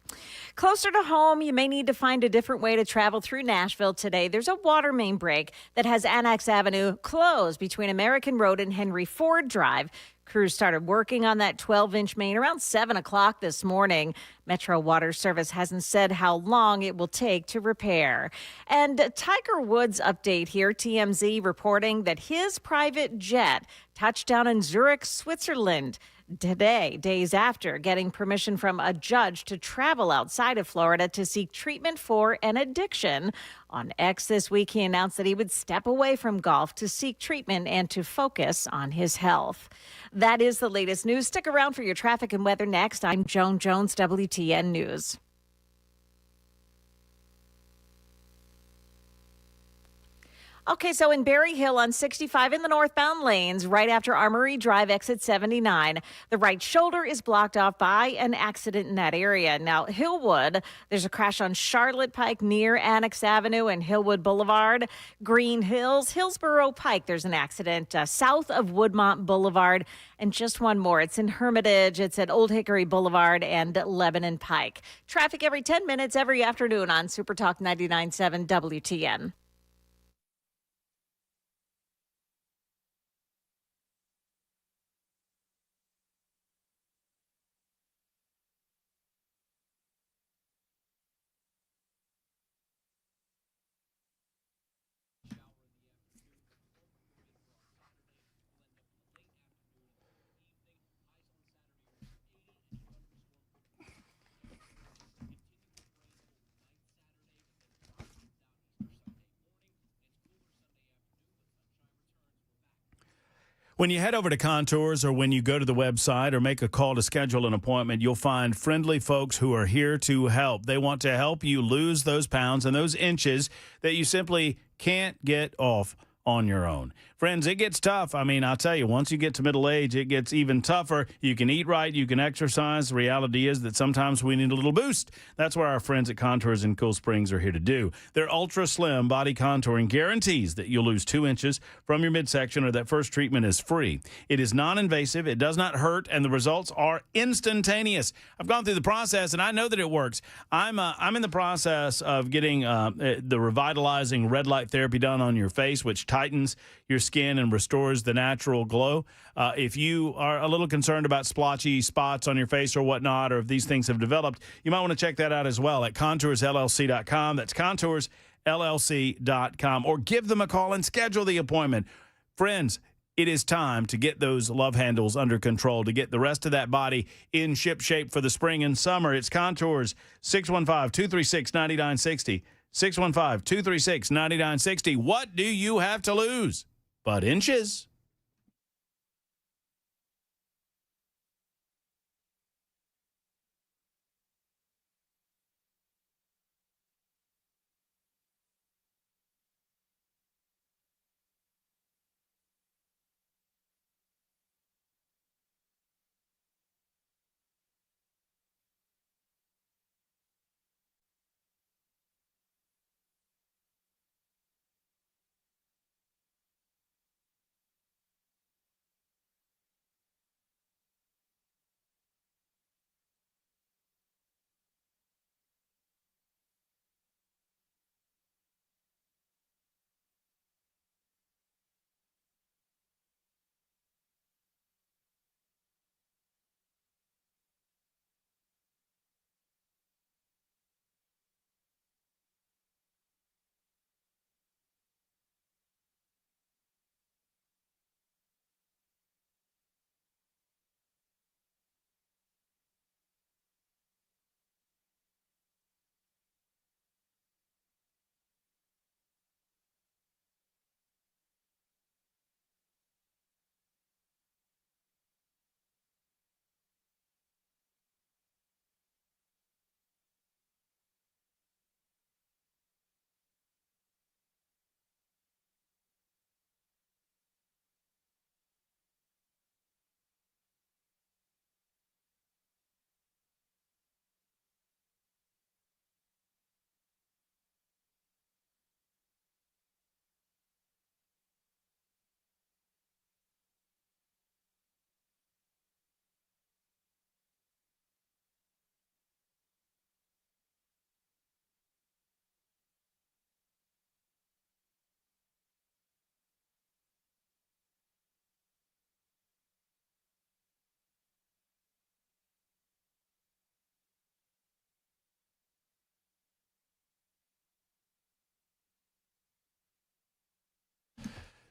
Closer to home, you may need to find a different way to travel through Nashville today. There's a water main break that has Annex Avenue closed between American Road and Henry Ford Drive. Crews started working on that 12-inch main around 7 o'clock this morning. Metro Water Service hasn't said how long it will take to repair. And Tiger Woods update here. TMZ reporting that his private jet touched down in Zurich, Switzerland today, days after getting permission from a judge to travel outside of Florida to seek treatment for an addiction. On X this week, he announced that he would step away from golf to seek treatment and to focus on his health. That is the latest news. Stick around for your traffic and weather next. I'm Joan Jones, WTN News. Okay, so in Berry Hill on 65 in the northbound lanes, right after Armory Drive, exit 79, the right shoulder is blocked off by an accident in that area. Now, Hillwood, there's a crash on Charlotte Pike near Annex Avenue and Hillwood Boulevard. Green Hills, Hillsborough Pike, there's an accident south of Woodmont Boulevard. And just one more, it's in Hermitage, it's at Old Hickory Boulevard and Lebanon Pike. Traffic every 10 minutes every afternoon on Super Talk 99.7 WTN. When you head over to Contours or when you go to the website or make a call to schedule an appointment, you'll find friendly folks who are here to help. They want to help you lose those pounds and those inches that you simply can't get off on your own. Friends, it gets tough. I mean, I'll tell you, once you get to middle age, it gets even tougher. You can eat right, you can exercise. The reality is that sometimes we need a little boost. That's what our friends at Contours in Cool Springs are here to do. Their ultra slim body contouring guarantees that you'll lose 2 inches from your midsection or that first treatment is free. It is non-invasive, it does not hurt, and the results are instantaneous. I've gone through the process and I know that it works. I'm in the process of getting the revitalizing red light therapy done on your face, which tightens your skin and restores the natural glow. If you are a little concerned about splotchy spots on your face or whatnot, or if these things have developed, you might want to check that out as well at contoursllc.com. That's contoursllc.com. Or give them a call and schedule the appointment. Friends, it is time to get those love handles under control, to get the rest of that body in ship shape for the spring and summer. It's Contours, 615-236-9960. 615-236-9960. What do you have to lose but inches?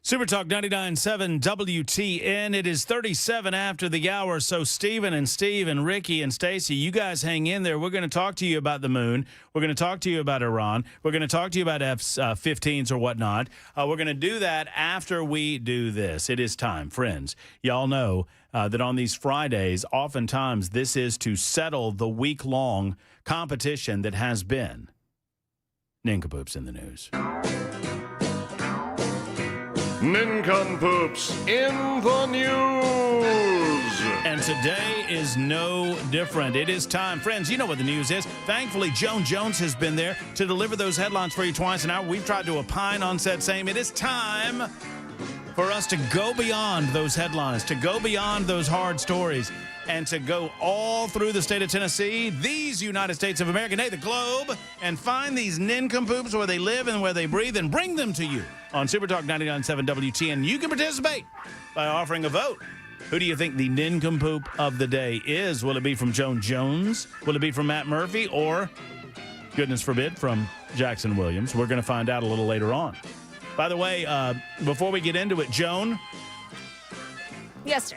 Super Talk 99.7 WTN. It is 37 after the hour. So Stephen and Steve and Ricky and Stacy, you guys hang in there. We're going to talk to you about the moon. We're going to talk to you about Iran. We're going to talk to you about F-15s or whatnot. We're going to do that after we do this. It is time, friends. Y'all know that on these Fridays, oftentimes this is to settle the week-long competition that has been Nincompoops in the News. Nincompoops in the news. And today is no different. It is time. Friends, you know what the news is. Thankfully, Joan Jones has been there to deliver those headlines for you twice an hour. We've tried to opine on said same. It is time for us to go beyond those headlines, to go beyond those hard stories, and to go all through the state of Tennessee, these United States of America, nay, the globe, and find these nincompoops where they live and where they breathe and bring them to you on Super Talk 99.7 WTN. You can participate by offering a vote. Who do you think the nincompoop of the day is? Will it be from Joan Jones? Will it be from Matt Murphy? Or, goodness forbid, from Jackson Williams? We're going to find out a little later on. By the way, before we get into it, Joan? Yes, sir.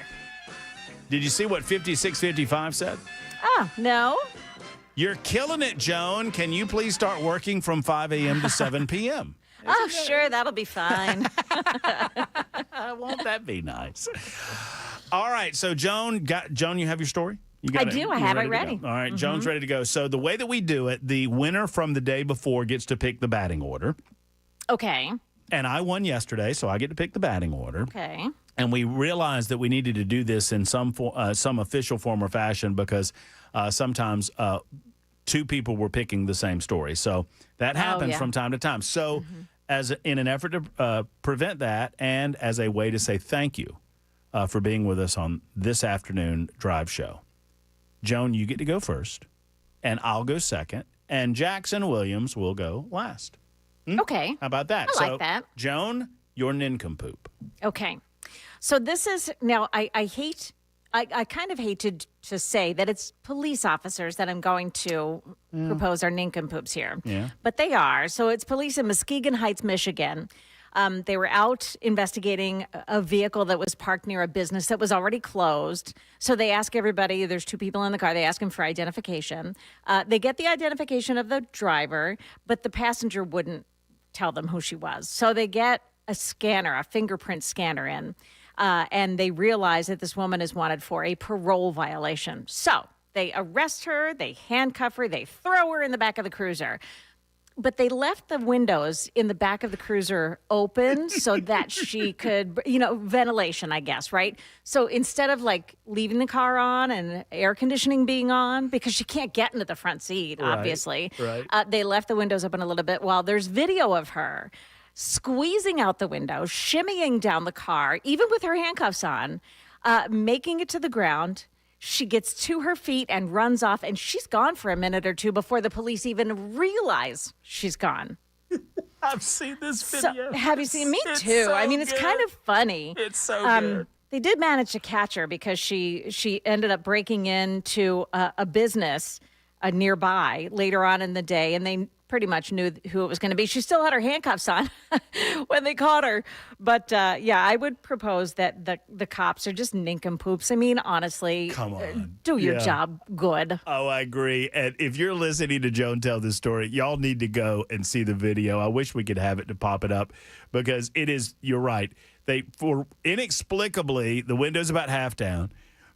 Did you see what 5655 said? Oh, no. You're killing it, Joan. Can you please start working from 5 a.m. to 7 p.m.? Oh, sure, that'll be fine. Won't that be nice? All right, so Joan, you have your story? I do. I have it ready. All right, Joan's ready to go. So the way that we do it, the winner from the day before gets to pick the batting order. Okay. And I won yesterday, so I get to pick the batting order. Okay. And we realized that we needed to do this in some official form or fashion because sometimes two people were picking the same story. So that happens from time to time. So in an effort to prevent that and as a way to say thank you for being with us on this afternoon drive show, Joan, you get to go first, and I'll go second, and Jackson Williams will go last. Okay. How about that? I like that. Joan, your nincompoop. Okay. So this is now I kind of hate to say that it's police officers that I'm going to propose our nincompoops here. Yeah. But they are. So it's police in Muskegon Heights, Michigan. They were out investigating a vehicle that was parked near a business that was already closed. So they ask everybody, there's two people in the car, they ask them for identification. They get the identification of the driver, but the passenger wouldn't tell them who she was. So they get a scanner, a fingerprint scanner in, and they realize that this woman is wanted for a parole violation. So they arrest her, they handcuff her, they throw her in the back of the cruiser. But they left the windows in the back of the cruiser open so that she could, ventilation, I guess, right? So instead of like leaving the car on and air conditioning being on, because she can't get into the front seat, obviously, they left the windows open a little bit while there's video of her squeezing out the window, shimmying down the car, even with her handcuffs on, making it to the ground. She gets to her feet and runs off, and she's gone for a minute or two before the police even realize she's gone. I've seen this video. So, have you seen me It's too? so I mean, it's good. kind of funny. It's so good. They did manage to catch her because she ended up breaking into a business nearby later on in the day, and they pretty much knew who it was going to be. She still had her handcuffs on when they caught her. But, I would propose that the cops are just nincompoops. I mean, honestly, come on, do your job good. Oh, I agree. And if you're listening to Joan tell this story, y'all need to go and see the video. I wish we could have it to pop it up because it is, you're right. Inexplicably, the window's about half down.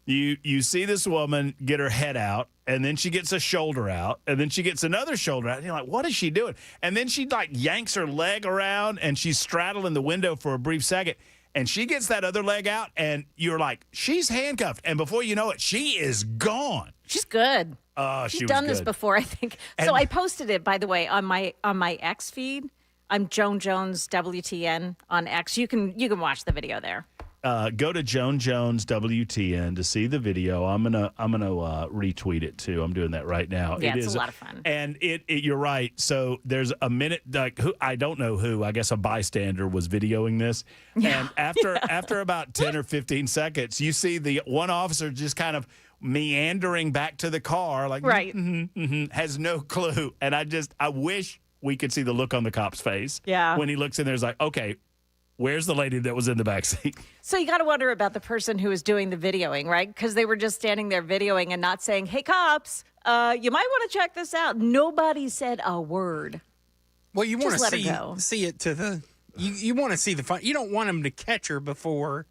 You see this woman get her head out, and then she gets a shoulder out, and then she gets another shoulder out. And you're like, what is she doing? And then she like yanks her leg around, and she's straddling the window for a brief second, and she gets that other leg out, and you're like, she's handcuffed. And before you know it, she is gone. She's good. She's done this before, I think. So I posted it, by the way, on my X feed. I'm Joan Jones WTN on X. You can watch the video there. Go to Joan Jones WTN to see the video. I'm gonna retweet it too. I'm doing that right now. Yeah, it's a lot of fun. And you're right. So there's a minute, like I don't know who. I guess a bystander was videoing this. Yeah. And after about 10 or 15 seconds, you see the one officer just kind of meandering back to the car, like has no clue. And I wish we could see the look on the cop's face. Yeah. When he looks in there, it's like, okay, where's the lady that was in the backseat? So you got to wonder about the person who was doing the videoing, right? Because they were just standing there videoing and not saying, hey, cops, you might want to check this out. Nobody said a word. Well, you want Just to let her go. see it to the you want to see the fun. You don't want them to catch her before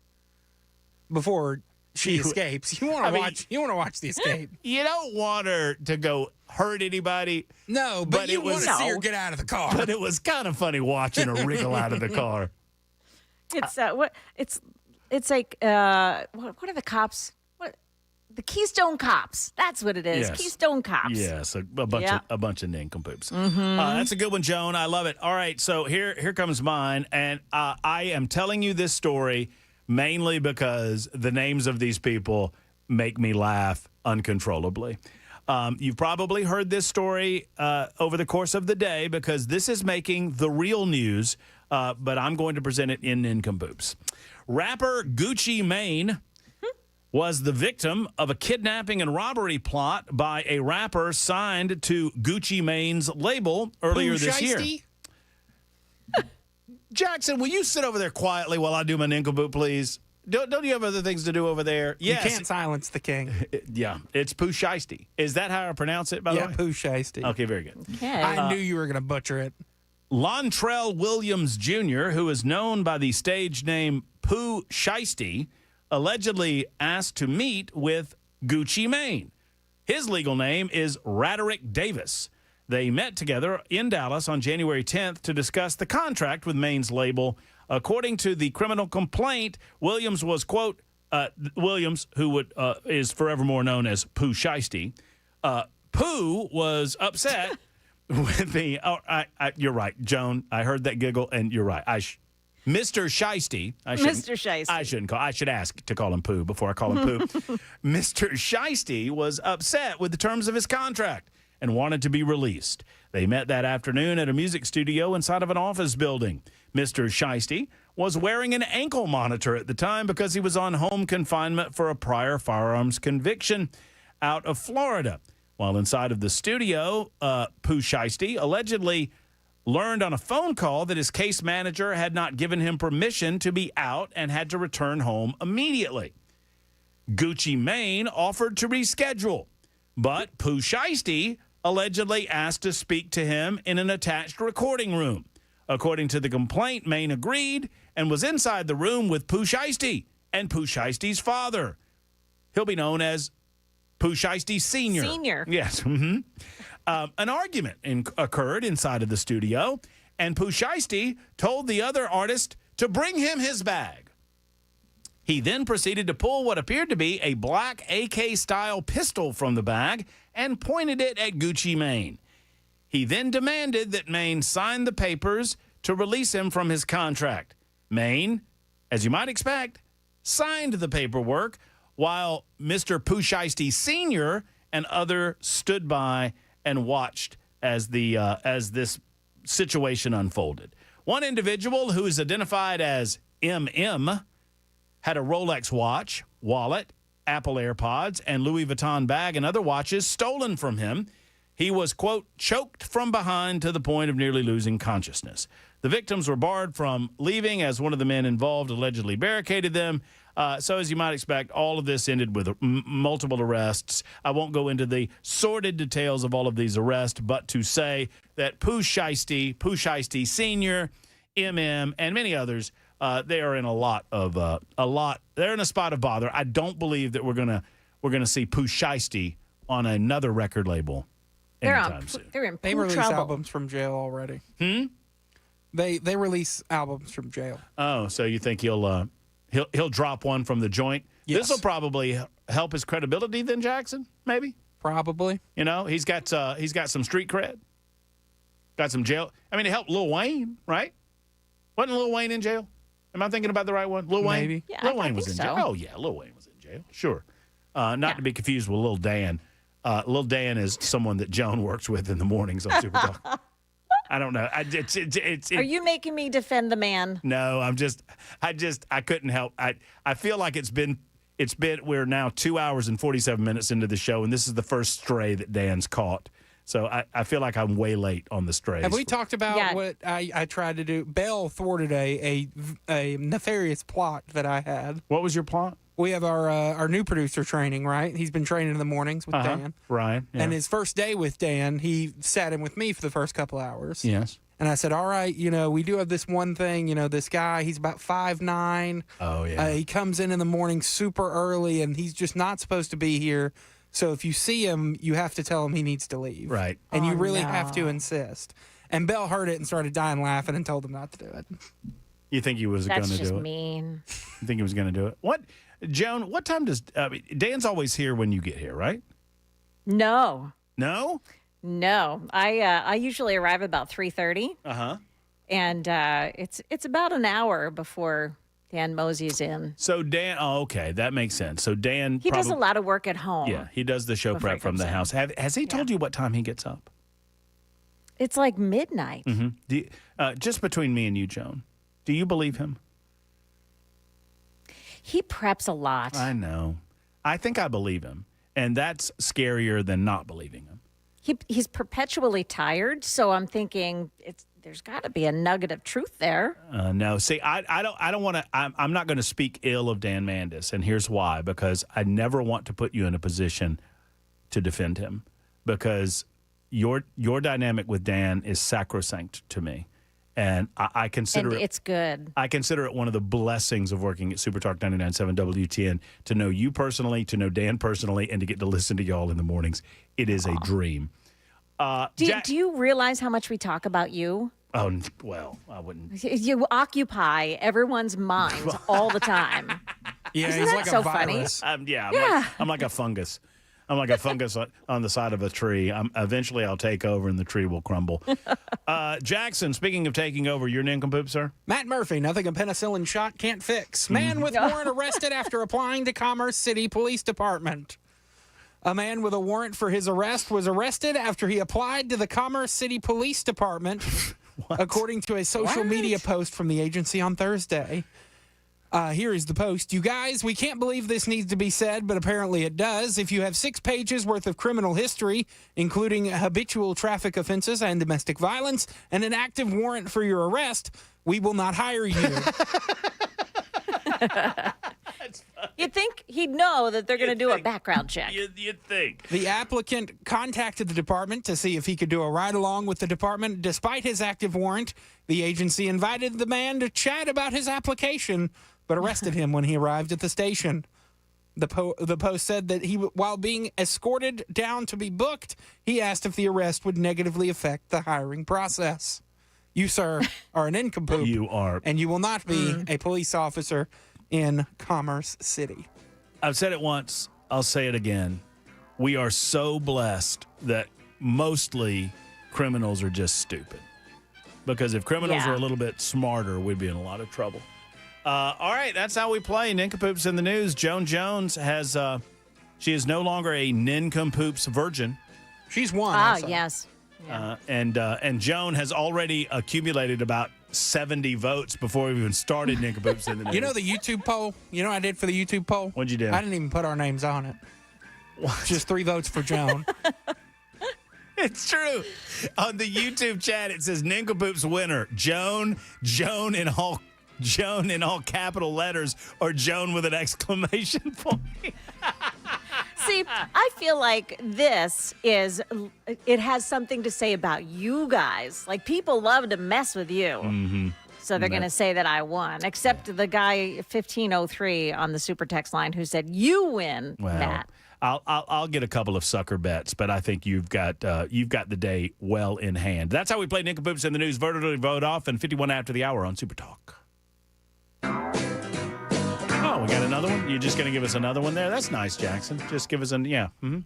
she escapes. You want to watch the escape. You don't want her to go hurt anybody. No, but you want to see her get out of the car. But it was kind of funny watching her wriggle out of the car. It's it's like what are the cops? What, the Keystone Cops? That's what it is. Yes. Keystone Cops. Yes, a bunch of nincompoops. Mm-hmm. That's a good one, Joan. I love it. All right, so here comes mine, and I am telling you this story mainly because the names of these people make me laugh uncontrollably. You've probably heard this story over the course of the day because this is making the real news, but I'm going to present it in nincompoops. Rapper Gucci Mane was the victim of a kidnapping and robbery plot by a rapper signed to Gucci Mane's label earlier this year. Jackson, will you sit over there quietly while I do my nincompoop, please? Don't you have other things to do over there? Yes. You can't silence the king. Yeah, it's Pooh Shiesty. Is that how I pronounce it, by the way? Yeah, Pooh Shiesty. Okay, very good. Okay. I knew you were going to butcher it. Lontrell Williams Jr., who is known by the stage name Pooh Shiesty, allegedly asked to meet with Gucci Mane. His legal name is Raderick Davis. They met together in Dallas on January 10th to discuss the contract with Mane's label. According to the criminal complaint, Williams was, quote, Williams, who is forevermore known as Pooh Shiesty, Pooh was upset with the. You're right, Joan. I heard that giggle, and you're right. Mr. Shiesty. Mr. Shiesty. I shouldn't call. I should ask to call him Pooh before I call him Pooh. Mr. Shiesty was upset with the terms of his contract and wanted to be released. They met that afternoon at a music studio inside of an office building. Mr. Shiesty was wearing an ankle monitor at the time because he was on home confinement for a prior firearms conviction out of Florida. While inside of the studio, Pooh Shiesty allegedly learned on a phone call that his case manager had not given him permission to be out and had to return home immediately. Gucci Mane offered to reschedule, but Pooh Shiesty allegedly asked to speak to him in an attached recording room. According to the complaint, Mane agreed and was inside the room with Pooh Shiesty and Pooh Shiesty's father. He'll be known as Pooh Shiesty Sr. Senior. Yes. Mm-hmm. An argument occurred inside of the studio, and Pooh Shiesty told the other artist to bring him his bag. He then proceeded to pull what appeared to be a black AK-style pistol from the bag and pointed it at Gucci Mane. He then demanded that Mane sign the papers to release him from his contract. Mane, as you might expect, signed the paperwork while Mr. Pooh Shiesty Sr. and other stood by and watched as this situation unfolded. One individual who is identified as MM had a Rolex watch, wallet, Apple AirPods, and Louis Vuitton bag and other watches stolen from him. He was, quote, choked from behind to the point of nearly losing consciousness. The victims were barred from leaving as one of the men involved allegedly barricaded them. So as you might expect, all of this ended with multiple arrests. I won't go into the sordid details of all of these arrests, but to say that Pooh Shiesty Sr., MM, and many others, they are in they're in a spot of bother. I don't believe that we're gonna see Pooh Shiesty on another record label anytime soon. They're in They Pooh release trouble. albums from jail already. They release albums from jail. Oh, so you think he'll drop one from the joint? Yes. This will probably help his credibility then, Jackson, maybe? Probably. You know, he's got some street cred. Got some jail. I mean, it helped Lil Wayne, right? Wasn't Lil Wayne in jail? Am I thinking about the right one? Lil Wayne? Maybe. Yeah, Lil I Wayne was think in jail. so. Oh, yeah, Lil Wayne was in jail. Sure. Not to be confused with Lil Dan. Lil Dan is someone that Joan works with in the mornings on Super Talk. I don't know. Are you making me defend the man? No, I couldn't help. I feel like we're now 2 hours and 47 minutes into the show, and this is the first stray that Dan's caught. So I feel like I'm way late on the strays. Have we talked about what I tried to do? Bell thwarted a nefarious plot that I had. What was your plot? We have our new producer training, right? He's been training in the mornings with Dan. Ryan. Yeah. And his first day with Dan, he sat in with me for the first couple hours. Yes. And I said, all right, we do have this one thing, this guy, he's about 5'9". Oh, yeah. He comes in the morning super early, and he's just not supposed to be here. So if you see him, you have to tell him he needs to leave. Right. And you really have to insist. And Bell heard it and started dying laughing and told him not to do it. You think he was going to do it? That's just mean. You think he was going to do it? What, Joan, what time does Dan's always here when you get here, right? No. No? No. I usually arrive about 3:30. Uh-huh. And it's about an hour before Dan moseys in. So Dan, okay, that makes sense. So Dan, he does a lot of work at home. Yeah, he does the show prep from the house. Has he told you what time he gets up? It's like midnight. Mm-hmm. Just between me and you, Joan, do you believe him? He preps a lot. I know. I think I believe him, and that's scarier than not believing him. He's perpetually tired, so I'm thinking there's got to be a nugget of truth there. No, see, I don't want to. I'm not going to speak ill of Dan Mandis, and here's why: because I never want to put you in a position to defend him, because your dynamic with Dan is sacrosanct to me. And I consider And it's good. I consider it one of the blessings of working at Super Talk 99.7 WTN to know you personally, to know Dan personally, and to get to listen to y'all in the mornings. It is a dream. Do you realize how much we talk about you? Oh, well, I wouldn't. You occupy everyone's minds all the time. Yeah, Isn't he's that like so a virus. funny? I'm like a fungus. I'm like a fungus on the side of a tree. Eventually, I'll take over and the tree will crumble. Jackson, speaking of taking over, your nincompoop, sir? Matt Murphy, nothing a penicillin shot can't fix. Man with warrant arrested after applying to Commerce City Police Department. A man with a warrant for his arrest was arrested after he applied to the Commerce City Police Department, according to a social media post from the agency on Thursday. Here is the post. You guys, we can't believe this needs to be said, but apparently it does. If you have 6 pages worth of criminal history, including habitual traffic offenses and domestic violence, and an active warrant for your arrest, we will not hire you. You'd think he'd know that they're going to do a background check. You'd think. The applicant contacted the department to see if he could do a ride-along with the department. Despite his active warrant, the agency invited the man to chat about his application, but arrested him when he arrived at the station. The post said that while being escorted down to be booked, he asked if the arrest would negatively affect the hiring process. You, sir, are an nincompoop. You are. And you will not be a police officer in Commerce City. I've said it once. I'll say it again. We are so blessed that mostly criminals are just stupid. Because if criminals are a little bit smarter, we'd be in a lot of trouble. All right, that's how we play Nincompoops in the news. Joan Jones has, she is no longer a Nincompoops virgin. She's one. Yes. And Joan has already accumulated about 70 votes before we even started Nincompoops in the news. You know the YouTube poll? You know what I did for the YouTube poll? What'd you do? I didn't even put our names on it. What? Just 3 votes for Joan. It's true. On the YouTube chat, it says Nincompoops winner. Joan in all capital letters, or Joan with an exclamation point. See, I feel like it has something to say about you guys. Like, people love to mess with you. Mm-hmm. So they're going to say that I won, except the guy 1503 on the super text line who said, you win, Well, Matt. I'll get a couple of sucker bets, but I think you've got the day well in hand. That's how we play Nincompoops in the news. Vertically vote off and 51 after the hour on Super Talk. Oh, we got another one? You're just going to give us another one there? That's nice, Jackson. Just give us yeah. Mm-hmm.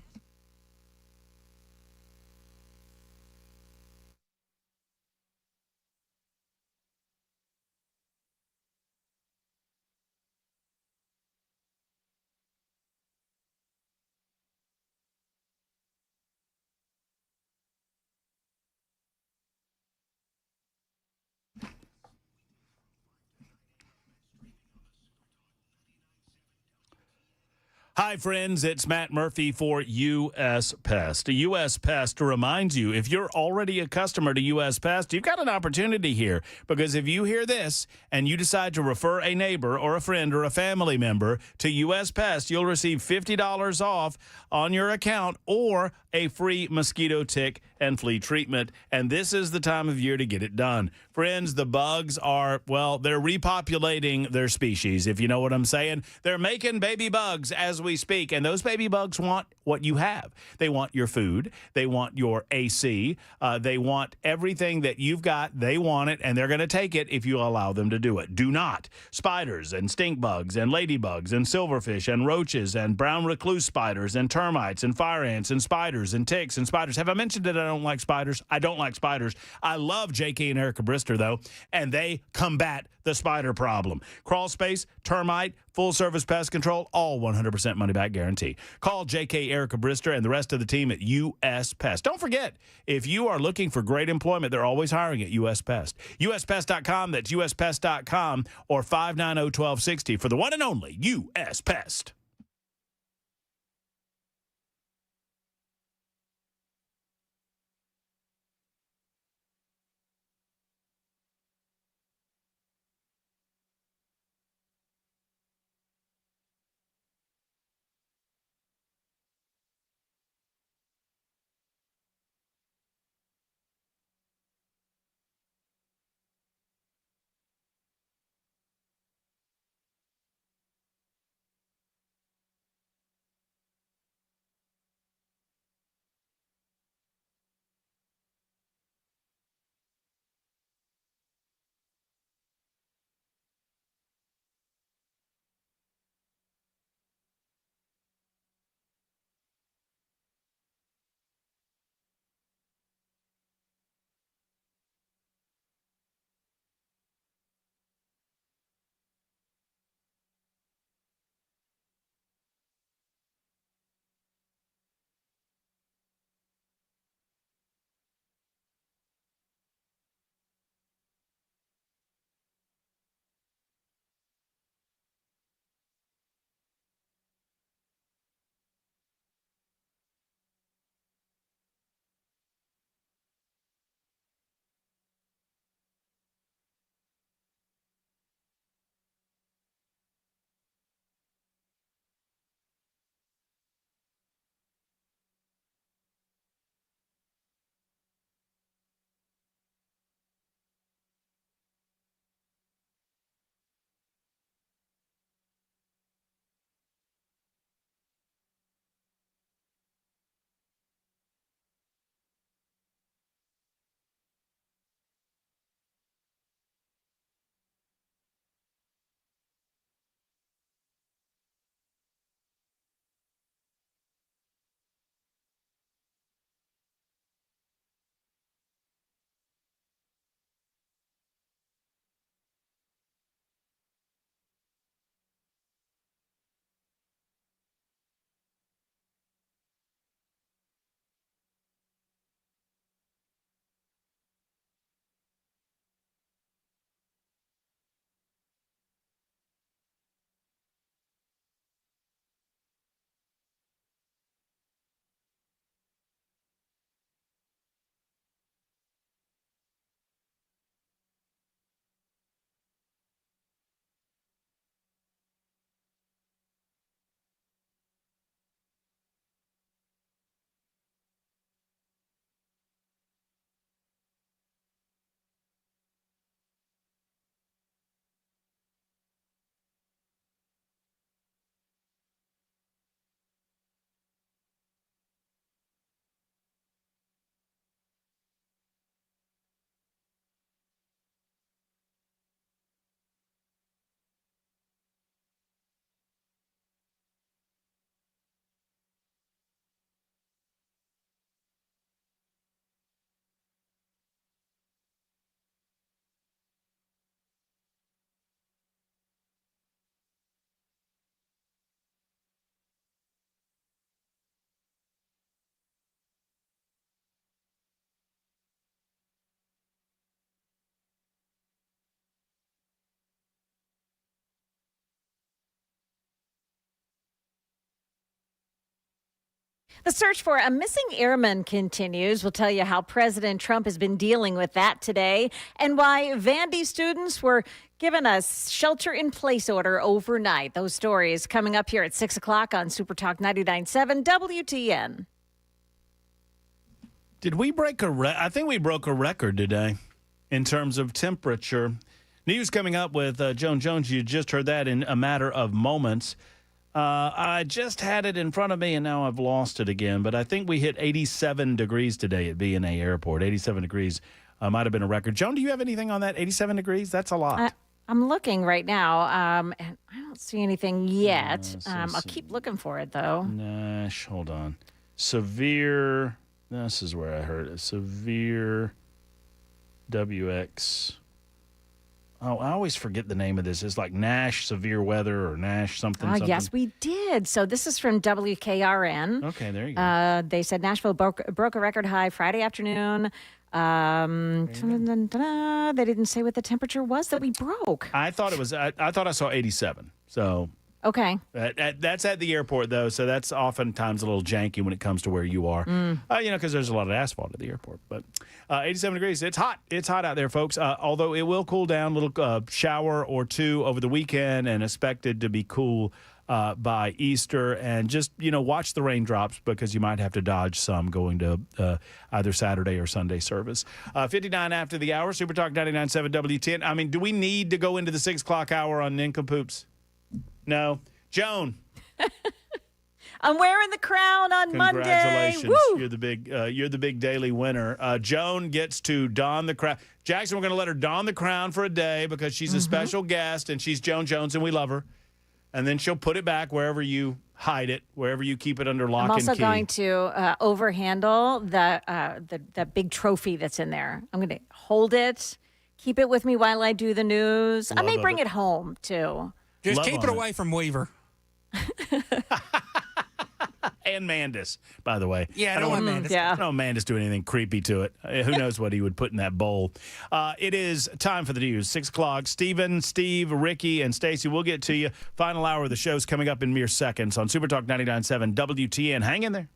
Hi, friends. It's Matt Murphy for U.S. Pest. U.S. Pest reminds you, if you're already a customer to U.S. Pest, you've got an opportunity here. Because if you hear this and you decide to refer a neighbor or a friend or a family member to U.S. Pest, you'll receive $50 off on your account or a free mosquito, tick, and flea treatment. And this is the time of year to get it done. Friends, the bugs are, well, they're repopulating their species, if you know what I'm saying. They're making baby bugs as we speak, and those baby bugs want what you have. They want your food. They want your AC. They want everything that you've got. They want it, and they're going to take it if you allow them to do it. Do not. Spiders and stink bugs and ladybugs and silverfish and roaches and brown recluse spiders and termites and fire ants and spiders and ticks and spiders. Have I mentioned that I don't like spiders? I don't like spiders. I love J.K. and Erica Brister, though, and they combat the spider problem. Crawl space, termite, full-service pest control, all 100% money-back guarantee. Call J.K. Erica Brister and the rest of the team at U.S. Pest. Don't forget, if you are looking for great employment, they're always hiring at U.S. Pest. USPest.com, that's USPest.com, or 590-1260 for the one and only U.S. Pest. The search for a missing airman continues. We'll tell you how President Trump has been dealing with that today and why Vandy students were given a shelter-in-place order overnight. Those stories coming up here at 6 o'clock on Super Talk 99.7 WTN. Did we break I think we broke a record today in terms of temperature. News coming up with Joan Jones. You just heard that in a matter of moments. I just had it in front of me, and now I've lost it again. But I think we hit 87 degrees today at B&A Airport. 87 degrees might have been a record. Joan, do you have anything on that? 87 degrees? That's a lot. I'm looking right now, and I don't see anything yet. I'll keep looking for it, though. Nash, hold on. Severe, this is where I heard it. Severe WX. Oh, I always forget the name of this. It's like Nash severe weather or Nash something. Yes, we did. So this is from WKRN. Okay, there you go. They said Nashville broke a record high Friday afternoon. They didn't say what the temperature was that we broke. I thought it was. I thought I saw 87. So okay, that's at the airport though. So that's oftentimes a little janky when it comes to where you are. Because there's a lot of asphalt at the airport. But 87 degrees. It's hot. It's hot out there, folks. Although it will cool down. A little shower or two over the weekend, and expected to be cool by Easter. And just, watch the raindrops because you might have to dodge some going to either Saturday or Sunday service. 59 after the hour, Super Talk 99.7 W10. I mean, do we need to go into the 6 o'clock hour on Nincompoops? No. Joan. I'm wearing the crown on Monday. Congratulations. Woo! You're the big daily winner. Joan gets to don the crown. Jackson, we're going to let her don the crown for a day because she's a special guest and she's Joan Jones and we love her. And then she'll put it back wherever you hide it, wherever you keep it under lock and key. I'm also going to overhandle the big trophy that's in there. I'm going to hold it, keep it with me while I do the news. I may bring it home, too. Just keep it away from Weaver. And Mandis, by the way. Yeah, I don't want Mandis. I don't want Mandis doing anything creepy to it. Who knows what he would put in that bowl. It is time for the news. 6 o'clock. Steve, Ricky, and Stacy, we'll get to you. Final hour of the show's coming up in mere seconds on Super Talk 99.7 WTN. Hang in there.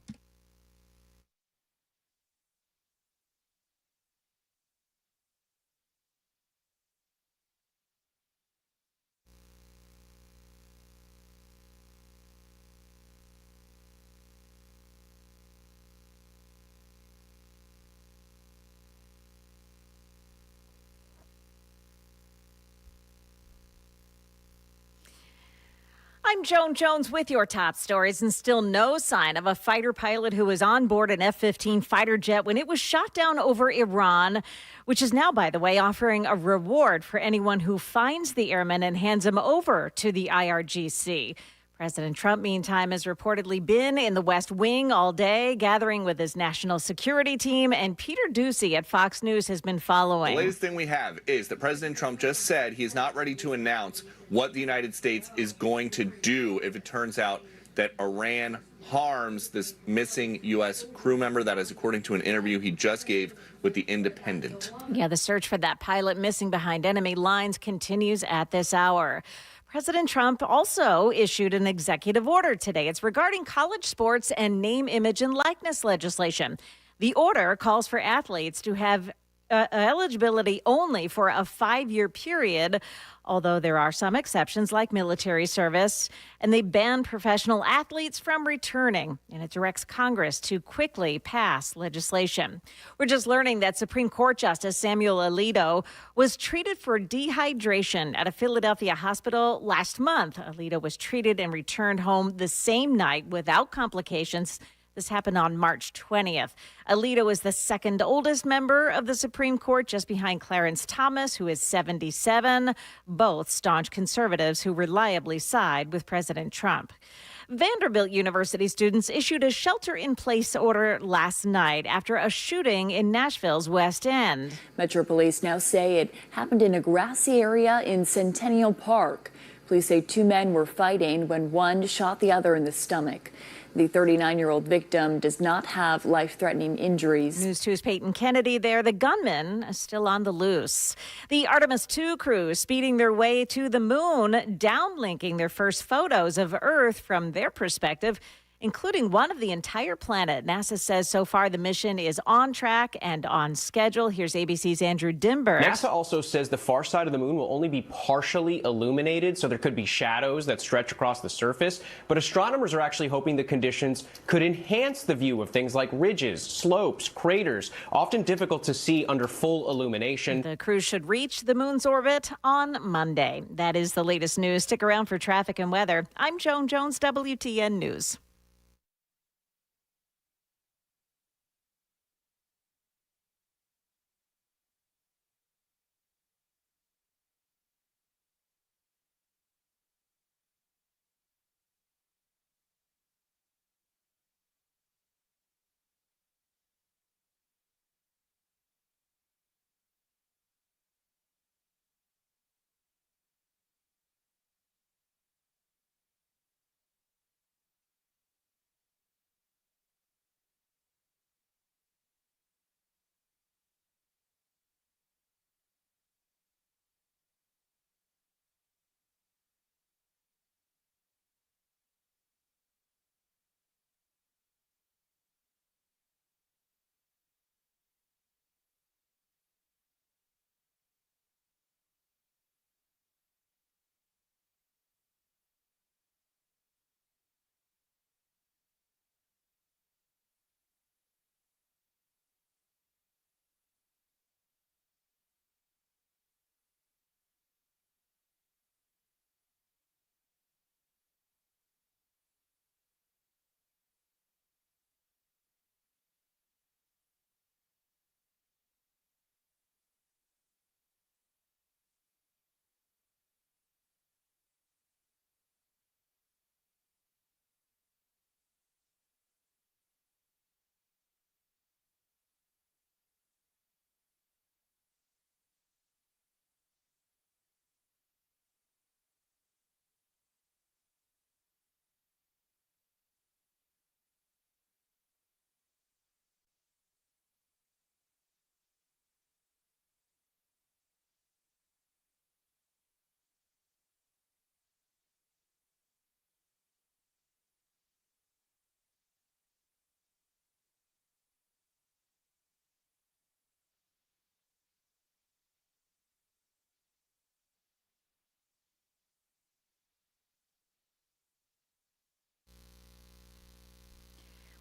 I'm Joan Jones with your top stories, and still no sign of a fighter pilot who was on board an F-15 fighter jet when it was shot down over Iran, which is now, by the way, offering a reward for anyone who finds the airman and hands him over to the IRGC. President Trump, meantime, has reportedly been in the West Wing all day, gathering with his national security team, and Peter Doocy at Fox News has been following. The latest thing we have is that President Trump just said he's not ready to announce what the United States is going to do if it turns out that Iran harms this missing U.S. crew member. That is according to an interview he just gave with The Independent. Yeah, the search for that pilot missing behind enemy lines continues at this hour. President Trump also issued an executive order today. It's regarding college sports and name, image, and likeness legislation. The order calls for athletes to have eligibility only for a 5-year period, although there are some exceptions like military service, and they ban professional athletes from returning, and it directs Congress to quickly pass legislation. We're just learning that Supreme Court Justice Samuel Alito was treated for dehydration at a Philadelphia hospital last month. Alito was treated and returned home the same night without complications. This happened on March 20th. Alito is the second oldest member of the Supreme Court, just behind Clarence Thomas, who is 77, both staunch conservatives who reliably side with President Trump. Vanderbilt University students issued a shelter-in-place order last night after a shooting in Nashville's West End. Metro Police now say it happened in a grassy area in Centennial Park. Police say 2 men were fighting when one shot the other in the stomach. The 39-year-old victim does not have life-threatening injuries. News 2's Peyton Kennedy there. The gunman is still on the loose. The Artemis II crew speeding their way to the moon, downlinking their first photos of Earth from their perspective, including one of the entire planet. NASA says so far the mission is on track and on schedule. Here's ABC's Andrew Dimber. NASA also says the far side of the moon will only be partially illuminated, so there could be shadows that stretch across the surface. But astronomers are actually hoping the conditions could enhance the view of things like ridges, slopes, craters, often difficult to see under full illumination. The crew should reach the moon's orbit on Monday. That is the latest news. Stick around for traffic and weather. I'm Joan Jones, WTN News.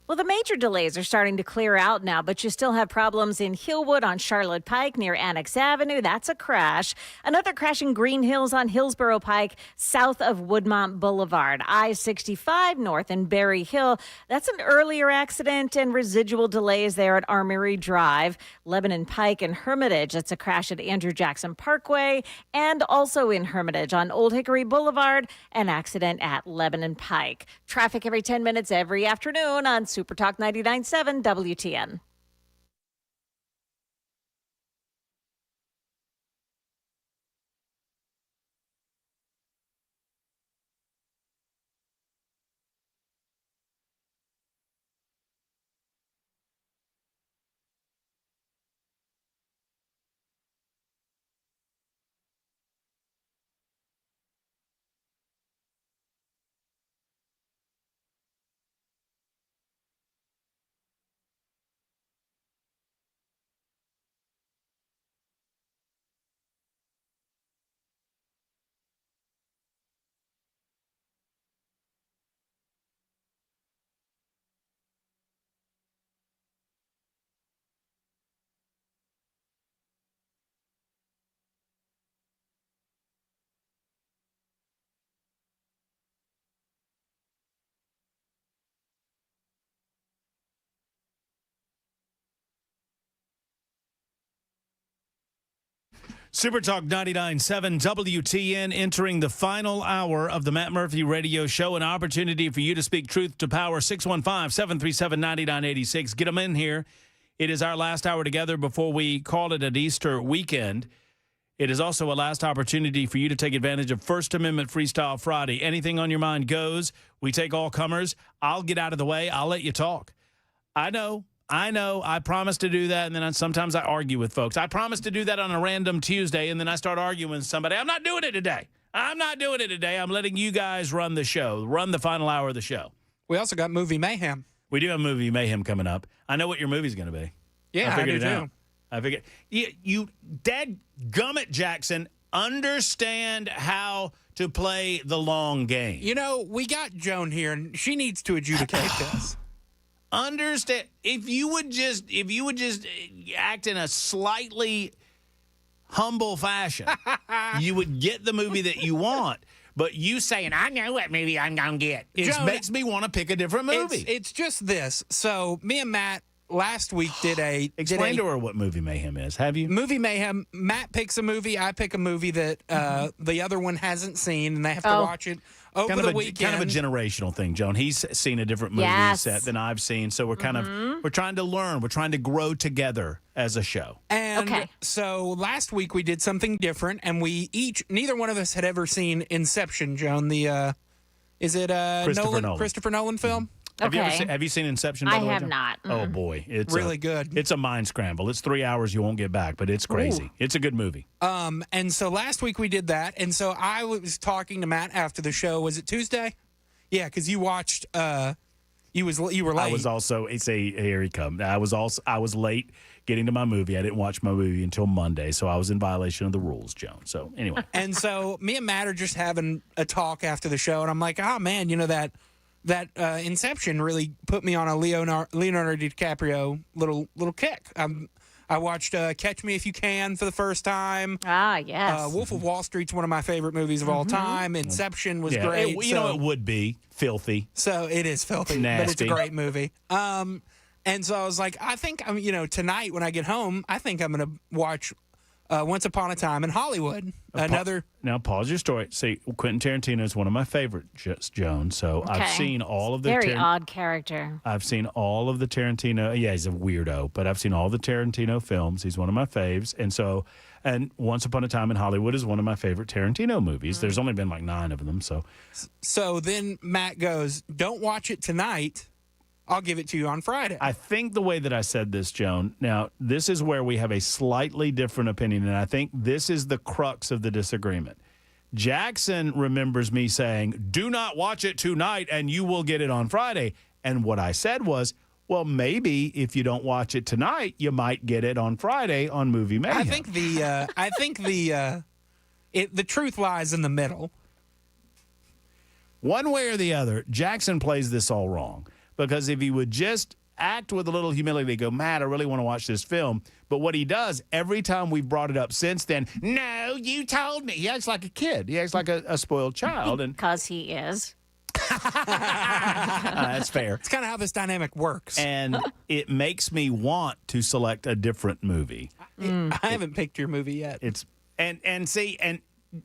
Well, the major delays are starting to clear out now, but you still have problems in Hillwood on Charlotte Pike near Annex Avenue. That's a crash. Another crash in Green Hills on Hillsborough Pike south of Woodmont Boulevard. I-65 north in Berry Hill. That's an earlier accident and residual delays there at Armory Drive. Lebanon Pike and Hermitage. That's a crash at Andrew Jackson Parkway. And also in Hermitage on Old Hickory Boulevard, an accident at Lebanon Pike. Traffic every 10 minutes every afternoon on Super Talk 99.7 WTN. Super Talk 99.7 WTN entering the final hour of the Matt Murphy Radio Show. An opportunity for you to speak truth to power. 615-737-9986. Get them in here. It is our last hour together before we call it an Easter weekend. It is also a last opportunity for you to take advantage of First Amendment Freestyle Friday. Anything on your mind goes. We take all comers. I'll get out of the way. I'll let you talk. I know. I promise to do that, and then sometimes I argue with folks. I promise to do that on a random Tuesday, and then I start arguing with somebody. I'm not doing it today. I'm letting you guys run the show, run the final hour of the show. We also got Movie Mayhem. We do have Movie Mayhem coming up. I know what your movie's going to be. Yeah, I do too. I figured. You dadgummit, Jackson, understand how to play the long game. You know, we got Joan here, and she needs to adjudicate this. Understand, if you would just act in a slightly humble fashion, you would get the movie that you want. But you saying, I know what movie I'm going to get. It makes me want to pick a different movie. It's just this. So me and Matt last week did a... Explain to her what Movie Mayhem is. Have you? Movie Mayhem, Matt picks a movie, I pick a movie that the other one hasn't seen, and they have to watch it over the weekend. Kind of a generational thing, Joan. He's seen a different movie set than I've seen, so we're kind of we're trying to learn. We're trying to grow together as a show. And so last week we did something different, and neither one of us had ever seen Inception, Joan. Is it Christopher Nolan film? Have you seen Inception? By the way, I have Joan? not. Oh boy, it's really good. It's a mind scramble. It's 3 hours you won't get back, but it's crazy. Ooh. It's a good movie. And so last week we did that, and so I was talking to Matt after the show. Was it Tuesday? Yeah, because you watched. You were late. I was also. Here he come. I was late getting to my movie. I didn't watch my movie until Monday, so I was in violation of the rules, Joan. So anyway. And so me and Matt are just having a talk after the show, and I'm like, oh man, you know that Inception really put me on a Leonardo DiCaprio little kick. I watched Catch Me If You Can for the first time. Ah, yes. Wolf of Wall Street's one of my favorite movies of all time. Inception was great. It would be filthy. So it is filthy, nasty. but it's a great movie. And so I was like, I think tonight when I get home, I think I'm going to watch Once Upon a Time in Hollywood. Now pause your story. See, Quentin Tarantino is one of my favorites, Joan. So I've seen all of the very odd character. I've seen all of the Tarantino. Yeah, he's a weirdo, but I've seen all the Tarantino films. He's one of my faves, and Once Upon a Time in Hollywood is one of my favorite Tarantino movies. There's only been like 9 of them. So then Matt goes, "Don't watch it tonight. I'll give it to you on Friday." I think the way that I said this, Joan, now this is where we have a slightly different opinion, and I think this is the crux of the disagreement. Jackson remembers me saying, do not watch it tonight and you will get it on Friday. And what I said was, well, maybe if you don't watch it tonight, you might get it on Friday on Movie Mayhem. I think the truth lies in the middle. One way or the other, Jackson plays this all wrong. Because if he would just act with a little humility, go, Matt, I really want to watch this film. But what he does, every time we brought it up since then, no, you told me. He acts like a kid. He acts like a spoiled child. Because he is. That's fair. It's kind of how this dynamic works. And it makes me want to select a different movie. I haven't picked your movie yet. And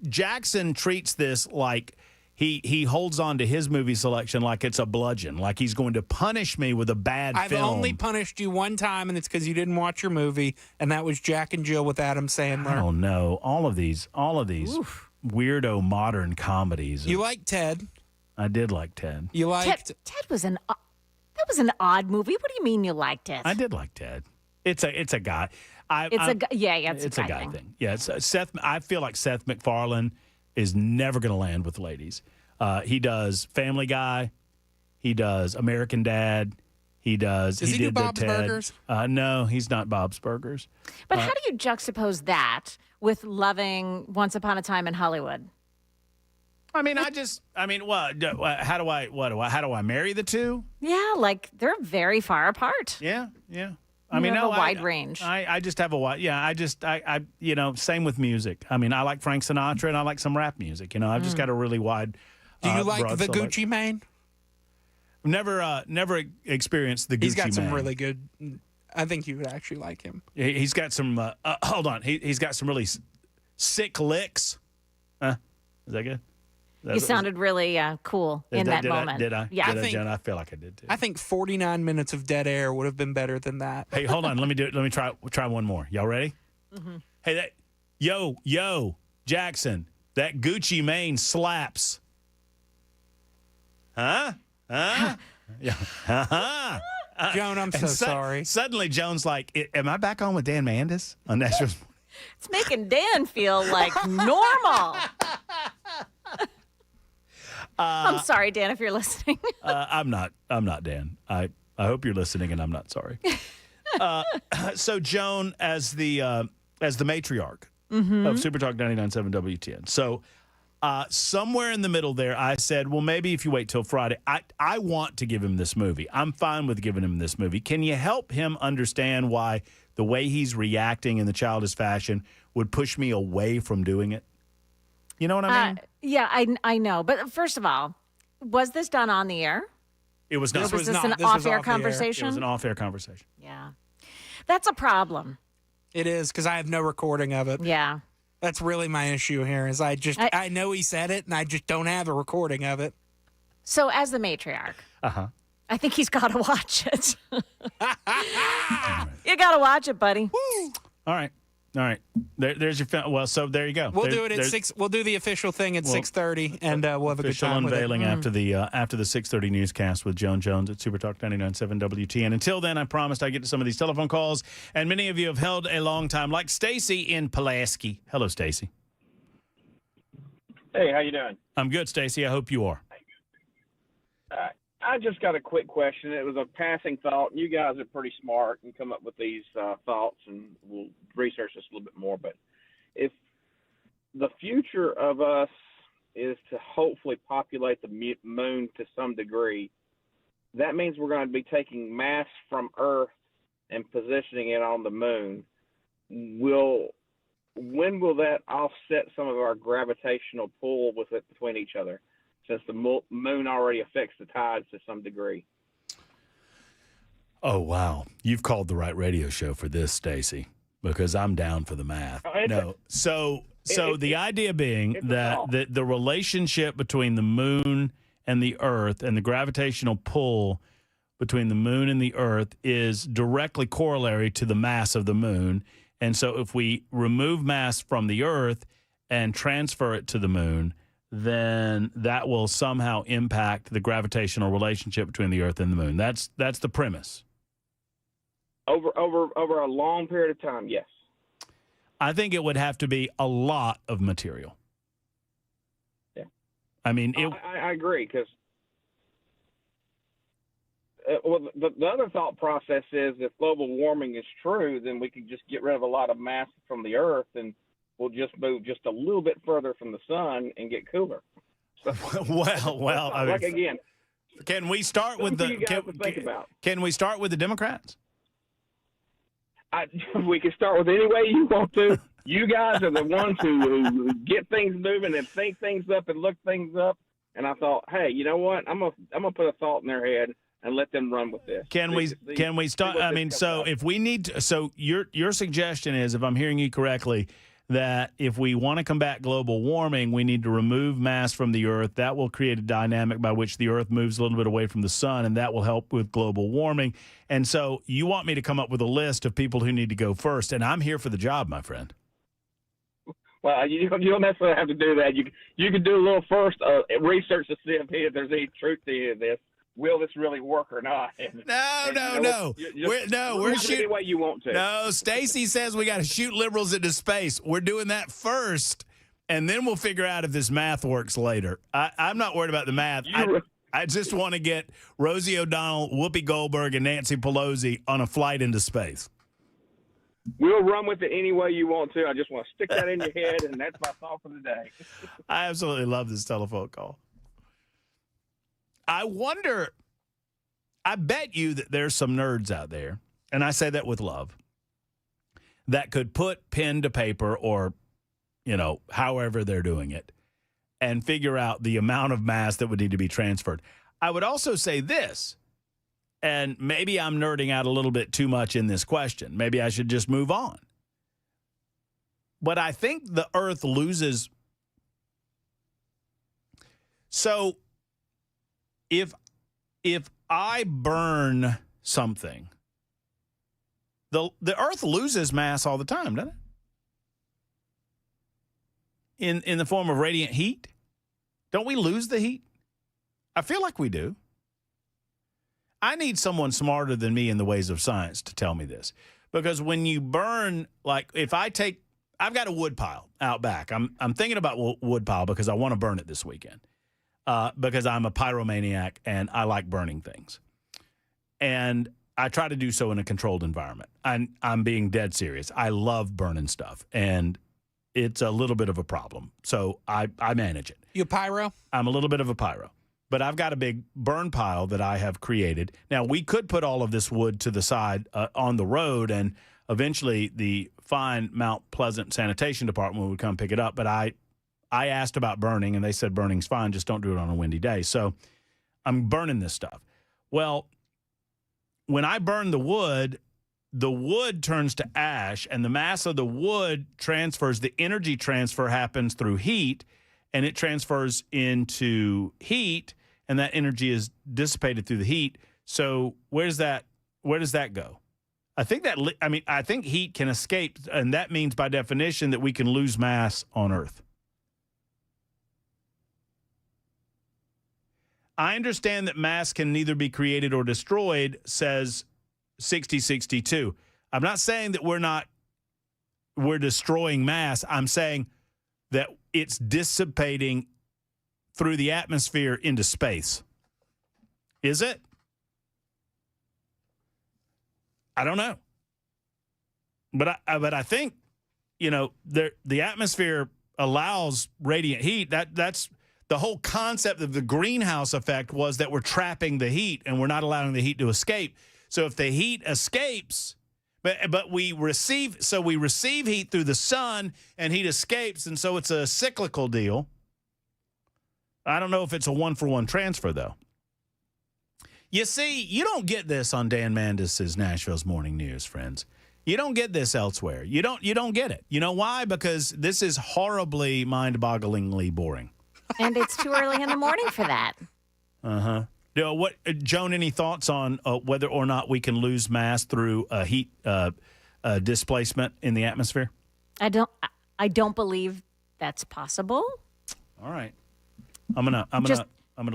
Jackson treats this like he holds on to his movie selection like it's a bludgeon, like he's going to punish me with a bad film. I've only punished you one time, and it's because you didn't watch your movie, and that was Jack and Jill with Adam Sandler. Oh no, all of these weirdo modern comedies. You like Ted? I did like Ted. You liked Ted was an odd movie. What do you mean you liked it? I did like Ted. It's a guy. It's a guy thing. Yeah, Seth. I feel like Seth MacFarlane is never going to land with ladies. He does Family Guy. He does American Dad. Does he do Bob's Burgers? No, he's not Bob's Burgers. But how do you juxtapose that with loving Once Upon a Time in Hollywood? How do I marry the two? Yeah, like they're very far apart. Yeah. I mean, a wide range. I just have a wide. Yeah, I same with music. I mean, I like Frank Sinatra and I like some rap music. I've just got a really wide. Do you like the Gucci Mane? Never experienced the Gucci Mane. He's got some really good. I think you would actually like him. He's got some. Hold on, he's got some really sick licks. Is that good? You sounded really cool in that moment. Did I? Yeah, I feel like I did too. I think 49 minutes of dead air would have been better than that. Hey, hold on. Let me do it. Let me try one more. Y'all ready? Mm-hmm. Hey, yo, Jackson, that Gucci Mane slaps. Huh? Yeah. Joan, I'm so sorry. Suddenly, Joan's like, am I back on with Dan Mandis on National? It's making Dan feel like normal. I'm sorry, Dan, if you're listening. I'm not Dan. I hope you're listening, and I'm not sorry. So Joan, as the matriarch of Super Talk 99.7 WTN. So somewhere in the middle there, I said, well, maybe if you wait till Friday. I want to give him this movie. I'm fine with giving him this movie. Can you help him understand why the way he's reacting in the childish fashion would push me away from doing it? You know what I mean? Yeah, I know. But first of all, was this done on the air? It was not. Was this an off-air conversation? It was an off-air conversation. Yeah. That's a problem. It is, because I have no recording of it. Yeah. That's really my issue here, is I know he said it, and I just don't have a recording of it. So as the matriarch, I think he's got to watch it. You got to watch it, buddy. Woo. All right. There's your film. Well, so there you go. We'll do it at 6. We'll do the official thing at 6:30, and we'll have a good time with it. Official unveiling after the 6:30 newscast with Joan Jones at Super Talk 99.7 WTN. Until then, I promised I'd get to some of these telephone calls, and many of you have held a long time, like Stacy in Pulaski. Hello, Stacy. Hey, how you doing? I'm good, Stacy. I hope you are. I just got a quick question. It was a passing thought. You guys are pretty smart and come up with these thoughts, and we'll research this a little bit more. But if the future of us is to hopefully populate the moon to some degree, that means we're going to be taking mass from Earth and positioning it on the moon. When will that offset some of our gravitational pull with it between each other, since the moon already affects the tides to some degree? Oh, wow. You've called the right radio show for this, Stacy, because I'm down for the math. So the idea being that the relationship between the moon and the Earth and the gravitational pull between the moon and the Earth is directly corollary to the mass of the moon. And so if we remove mass from the Earth and transfer it to the moon, then that will somehow impact the gravitational relationship between the Earth and the moon. That's the premise. Over a long period of time, yes. I think it would have to be a lot of material. Yeah. I mean, I agree, because the other thought process is if global warming is true, then we could just get rid of a lot of mass from the Earth, and we'll just move just a little bit further from the sun and get cooler. So, well, I mean, like again, can we start with can we start with the Democrats? We can start with any way you want to. You guys are the ones who get things moving and think things up and look things up. And I thought, hey, you know what? I'm gonna put a thought in their head and let them run with this. Can we start? I mean, so if we need to, so your suggestion is, if I'm hearing you correctly, that if we want to combat global warming, we need to remove mass from the Earth. That will create a dynamic by which the Earth moves a little bit away from the sun, and that will help with global warming. And so you want me to come up with a list of people who need to go first, and I'm here for the job, my friend. Well, you don't necessarily have to do that. You can do a little first research to see if there's any truth to this. Will this really work or not? No. We're shooting any way you want to. No, Stacy says we got to shoot liberals into space. We're doing that first, and then we'll figure out if this math works later. I'm not worried about the math. I just want to get Rosie O'Donnell, Whoopi Goldberg, and Nancy Pelosi on a flight into space. We'll run with it any way you want to. I just want to stick that in your head, and that's my thought for the day. I absolutely love this telephone call. I wonder, I bet you that there's some nerds out there, and I say that with love, that could put pen to paper or, however they're doing it, and figure out the amount of mass that would need to be transferred. I would also say this, and maybe I'm nerding out a little bit too much in this question. Maybe I should just move on. But I think the Earth loses. So if I burn something, the Earth loses mass all the time, doesn't it? In the form of radiant heat? Don't we lose the heat? I feel like we do. I need someone smarter than me in the ways of science to tell me this. Because when you burn, like if I've got a wood pile out back. I'm thinking about wood pile because I want to burn it this weekend. because I'm a pyromaniac and I like burning things. And I try to do so in a controlled environment. I'm being dead serious. I love burning stuff, and it's a little bit of a problem. So I manage it. You pyro? I'm a little bit of a pyro. But I've got a big burn pile that I have created. Now, we could put all of this wood to the side on the road, and eventually the fine Mount Pleasant Sanitation Department would come pick it up. But I asked about burning, and they said burning's fine, just don't do it on a windy day. So I'm burning this stuff. Well, when I burn the wood turns to ash, and the mass of the wood transfers. The energy transfer happens through heat, and it transfers into heat, and that energy is dissipated through the heat. So where does that go? I think heat can escape, and that means by definition that we can lose mass on Earth. I understand that mass can neither be created or destroyed, says 6062. I'm not saying that we're destroying mass. I'm saying that it's dissipating through the atmosphere into space. Is it? I don't know. But I think, the atmosphere allows radiant heat. That's the whole concept of the greenhouse effect, was that we're trapping the heat and we're not allowing the heat to escape. So if the heat escapes, but we receive heat through the sun and heat escapes, and so it's a cyclical deal. I don't know if it's a one-for-one transfer, though. You see, you don't get this on Dan Mandis's Nashville's Morning News, friends. You don't get this elsewhere. You don't get it. You know why? Because this is horribly, mind-bogglingly boring. And it's too early in the morning for that. Uh-huh. Joan, any thoughts on whether or not we can lose mass through heat displacement in the atmosphere? I don't believe that's possible. All right. I'm gonna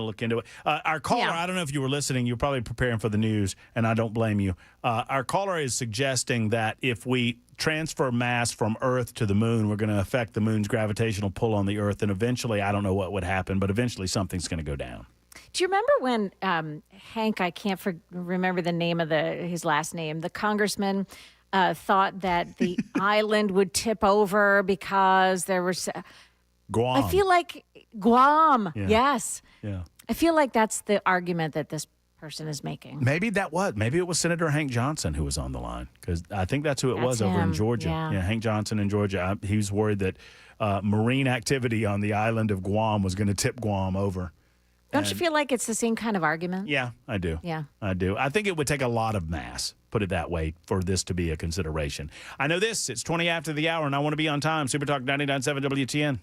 look into it. Our caller, I don't know if you were listening. You're probably preparing for the news, and I don't blame you. Our caller is suggesting that if we transfer mass from Earth to the moon, we're going to affect the moon's gravitational pull on the Earth, and eventually, I don't know what would happen, but eventually something's going to go down. Do you remember when Hank, I can't remember the name of his last name, the congressman thought that the island would tip over because there was Guam. I feel like Guam. Yeah. Yes. Yeah. I feel like that's the argument that this person is making. Maybe it was Senator Hank Johnson who was on the line, because I think that's who it was over in Georgia. Yeah, Hank Johnson in Georgia. He was worried that marine activity on the island of Guam was going to tip Guam over. Don't you feel like it's the same kind of argument? Yeah, I do. Yeah. I do. I think it would take a lot of mass, put it that way, for this to be a consideration. I know this. It's 20 after the hour, and I want to be on time. Super Talk 99.7 WTN.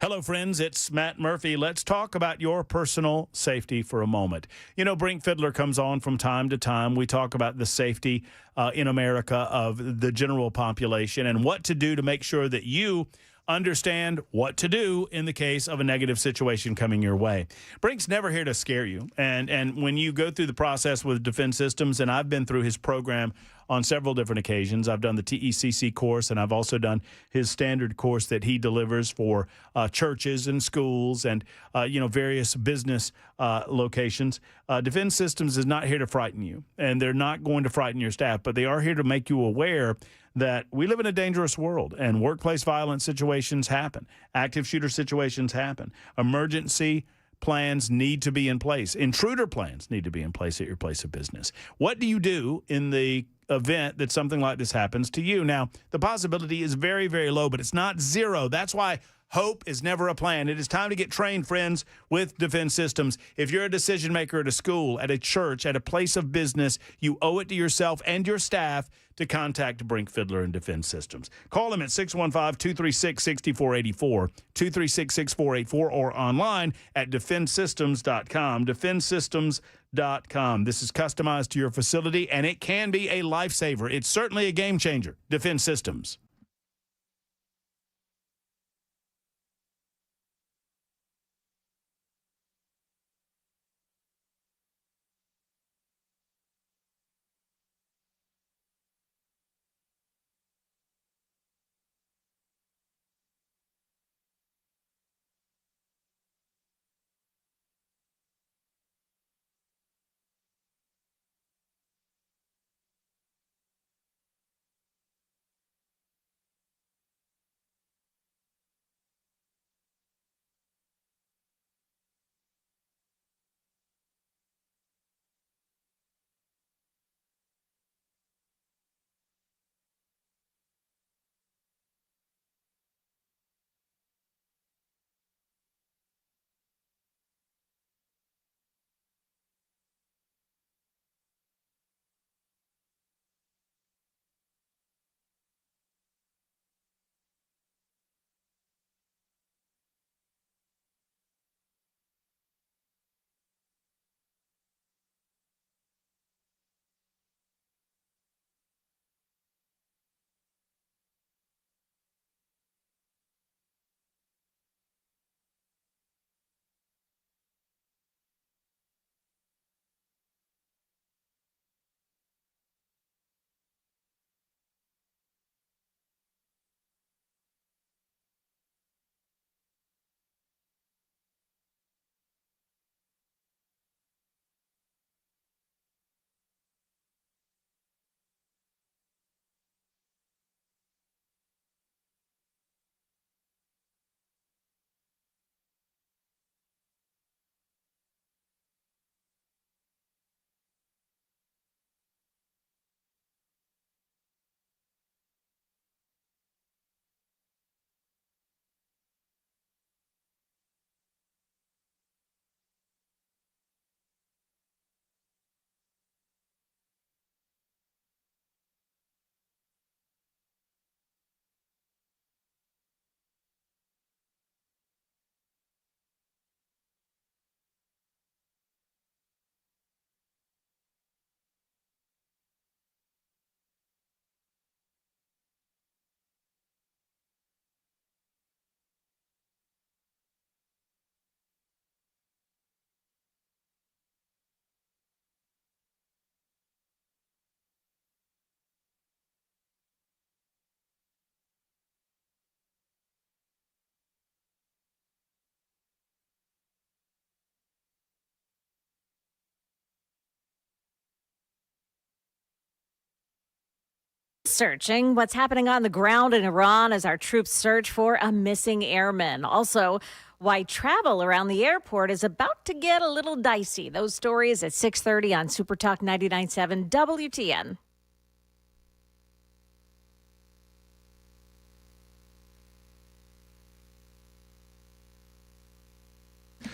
Hello, friends. It's Matt Murphy. Let's talk about your personal safety for a moment. Brink Fiddler comes on from time to time. We talk about the safety in America of the general population and what to do to make sure that you understand what to do in the case of a negative situation coming your way. Brink's never here to scare you. And when you go through the process with Defense Systems, and I've been through his program on several different occasions. I've done the TECC course, and I've also done his standard course that he delivers for churches and schools and, various business locations. Defense Systems is not here to frighten you, and they're not going to frighten your staff, but they are here to make you aware that we live in a dangerous world, and workplace violence situations happen. Active shooter situations happen. Emergency plans need to be in place. Intruder plans need to be in place at your place of business. What do you do in the event that something like this happens to you? Now, the possibility is very, very low, but it's not zero. That's why hope is never a plan. It is time to get trained, friends, with Defense Systems. If you're a decision maker at a school, at a church, at a place of business, you owe it to yourself and your staff to contact Brink Fiddler and Defense Systems. Call them at 615-236-6484, 236-6484, or online at defensesystems.com, defensesystems.com. This is customized to your facility, and it can be a lifesaver. It's certainly a game changer. Defense Systems. searching. What's happening on the ground in Iran as our troops search for a missing airman. Also, why travel around the airport is about to get a little dicey. Those stories at 6:30 on Super Talk 99.7 WTN.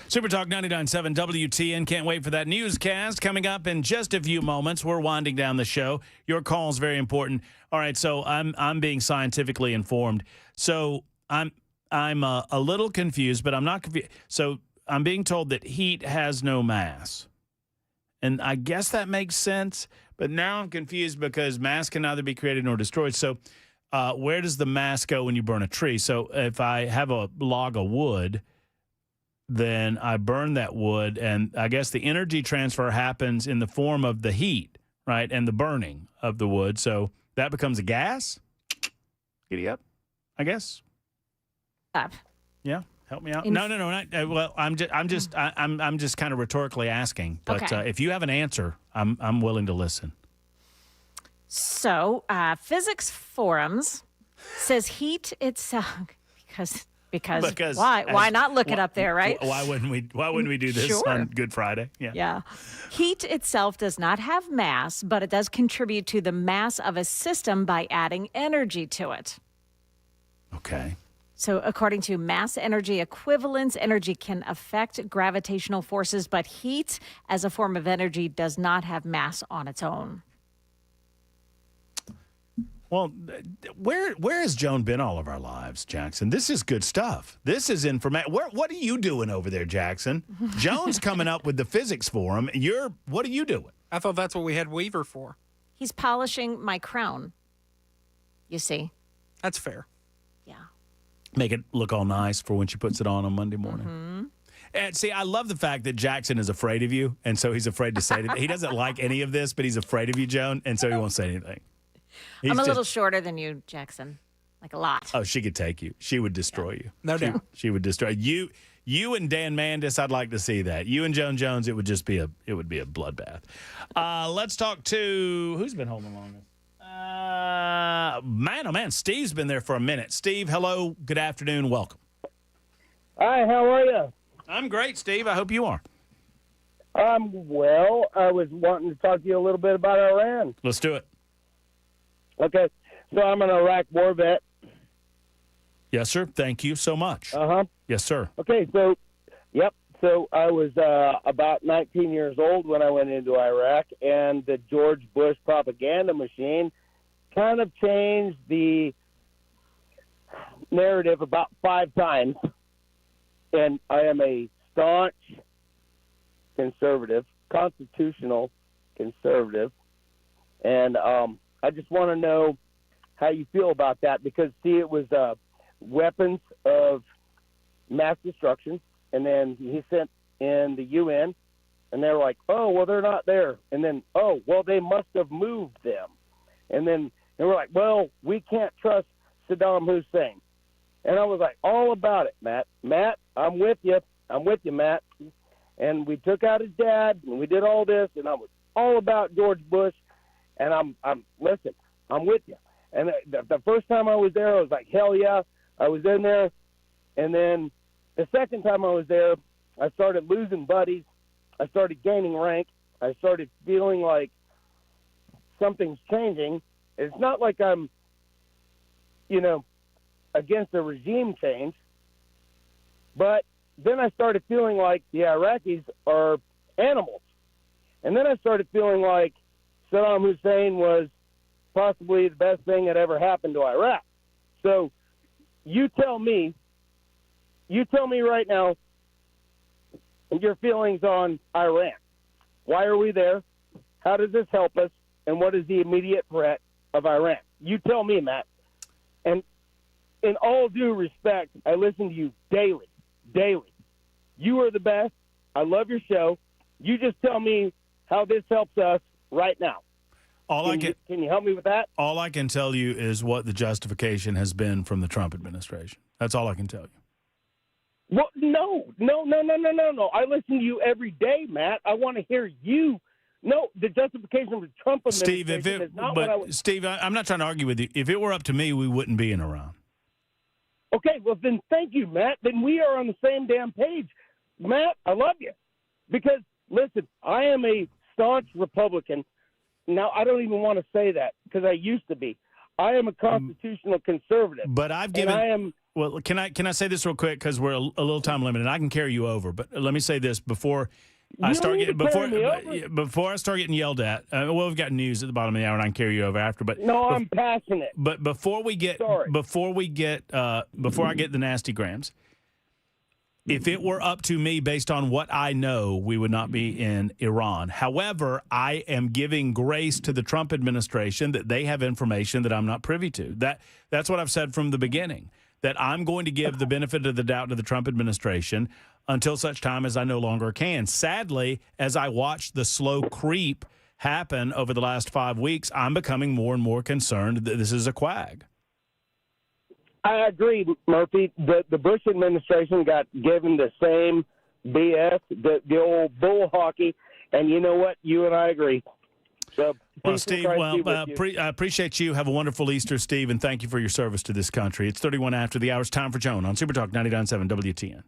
Super Talk 99.7 WTN. Can't wait for that newscast coming up in just a few moments. We're winding down the show. Your call is very important. All right, so I'm being scientifically informed. So I'm a little confused, but I'm not confused. So I'm being told that heat has no mass, and I guess that makes sense. But now I'm confused because mass can neither be created nor destroyed. So where does the mass go when you burn a tree? So if I have a log of wood, then I burn that wood, and I guess the energy transfer happens in the form of the heat, right, and the burning of the wood. So that becomes a gas. Giddy up, I guess. Up. Yeah, help me out. No. Well, I'm just kind of rhetorically asking, but Okay. If you have an answer, I'm willing to listen. So, Physics Forums says heat itself because why not look it up there, right? Why wouldn't we do this Sure. on Good Friday? Yeah. Heat itself does not have mass, but it does contribute to the mass of a system by adding energy to it. Okay. So, according to mass energy equivalence, energy can affect gravitational forces, but heat as a form of energy does not have mass on its own. Well, where has Joan been all of our lives, Jackson? This is good stuff. This is information. What are you doing over there, Jackson? Joan's coming up with the physics forum. What are you doing? I thought that's what we had Weaver for. He's polishing my crown. You see? That's fair. Make it look all nice for when she puts it on Monday morning. Mm-hmm. And see, I love the fact that Jackson is afraid of you, and so he's afraid to say anything. He doesn't like any of this, but he's afraid of you, Joan, and so he won't say anything. I'm a little shorter than you, Jackson. Like a lot. Oh, she could take you. She would destroy you. No doubt. She would destroy you. You and Dan Mandis, I'd like to see that. You and Joan Jones, it would be a bloodbath. Let's talk to who's been holding longest. Man, Steve's been there for a minute. Steve, hello. Good afternoon. Welcome. Hi, how are you? I'm great, Steve. I hope you are. Well, I was wanting to talk to you a little bit about Iran. Let's do it. Okay, so I'm an Iraq war vet. Yes, sir. Thank you so much. Uh-huh. Yes, sir. Okay, so I was about 19 years old when I went into Iraq, and the George Bush propaganda machine kind of changed the narrative about 5 times. And I am a staunch conservative, constitutional conservative, and I just want to know how you feel about that, because, see, it was weapons of mass destruction, and then he sent in the UN, and they were like, oh, well, they're not there. And then, oh, well, they must have moved them. And then they were like, well, we can't trust Saddam Hussein. And I was like, all about it, Matt. Matt, I'm with you. I'm with you, Matt. And we took out his dad, and we did all this, and I was all about George Bush. And listen, I'm with you. And the first time I was there, I was like, hell yeah. I was in there. And then the second time I was there, I started losing buddies. I started gaining rank. I started feeling like something's changing. It's not like I'm, against a regime change. But then I started feeling like the Iraqis are animals. And then I started feeling like Saddam Hussein was possibly the best thing that ever happened to Iraq. So you tell me right now your feelings on Iran. Why are we there? How does this help us? And what is the immediate threat of Iran? You tell me, Matt. And in all due respect, I listen to you daily. You are the best. I love your show. You just tell me how this helps us right now. Can you help me with that? All I can tell you is what the justification has been from the Trump administration. That's all I can tell you. Well, no. I listen to you every day, Matt. I want to hear you No, the justification of the Trump Steve, administration is not what I was. Steve, I'm not trying to argue with you. If it were up to me, we wouldn't be in Iran. Okay, well then thank you, Matt. Then we are on the same damn page. Matt, I love you. Because, listen, I am a staunch Republican. Now, I don't even want to say that because I used to be. I am a constitutional conservative. But I've given. Well, can I say this real quick because we're a little time limited. I can carry you over, but let me say this before I start getting before I start getting yelled at. Well, we've got news at the bottom of the hour, and I can carry you over after. But no, I'm passionate. But before I get the nasty grams, if it were up to me, based on what I know, we would not be in Iran. However, I am giving grace to the Trump administration that they have information that I'm not privy to. That's what I've said from the beginning, that I'm going to give the benefit of the doubt to the Trump administration until such time as I no longer can. Sadly, as I watch the slow creep happen over the last 5 weeks, I'm becoming more and more concerned that this is a quag. I agree, Murphy. The Bush administration got given the same BS, the old bull hockey, and you know what? You and I agree. So, well, Steve, I appreciate you. Have a wonderful Easter, Steve, and thank you for your service to this country. It's 31 after the hour. It's time for Joan on Super Talk 99.7 WTN.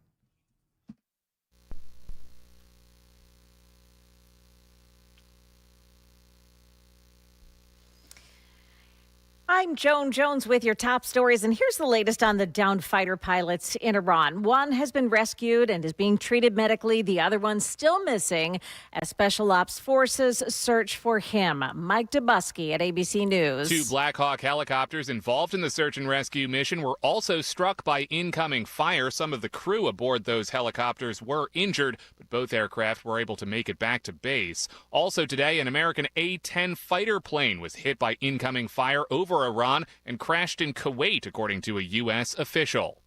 I'm Joan Jones with your top stories, and here's the latest on the downed fighter pilots in Iran. One has been rescued and is being treated medically. The other one's still missing as Special Ops forces search for him. Mike Dubusky at ABC News. 2 Black Hawk helicopters involved in the search and rescue mission were also struck by incoming fire. Some of the crew aboard those helicopters were injured, but both aircraft were able to make it back to base. Also today, an American A-10 fighter plane was hit by incoming fire over Iran and crashed in Kuwait, according to a U.S. official.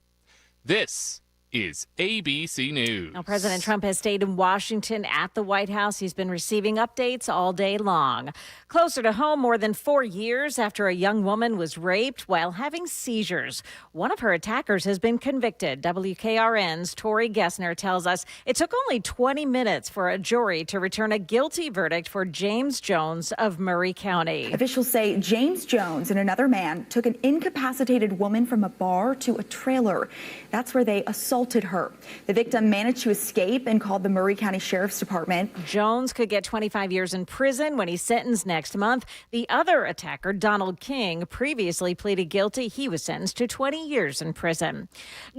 This is ABC News. Now, President Trump has stayed in Washington at the White House. He's been receiving updates all day long. Closer to home, more than 4 years after a young woman was raped while having seizures. One of her attackers has been convicted. WKRN's Tori Gessner tells us it took only 20 minutes for a jury to return a guilty verdict for James Jones of Murray County. Officials say James Jones and another man took an incapacitated woman from a bar to a trailer. That's where they assaulted her. The victim managed to escape and called the Murray County Sheriff's Department. Jones could get 25 years in prison when he's sentenced next month. The other attacker, Donald King, previously pleaded guilty. He was sentenced to 20 years in prison.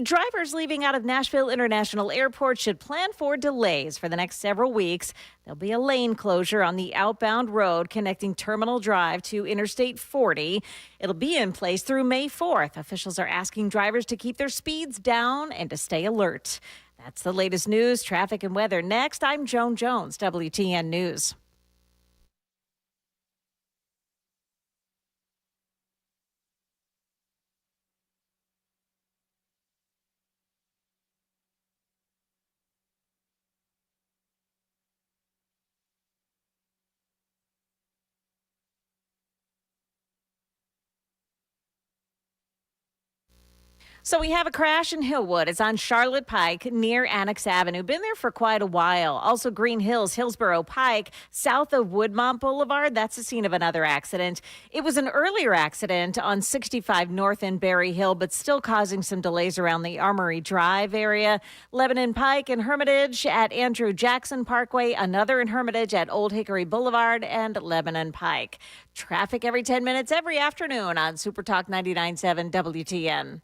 Drivers leaving out of Nashville International Airport should plan for delays for the next several weeks. There'll be a lane closure on the outbound road connecting Terminal Drive to Interstate 40. It'll be in place through May 4th. Officials are asking drivers to keep their speeds down and to stay alert. That's the latest news, traffic, and weather. Next, I'm Joan Jones, WTN News. So we have a crash in Hillwood. It's on Charlotte Pike near Annex Avenue. Been there for quite a while. Also Green Hills, Hillsborough Pike, south of Woodmont Boulevard. That's the scene of another accident. It was an earlier accident on 65 North in Berry Hill, but still causing some delays around the Armory Drive area. Lebanon Pike and Hermitage at Andrew Jackson Parkway. Another in Hermitage at Old Hickory Boulevard and Lebanon Pike. Traffic every 10 minutes every afternoon on Super Talk 99.7 WTN.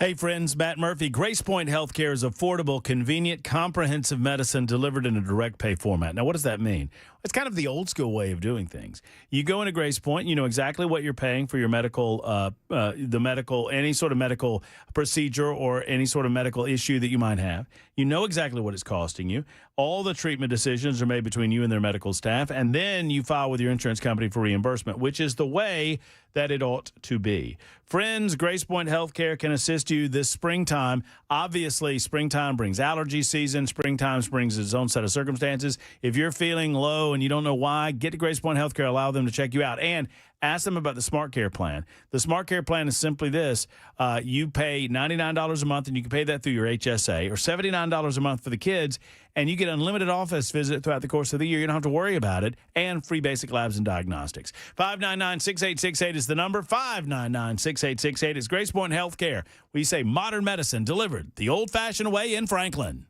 Hey, friends, Matt Murphy. Grace Point Healthcare is affordable, convenient, comprehensive medicine delivered in a direct pay format. Now, what does that mean? It's kind of the old school way of doing things. You go into Grace Point, you know exactly what you're paying for your medical, any sort of medical procedure or any sort of medical issue that you might have. You know exactly what it's costing you. All the treatment decisions are made between you and their medical staff, and then you file with your insurance company for reimbursement, which is the way that it ought to be. Friends, Grace Point Healthcare can assist you this springtime. Obviously, springtime brings allergy season. Springtime brings its own set of circumstances. If you're feeling low and you don't know why, get to Grace Point Healthcare. Allow them to check you out. And ask them about the Smart Care Plan. The Smart Care Plan is simply this. You pay $99 a month, and you can pay that through your HSA, or $79 a month for the kids, and you get unlimited office visit throughout the course of the year. You don't have to worry about it, and free basic labs and diagnostics. 599-6868 is the number. 599-6868 is Grace Point Healthcare. We say modern medicine delivered the old-fashioned way in Franklin.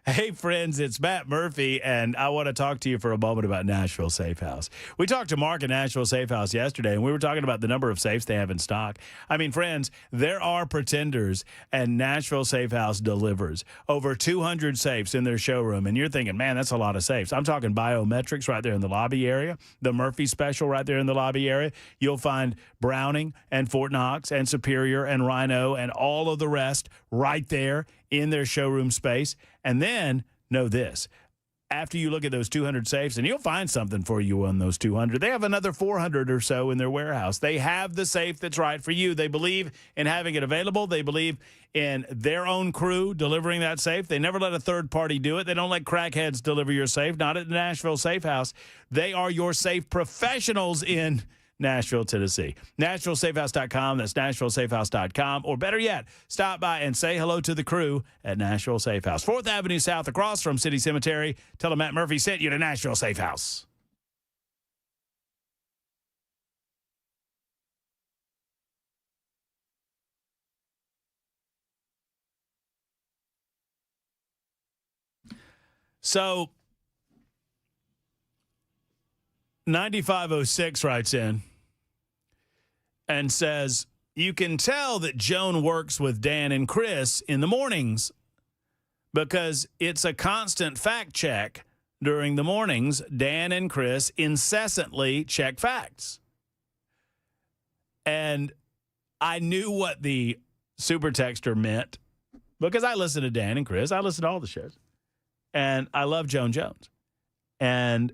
Hey, friends, it's Matt Murphy, and I want to talk to you for a moment about Nashville Safehouse. We talked to Mark at Nashville Safehouse yesterday, and we were talking about the number of safes they have in stock. I mean, friends, there are pretenders, and Nashville Safehouse delivers. Over 200 safes in their showroom, and you're thinking, man, that's a lot of safes. I'm talking biometrics right there in the lobby area, the Murphy Special right there in the lobby area. You'll find Browning and Fort Knox and Superior and Rhino and all of the rest right there in their showroom space. And then know this, after you look at those 200 safes, and you'll find something for you on those 200, they have another 400 or so in their warehouse. They have the safe that's right for you. They believe in having it available. They believe in their own crew delivering that safe. They never let a third party do it. They don't let crackheads deliver your safe, not at the Nashville Safehouse. They are your safe professionals in Nashville, Tennessee. NashvilleSafehouse.com. That's NashvilleSafehouse.com. Or better yet, stop by and say hello to the crew at Nashville Safehouse. 4th Avenue South, across from City Cemetery. Tell them Matt Murphy sent you to Nashville Safehouse. So, 9506 writes in and says, you can tell that Joan works with Dan and Chris in the mornings because it's a constant fact check during the mornings. Dan and Chris incessantly check facts. And I knew what the super texter meant because I listen to Dan and Chris. I listen to all the shows. And I love Joan Jones. And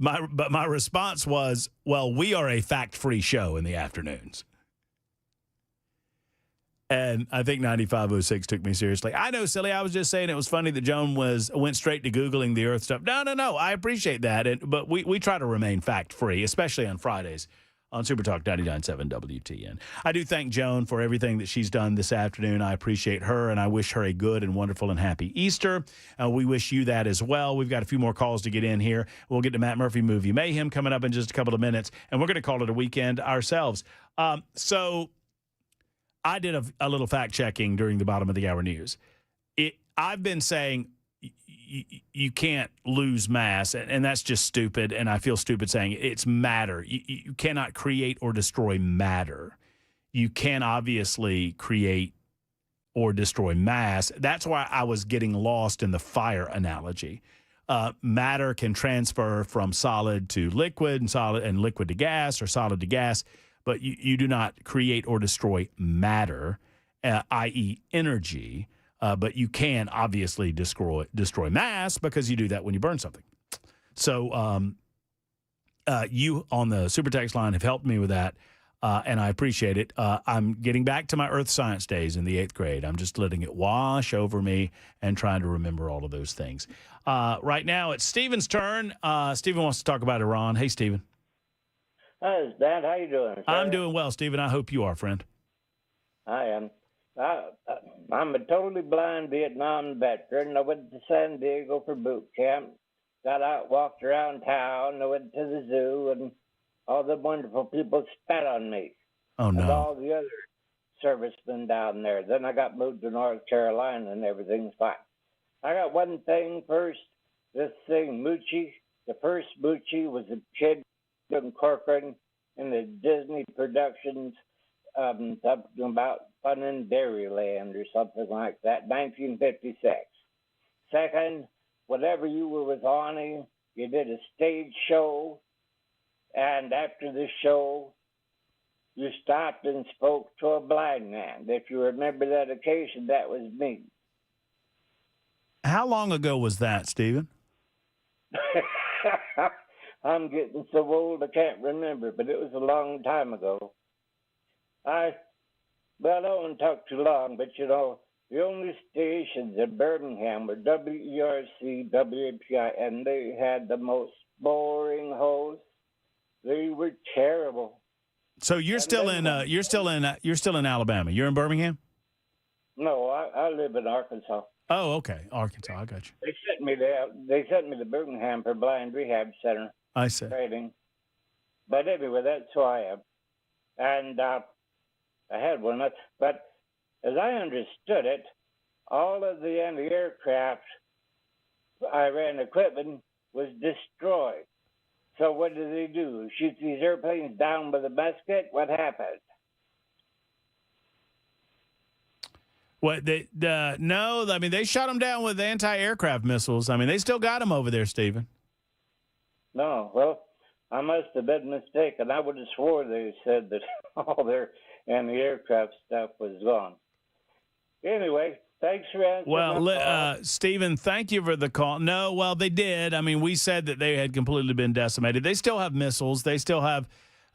my response was, well, we are a fact-free show in the afternoons. And I think 9506 took me seriously. I know, silly. I was just saying it was funny that Joan went straight to Googling the Earth stuff. No. I appreciate that. But we try to remain fact-free, especially on Fridays on Super Talk 99.7 WTN. I do thank Joan for everything that she's done this afternoon. I appreciate her, and I wish her a good and wonderful and happy Easter. We wish you that as well. We've got a few more calls to get in here. We'll get to Matt Murphy Movie Mayhem coming up in just a couple of minutes, and we're going to call it a weekend ourselves. So I did a little fact-checking during the bottom of the hour news. I've been saying you can't lose mass, and that's just stupid, and I feel stupid saying it's matter. You cannot create or destroy matter. You can obviously create or destroy mass. That's why I was getting lost in the fire analogy. matter can transfer from solid to liquid and liquid to gas or solid to gas, but you do not create or destroy matter, i.e. energy, but you can obviously destroy mass because you do that when you burn something. So you on the Super Text line have helped me with that, and I appreciate it. I'm getting back to my earth science days in the 8th grade. I'm just letting it wash over me and trying to remember all of those things. Right now, it's Stephen's turn. Stephen wants to talk about Iran. Hey, Stephen. Hi, Dan. How you doing, sir? I'm doing well, Stephen. I hope you are, friend. I am. I'm a totally blind Vietnam veteran. I went to San Diego for boot camp. Got out, walked around town. I went to the zoo, and all the wonderful people spat on me. Oh, no. And all the other servicemen down there. Then I got moved to North Carolina, and everything's fine. I got one thing first. This thing, Moochie. The first Moochie was a kid in Corcoran in the Disney productions, something about Fun in Dairyland or something like that, 1956. Second, whenever you were with Arnie, you did a stage show, and after the show, you stopped and spoke to a blind man. If you remember that occasion, that was me. How long ago was that, Stephen? I'm getting so old I can't remember, but it was a long time ago. I don't want to talk too long, but you know, the only stations in Birmingham were WERC, WAPI, and they had the most boring hosts. They were terrible. So you're still in Alabama. You're in Birmingham? No, I live in Arkansas. Oh, okay, Arkansas. I got you. They sent me there. They sent me to Birmingham for blind rehab center. I see. Training. But anyway, that's who I am. And I had one. But as I understood it, all of the anti-aircraft Iran equipment was destroyed. So what do they do? Shoot these airplanes down with a musket? What happened? What no, I mean they shot them down with anti-aircraft missiles. I mean they still got them over there, Stephen. No, well, I must have been mistaken. I would have swore they said that all their anti-aircraft stuff was gone. Anyway, thanks for answering. Well, Stephen, thank you for the call. No, well, they did. I mean, we said that they had completely been decimated. They still have missiles. They still have,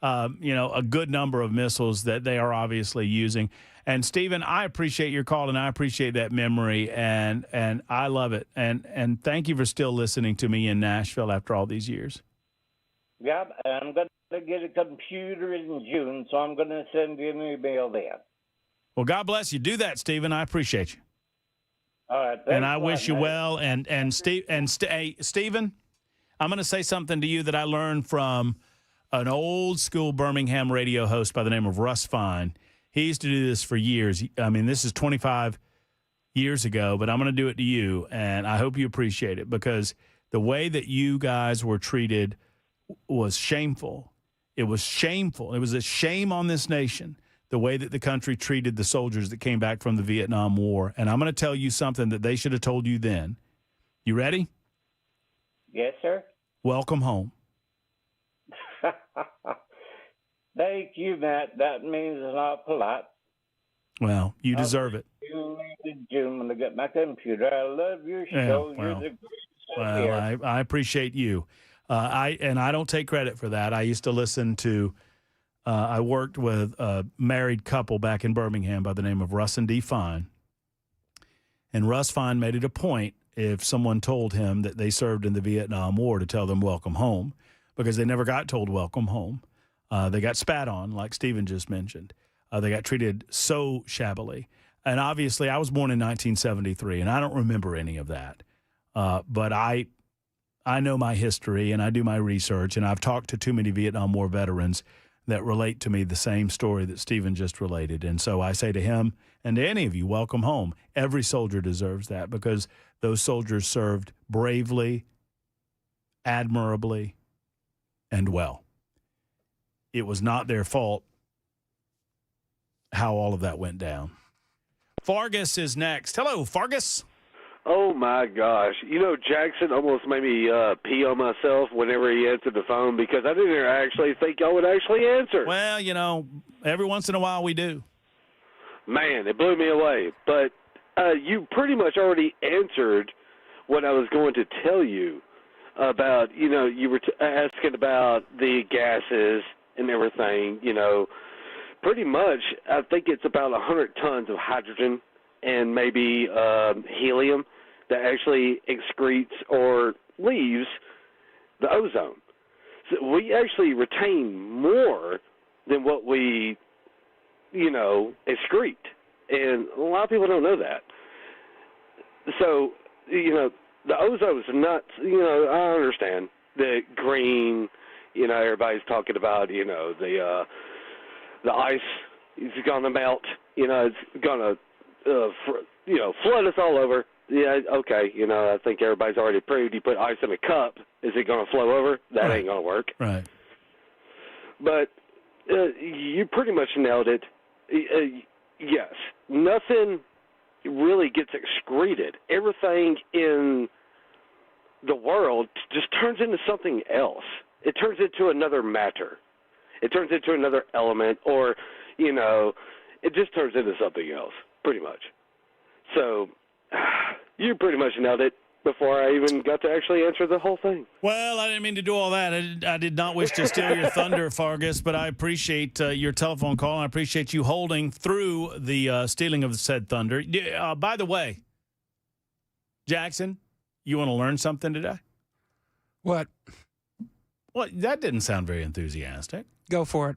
a good number of missiles that they are obviously using. And Stephen, I appreciate your call and I appreciate that memory and I love it. And thank you for still listening to me in Nashville after all these years. Yeah, I'm going to get a computer in June, so I'm going to send you an email then. Well, God bless you. Do that, Stephen. I appreciate you. All right. And I wish you well. And Stephen, I'm going to say something to you that I learned from an old school Birmingham radio host by the name of Russ Fine. He used to do this for years. I mean, this is 25 years ago, but I'm going to do it to you, and I hope you appreciate it because the way that you guys were treated was shameful. It was shameful. It was a shame on this nation, the way that the country treated the soldiers that came back from the Vietnam War. And I'm going to tell you something that they should have told you then. You ready? Yes, sir. Welcome home. Thank you, Matt. That means an awful lot. Well, you deserve it. In June when I get my computer. I love your show. Yeah, well, You're the greatest well, here. I appreciate you. I don't take credit for that. I used to listen to. I worked with a married couple back in Birmingham by the name of Russ and Dee Fine. And Russ Fine made it a point if someone told him that they served in the Vietnam War to tell them welcome home because they never got told welcome home. They got spat on, like Stephen just mentioned. They got treated so shabbily. And obviously, I was born in 1973, and I don't remember any of that. But I know my history, and I do my research, and I've talked to too many Vietnam War veterans that relate to me the same story that Stephen just related. And so I say to him and to any of you, welcome home. Every soldier deserves that because those soldiers served bravely, admirably, and well. It was not their fault how all of that went down. Fargus is next. Hello, Fargus. Oh, my gosh. You know, Jackson almost made me pee on myself whenever he answered the phone because I didn't actually think y'all would actually answer. Well, you know, every once in a while we do. Man, it blew me away. But you pretty much already answered what I was going to tell you about, you know, you were asking about the gases and everything, you know. Pretty much, I think it's about 100 tons of hydrogen and maybe helium that actually excretes or leaves the ozone. So we actually retain more than what we, you know, excrete. And a lot of people don't know that. So, you know, the ozone's nuts. You know, I understand the green, you know, everybody's talking about, you know, the ice is going to melt. You know, it's going to, you know, flood us all over. Yeah, okay, you know, I think everybody's already proved you put ice in a cup. Is it going to flow over? That ain't going to work. Right. But you pretty much nailed it. Yes, nothing really gets excreted. Everything in the world just turns into something else. It turns into another matter. It turns into another element, or, you know, it just turns into something else, pretty much. So you pretty much nailed it before I even got to actually answer the whole thing. Well, I didn't mean to do all that. I did not wish to steal your thunder, Fargus, but I appreciate your telephone call, and I appreciate you holding through the stealing of the said thunder. By the way, Jackson, you want to learn something today? What? Well, that didn't sound very enthusiastic. Go for it.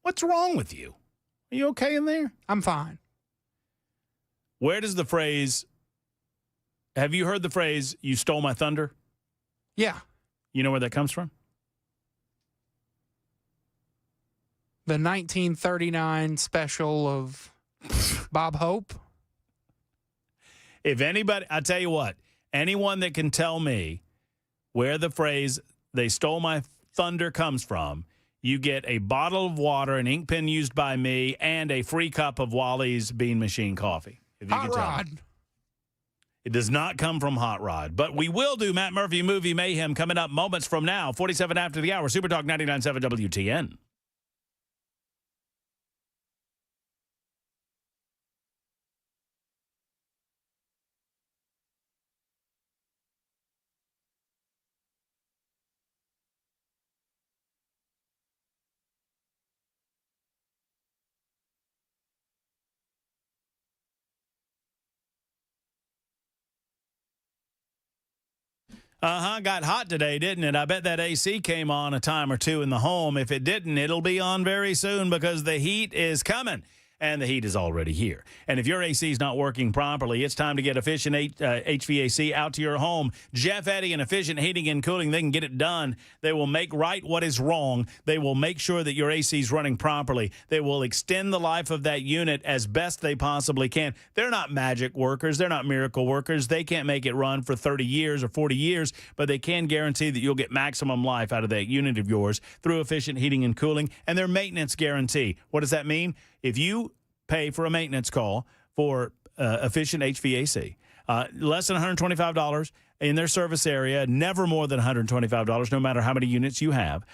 What's wrong with you? Are you okay in there? I'm fine. Where does the phrase, have you heard the phrase, you stole my thunder? Yeah. You know where that comes from? The 1939 special of Bob Hope. If anybody, I tell you what, anyone that can tell me where the phrase, they stole my thunder comes from, you get a bottle of water, an ink pen used by me, and a free cup of Wally's Bean Machine coffee. If you Hot can Rod. tell me. It does not come from Hot Rod, but we will do Matt Murphy Movie Mayhem coming up moments from now, 47 after the hour, Super Talk 99.7 WTN. Got hot today, didn't it? I bet that AC came on a time or two in the home. If it didn't, it'll be on very soon because the heat is coming. And the heat is already here. And if your AC is not working properly, it's time to get Efficient HVAC out to your home. Jeff Eddy and Efficient Heating and Cooling, they can get it done. They will make right what is wrong. They will make sure that your AC is running properly. They will extend the life of that unit as best they possibly can. They're not magic workers. They're not miracle workers. They can't make it run for 30 years or 40 years, but they can guarantee that you'll get maximum life out of that unit of yours through Efficient Heating and Cooling and their maintenance guarantee. What does that mean? If you pay for a maintenance call for Efficient HVAC, less than $125 in their service area, never more than $125, no matter how many units you have.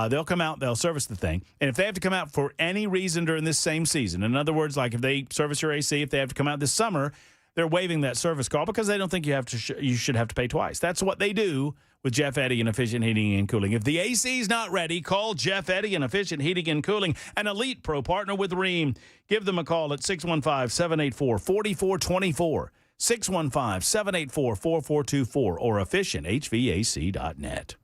They'll come out, they'll service the thing. And if they have to come out for any reason during this same season, in other words, like if they service your AC, if they have to come out this summer, they're waiving that service call because they don't think you have to. You should have to pay twice. That's what they do with Jeff Eddy and Efficient Heating and Cooling. If the AC is not ready, call Jeff Eddy and Efficient Heating and Cooling, an elite pro partner with Rheem. Give them a call at 615-784-4424, 615-784-4424, or efficienthvac.net.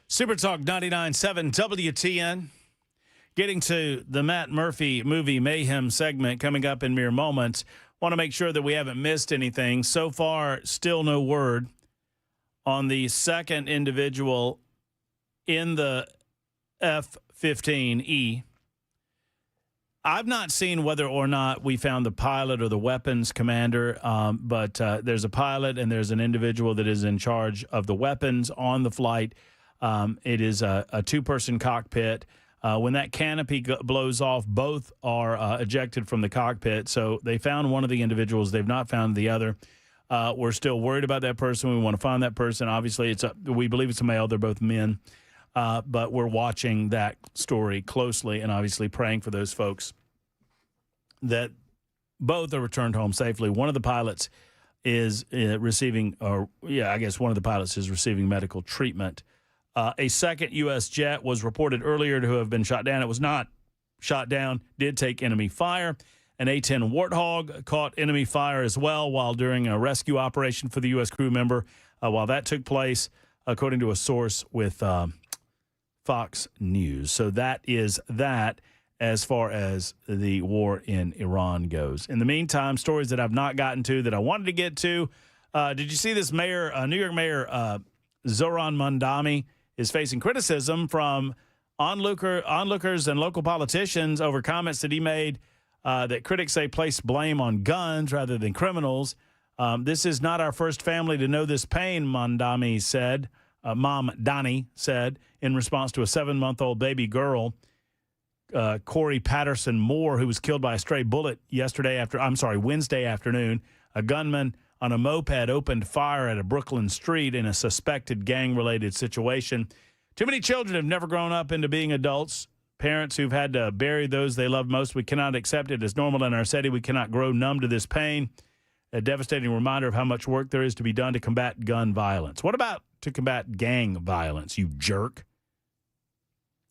Super Talk 99.7 WTN. Getting to the Matt Murphy Movie Mayhem segment coming up in mere moments. Want to make sure that we haven't missed anything. So far, still no word on the second individual in the F-15E. I've not seen whether or not we found the pilot or the weapons commander, but there's a pilot and there's an individual that is in charge of the weapons on the flight. It is a two-person cockpit. When that canopy blows off, both are ejected from the cockpit. So they found one of the individuals. They've not found the other. We're still worried about that person. We want to find that person. Obviously, we believe it's a male. They're both men. But we're watching that story closely and obviously praying for those folks that both are returned home safely. One of the pilots is receiving medical treatment. A second U.S. jet was reported earlier to have been shot down. It was not shot down, did take enemy fire. An A-10 Warthog caught enemy fire as well while during a rescue operation for the U.S. crew member. While that took place, according to a source with Fox News. So that is that as far as the war in Iran goes. In the meantime, stories that I've not gotten to that I wanted to get to. Did you see this mayor, New York Mayor Zoran Mondani is facing criticism from onlookers and local politicians over comments that he made that critics say place blame on guns rather than criminals. This is not our first family to know this pain, Mondani said. Mom Donnie said in response to a 7-month-old baby girl, Corey Patterson Moore, who was killed by a stray bullet Wednesday afternoon. A gunman on a moped opened fire at a Brooklyn street in a suspected gang-related situation. Too many children have never grown up into being adults. Parents who've had to bury those they love most. We cannot accept it as normal in our city. We cannot grow numb to this pain. A devastating reminder of how much work there is to be done to combat gun violence. What about to combat gang violence, you jerk?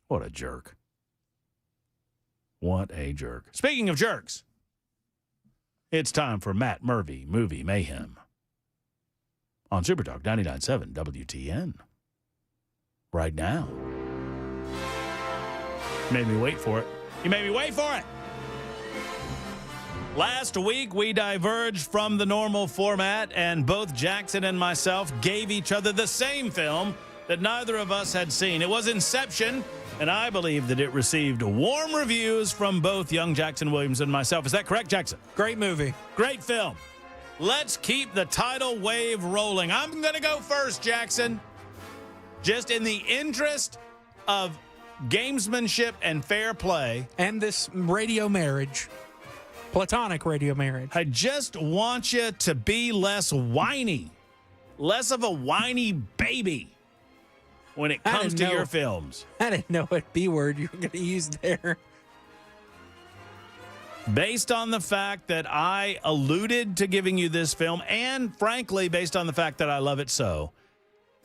What a jerk. What a jerk. Speaking of jerks, it's time for Matt Murphy Movie Mayhem on Super Talk 99.7 WTN. Right now. Made me wait for it. You made me wait for it. Last week, we diverged from the normal format, and both Jackson and myself gave each other the same film that neither of us had seen. It was Inception, and I believe that it received warm reviews from both young Jackson Williams and myself. Is that correct, Jackson? Great movie. Great film. Let's keep the tidal wave rolling. I'm going to go first, Jackson. Just in the interest of gamesmanship and fair play. And this radio marriage. Platonic radio marriage. I just want you to be less whiny. Less of a whiny baby when it comes to your films. I didn't know what B word you were going to use there. Based on the fact that I alluded to giving you this film, and frankly, based on the fact that I love it so,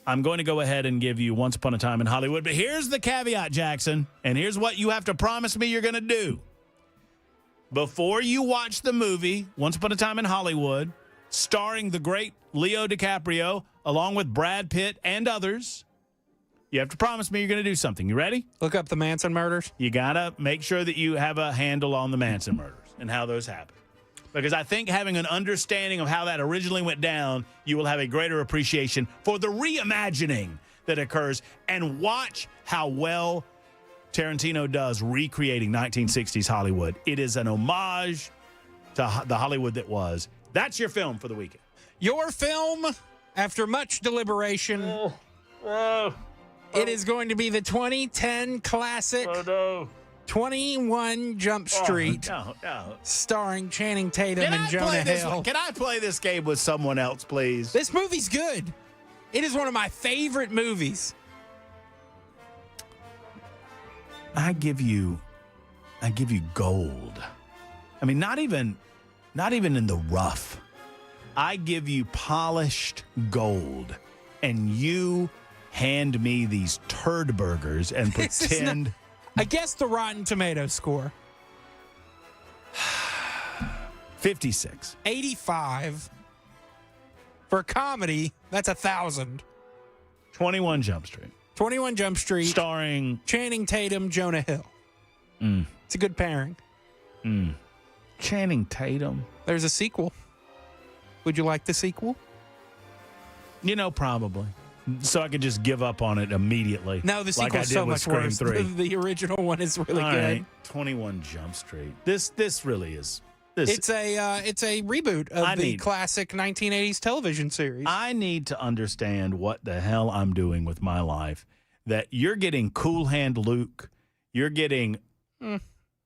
I'm going to go ahead and give you Once Upon a Time in Hollywood. But here's the caveat, Jackson, and here's what you have to promise me you're going to do. Before you watch the movie, Once Upon a Time in Hollywood, starring the great Leo DiCaprio, along with Brad Pitt and others, you have to promise me you're going to do something. You ready? Look up the Manson murders. You got to make sure that you have a handle on the Manson murders and how those happen. Because I think having an understanding of how that originally went down, you will have a greater appreciation for the reimagining that occurs, and watch how well Tarantino does recreating 1960s Hollywood. It is an homage to the Hollywood that was. That's your film for the weekend. Your film, after much deliberation, it is going to be the 2010 classic 21 Jump Street, starring Channing Tatum and Jonah Hill. Can I play this game with someone else, please? This movie's good. It is one of my favorite movies. I give you gold. I mean, not even in the rough. I give you polished gold, and you hand me these turd burgers and pretend. I guess the Rotten Tomatoes score. 56. 85. For comedy, that's 1,000. 21 Jump Street. 21 Jump Street. Starring Channing Tatum, Jonah Hill. It's a good pairing. Channing Tatum. There's a sequel. Would you like the sequel? Probably. So I could just give up on it immediately. No, the like I sequel's did so with much Scream worse. 3. The original one is really All good. right, 21 Jump Street. This really is. It's a reboot of the classic 1980s television series. I need to understand what the hell I'm doing with my life. That you're getting Cool Hand Luke. You're getting the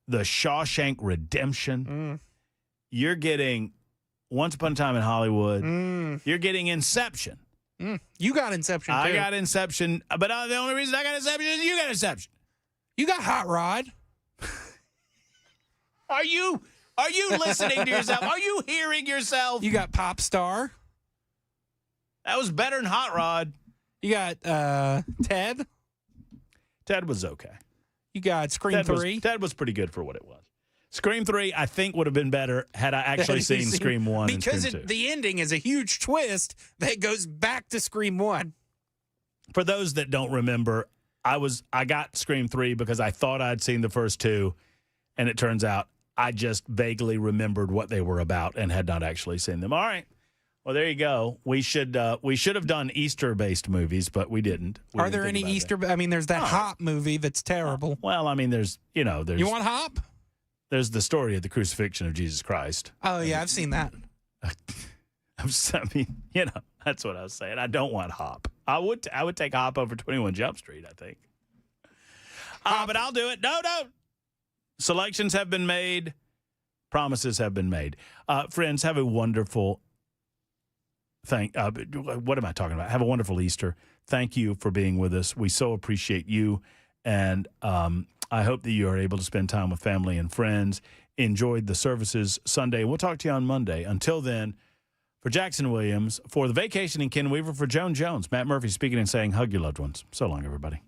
Shawshank Redemption. You're getting Once Upon a Time in Hollywood. You're getting Inception. You got Inception, too. I got Inception, but the only reason I got Inception is you got Inception. You got Hot Rod. Are you listening to yourself? Are you hearing yourself? You got Pop Star. That was better than Hot Rod. You got Ted. Ted was okay. You got Scream 3. Ted was pretty good for what it was. Scream 3, I think, would have been better had I actually seen Scream 1 and Scream 2. Because the ending is a huge twist that goes back to Scream 1. For those that don't remember, I got Scream 3 because I thought I'd seen the first two, and it turns out I just vaguely remembered what they were about and had not actually seen them. All right. Well, there you go. We should have done Easter-based movies, but we didn't. Are there any Easter? I mean, there's that Hop movie that's terrible. Well, I mean, there's. You want Hop? There's the story of the crucifixion of Jesus Christ. Oh, yeah, I've seen that. I mean, that's what I was saying. I don't want Hop. I would take Hop over 21 Jump Street, I think. But I'll do it. No. Selections have been made. Promises have been made. Friends, have a wonderful what am I talking about? Have a wonderful Easter. Thank you for being with us. We so appreciate you. And I hope that you are able to spend time with family and friends. Enjoyed the services Sunday. We'll talk to you on Monday. Until then, for Jackson Williams, for The Vacationing Ken Weaver, for Joan Jones, Matt Murphy speaking and saying, hug your loved ones. So long, everybody.